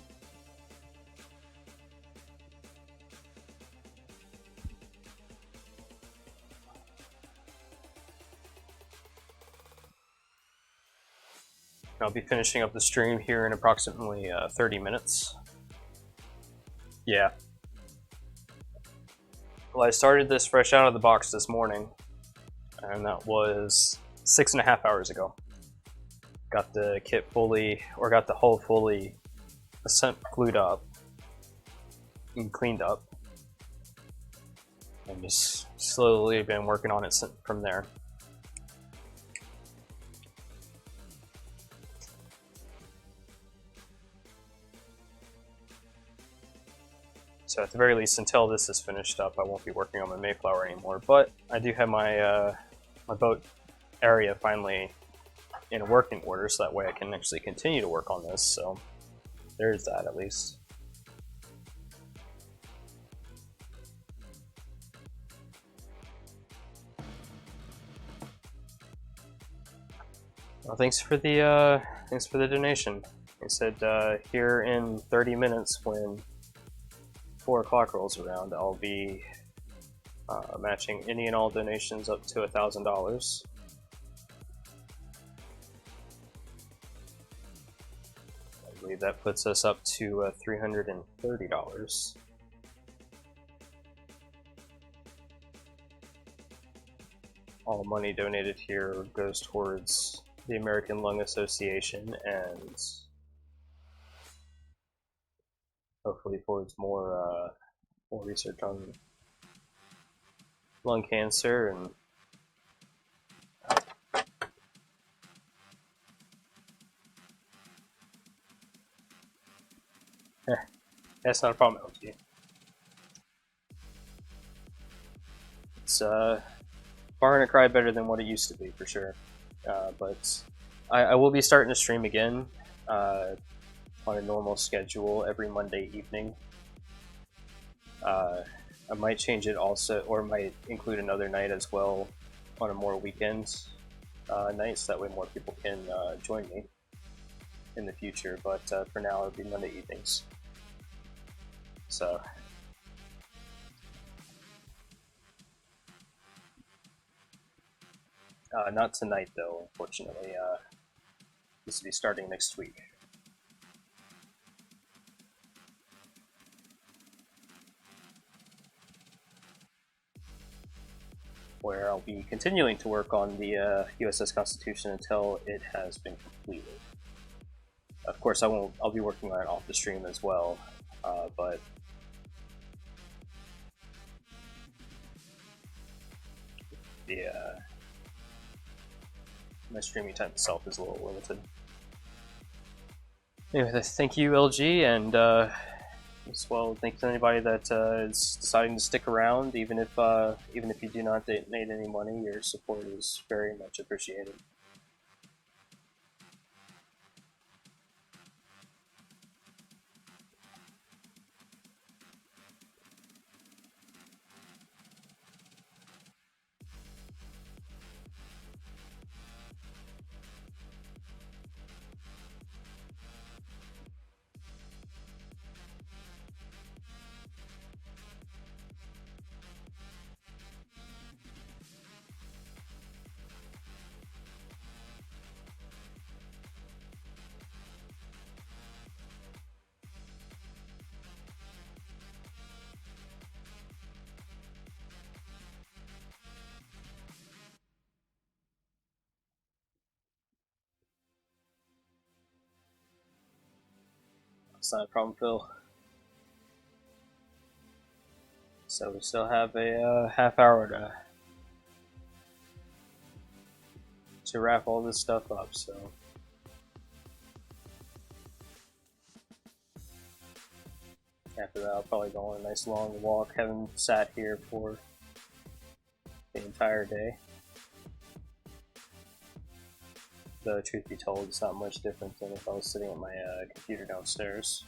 I'll be finishing up the stream here in approximately 30 minutes. Yeah. Well, I started this fresh out of the box this morning, and that was 6.5 hours ago. Got the kit fully, or got the hull fully glued up and cleaned up, and just slowly been working on it from there. So at the very least, until this is finished up, I won't be working on my Mayflower anymore. But I do have my my boat area finally in working order, so that way I can actually continue to work on this. So there's that, at least. Well, thanks for the donation. I said here in 30 minutes, when 4 o'clock rolls around, I'll be matching any and all donations up to $1,000. I believe that puts us up to $330. All money donated here goes towards the American Lung Association and hopefully towards more research on lung cancer and that's not a problem, LG. It's far and a cry better than what it used to be, for sure. But I will be starting to stream again on a normal schedule every Monday evening. I might change it also, or might include another night as well on a more weekend night, so that way more people can join me in the future. But for now, it'll be Monday evenings. So not tonight, though, unfortunately. This will be starting next week. where I'll be continuing to work on the USS Constitution until it has been completed. Of course, I'll be working on it off the stream as well, but my streaming time itself is a little limited. Anyway, thank you, LG, and as well, thanks to anybody that is deciding to stick around, even if you do not donate any money. Your support is very much appreciated. It's not a problem, Phil. So we still have a half hour to wrap all this stuff up. So after that, I'll probably go on a nice long walk. Haven't sat here for the entire day. Though, truth be told, it's not much different than if I was sitting at my computer downstairs.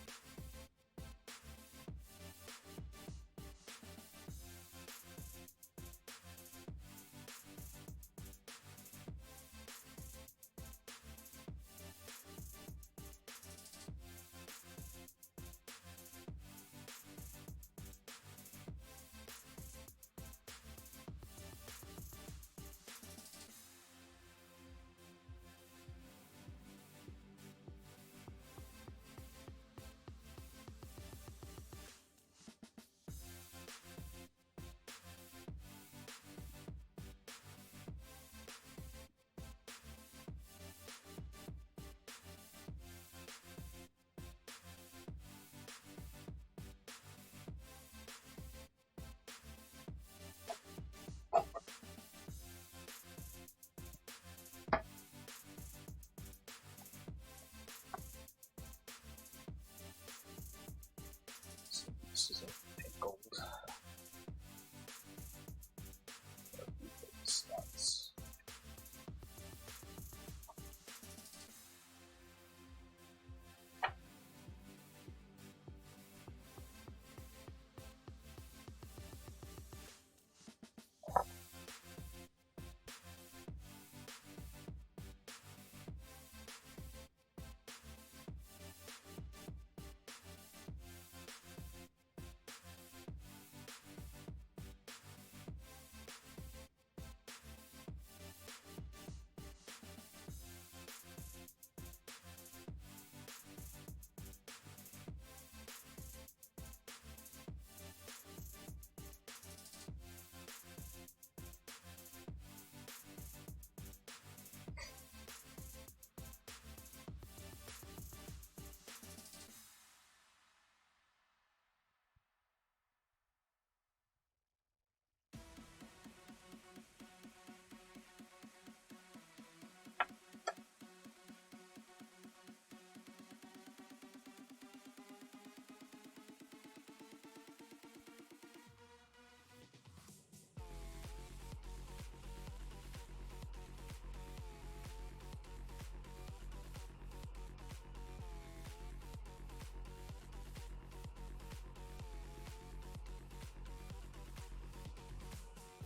This is a pink gold. Slots.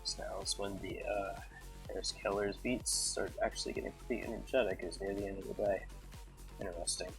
So now is when the Harris Keller's beats start actually getting pretty energetic, is near the end of the day. Interesting.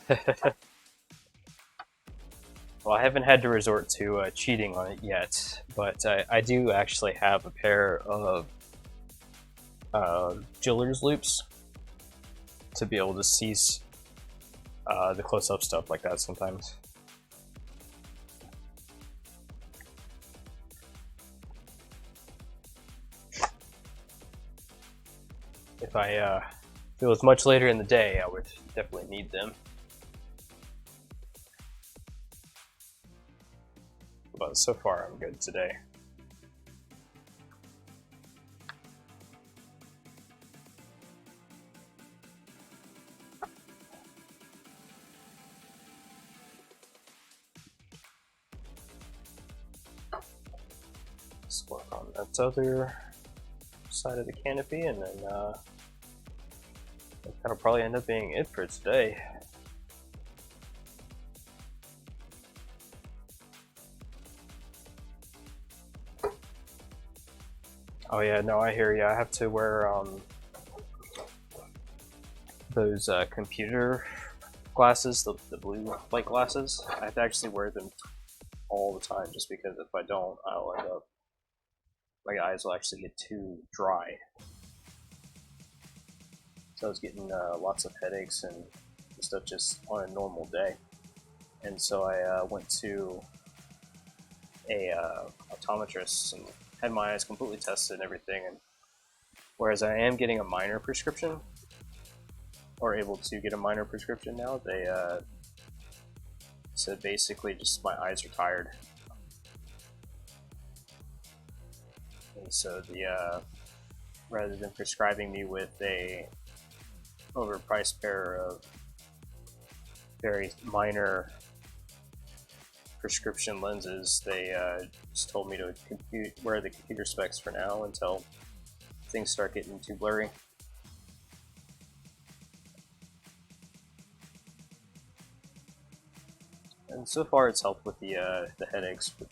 Well, I haven't had to resort to cheating on it yet, but I do actually have a pair of Jiller's loops to be able to seize the close-up stuff like that sometimes. If it was much later in the day, I would definitely need them. But so far, I'm good today. Let's work on that other side of the canopy, and then that'll probably end up being it for today. Oh yeah, no, I hear you. I have to wear those computer glasses, the blue light glasses. I have to actually wear them all the time, just because if I don't, I'll end up, my eyes will actually get too dry. So I was getting lots of headaches and stuff just on a normal day. And so I went to a optometrist and had my eyes completely tested and everything. And whereas I am getting a minor prescription, or able to get a minor prescription now, they said basically just my eyes are tired. And so the rather than prescribing me with a overpriced pair of very minor prescription lenses, they just told me to wear the computer specs for now until things start getting too blurry. And so far it's helped with the headaches. But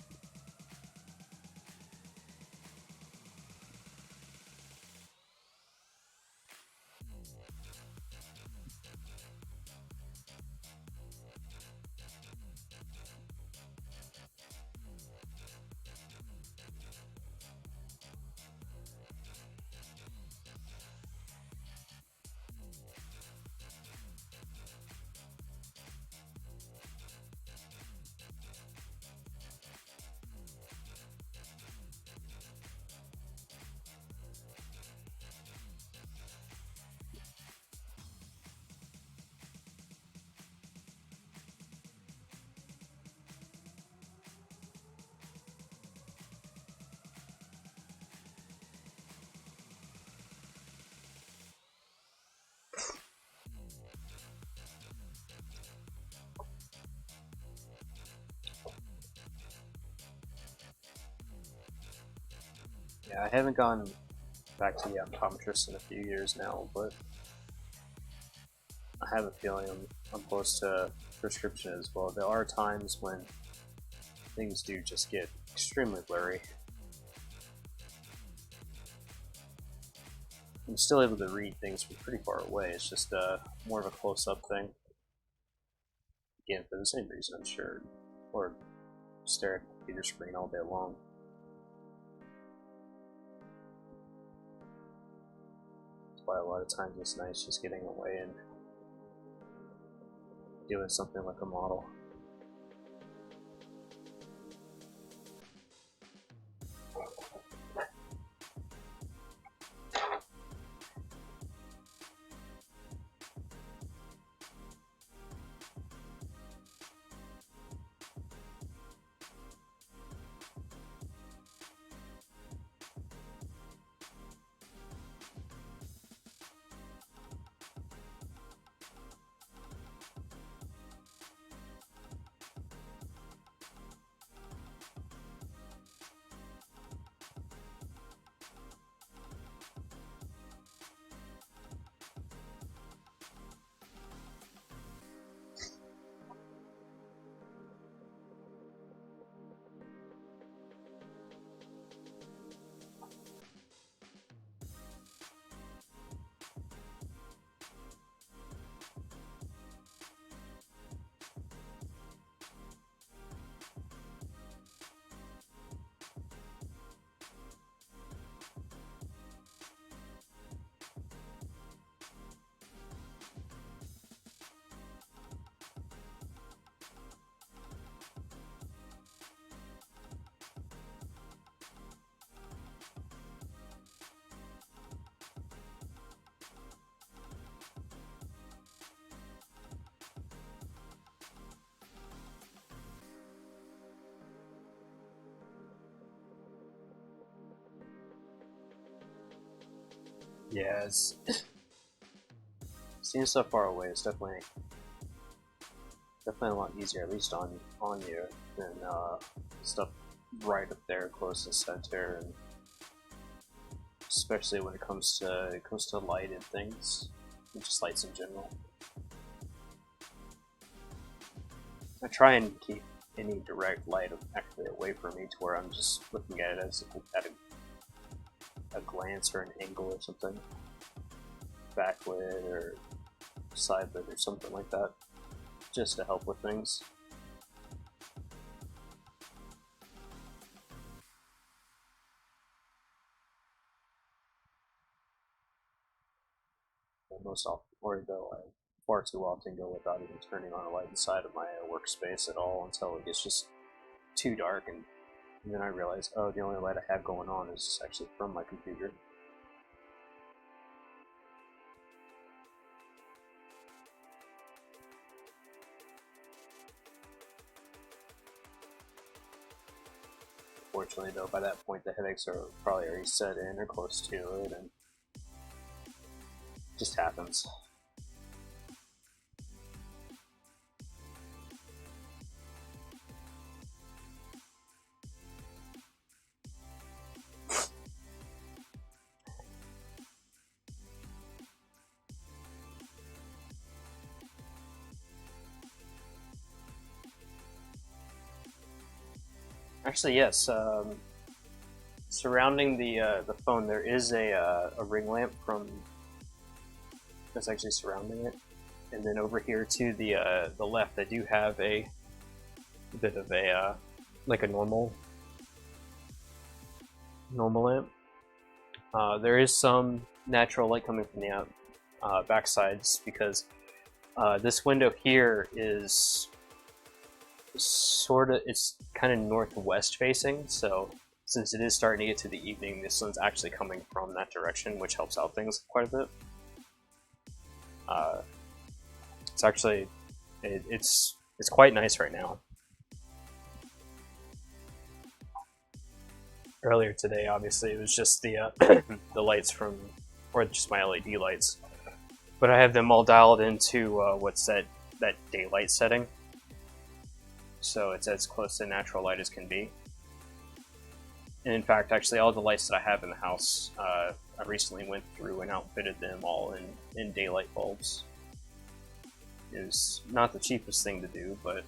yeah, I haven't gone back to the optometrist in a few years now, but I have a feeling I'm close to prescription as well. There are times when things do just get extremely blurry. I'm still able to read things from pretty far away. It's just more of a close-up thing. Again, for the same reason, I'm sure. Or stare at the computer screen all day long. That's why a lot of times it's nice just getting away and doing something like a model. Yeah, it's seeing stuff far away is definitely a lot easier, at least on you, than stuff right up there close to center, and especially when it comes to lighted things, and just lights in general. I try and keep any direct light actually away from me to where I'm just looking at it as at a glance or an angle or something, backlit or sidelit or something like that, just to help with things. Most often, or though I far too often go without even turning on a light inside of my workspace at all until it gets just too dark, and then I realize, oh, the only light I have going on is actually from my computer. Fortunately, though, by that point the headaches are probably already set in or close to it, and it just happens. Actually, yes. Surrounding the phone, there is a ring lamp that's actually surrounding it, and then over here to the left, I do have a bit of a like a normal lamp. There is some natural light coming from the backsides because this window here is it's kind of northwest facing, so since it is starting to get to the evening, the sun's actually coming from that direction, which helps out things quite a bit. It's actually it's quite nice right now. Earlier today, obviously, it was just the the lights from, or just my LED lights, but I have them all dialed into what's that daylight setting. So it's as close to natural light as can be. And in fact, actually, all the lights that I have in the house, I recently went through and outfitted them all in daylight bulbs. It was not the cheapest thing to do, but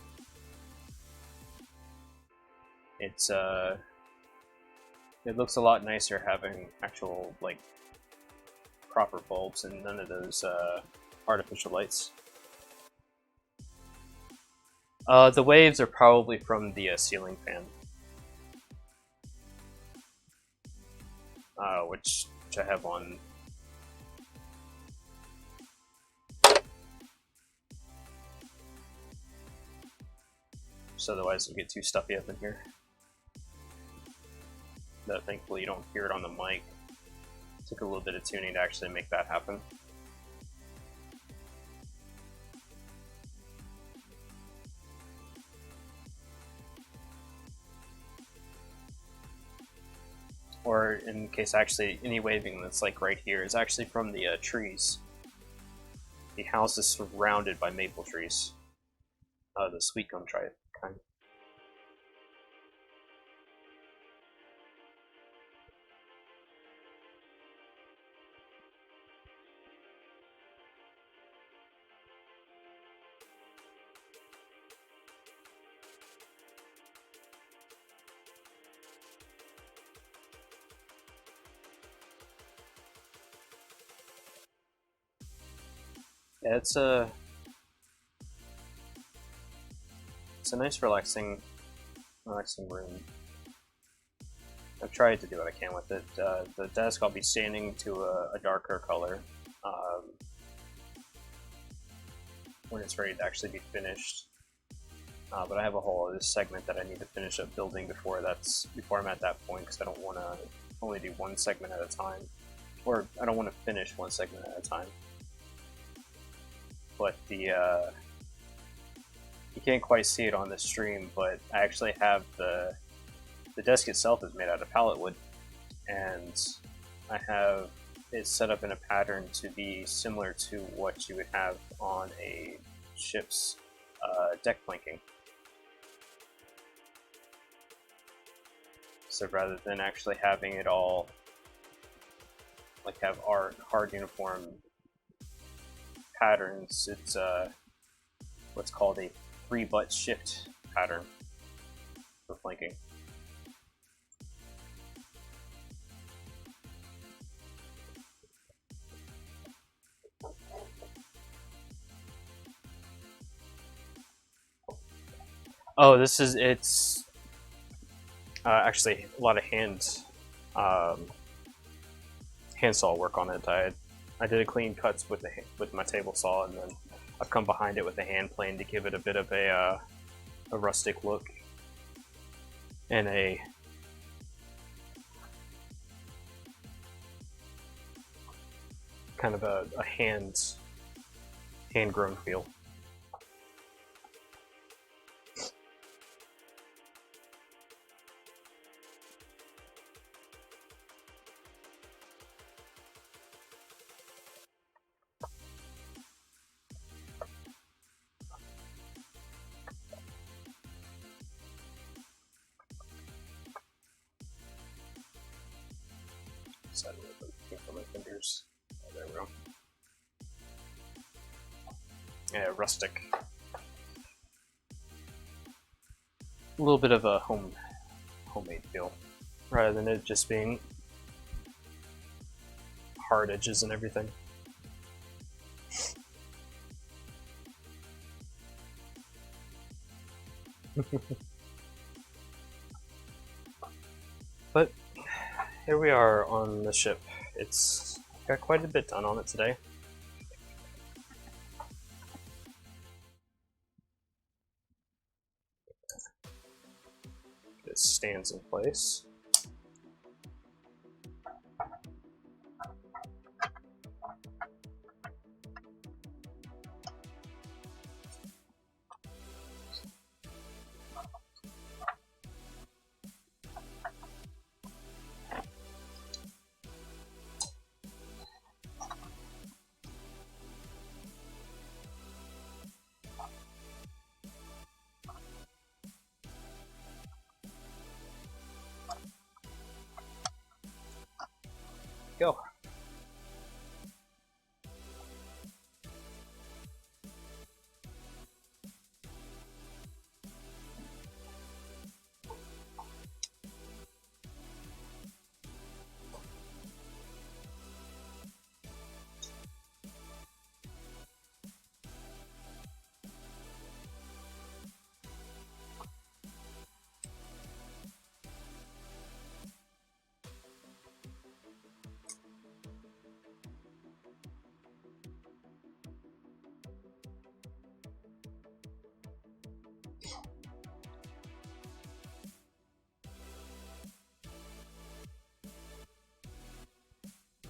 it's it looks a lot nicer having actual like proper bulbs and none of those artificial lights. The waves are probably from the ceiling fan, which I have on. So otherwise it'll get too stuffy up in here. But thankfully you don't hear it on the mic. It took a little bit of tuning to actually make that happen. Or in case actually any waving that's like right here is actually from the trees. The house is surrounded by maple trees. The sweet gum kind. Yeah, it's a nice relaxing room. I've tried to do what I can with it. The desk I'll be staining to a darker color when it's ready to actually be finished. But I have a whole other segment that I need to finish up building before I'm at that point, because I don't want to only do one segment at a time, or I don't want to finish one segment at a time. But you can't quite see it on the stream, but I actually have the desk itself is made out of pallet wood, and I have is set up in a pattern to be similar to what you would have on a ship's deck planking. So rather than actually having it all like have our hard uniform patterns, it's what's called a 3-butt shift pattern for flanking. Oh, it's actually a lot of handsaw work on it. I did a clean cuts with my table saw, and then I've come behind it with a hand plane to give it a bit of a rustic look and a kind of a hand-grown feel. Side a little bit for my fingers. Oh, there we go. Yeah, rustic. A little bit of a homemade feel, rather than it just being hard edges and everything. But here we are on the ship. It's got quite a bit done on it today. It stands in place. Go.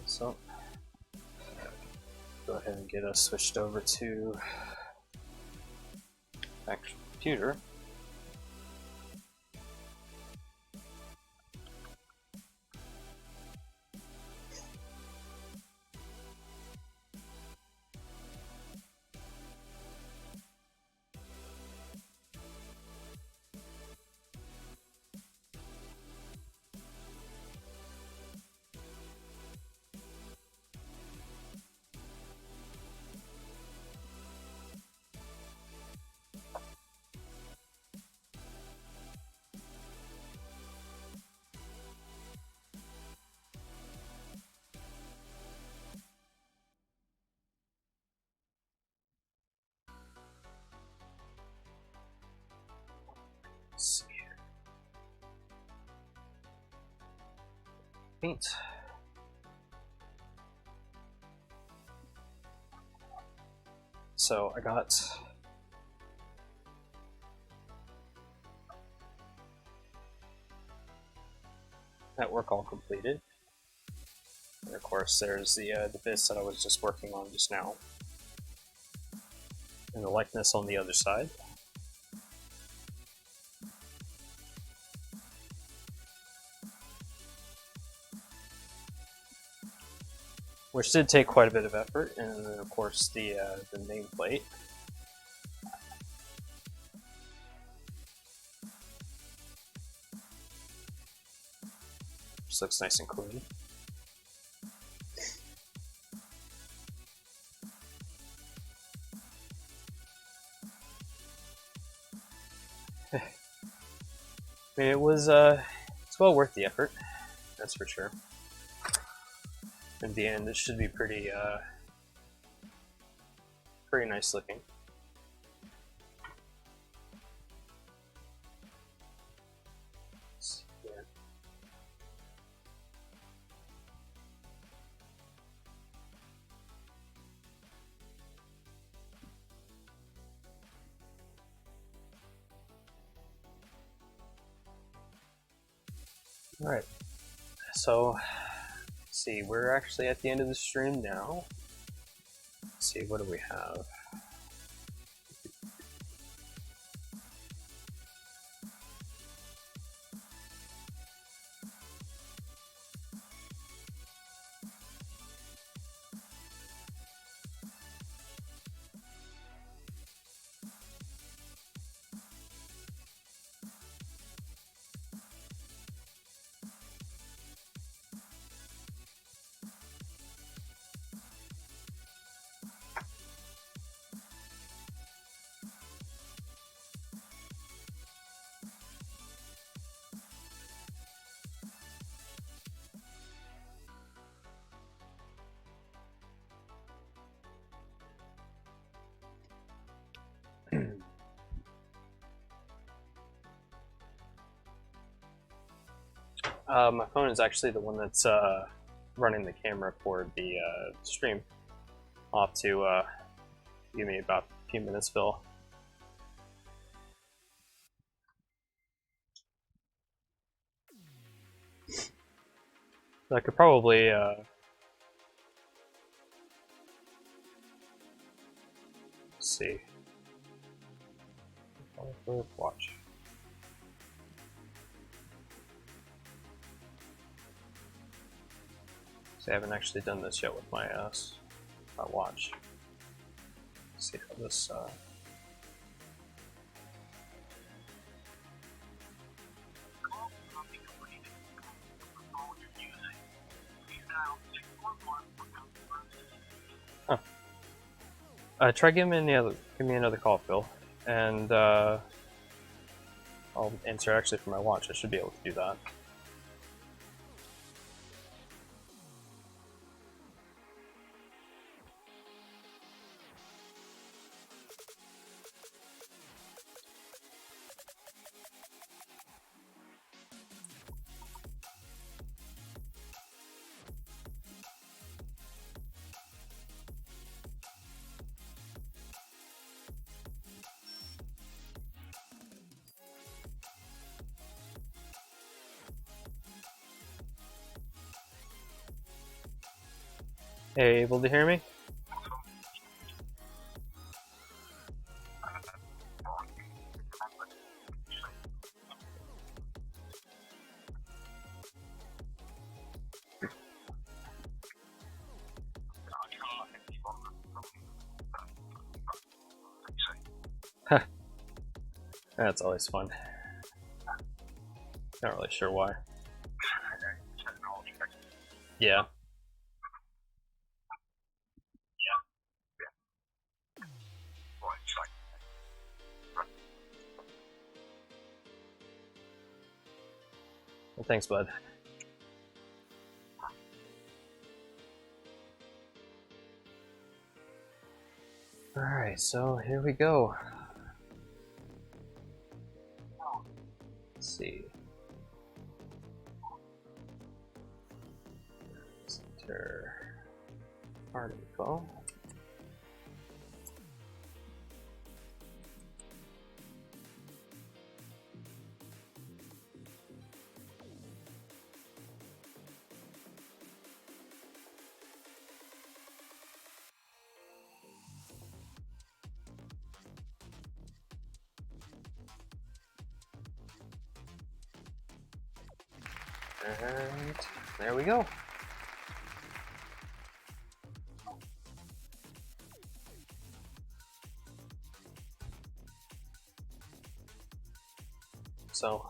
So, go ahead and get us switched over to actual computer. Let's see here. Paint. So I got that work all completed. And of course there's the bits that I was just working on just now. And the likeness on the other side. which did take quite a bit of effort, and then of course the nameplate. Just looks nice and clean. I mean, it's well worth the effort, that's for sure. In the end, this should be pretty nice looking. Yeah. All right, so let's see, we're actually at the end of the stream now. Let's see, what do we have? My phone is actually the one that's running the camera for the stream. I'll have to give me about a few minutes, Phil. I could probably see. Watch. See, I haven't actually done this yet with my watch. Let's see how this. Try give me another call, Phil, and I'll answer actually from my watch. I should be able to do that. Hey, able to hear me? That's always fun. Not really sure why. Yeah. Well, thanks, bud. Alright, so here we go. Let's see. Center article. And there we go. So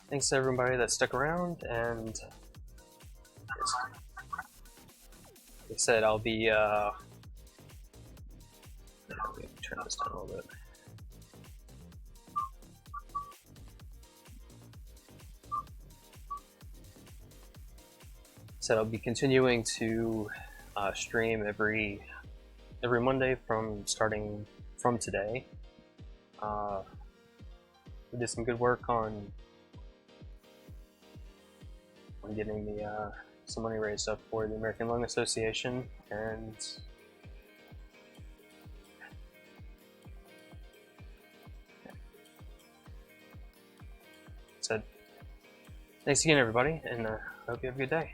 thanks to everybody that stuck around, and like I said, I'll be let me turn this down a little bit. I'll be continuing to stream every Monday starting from today. We did some good work on getting the some money raised up for the American Lung Association, and said thanks again, everybody, and I hope you have a good day.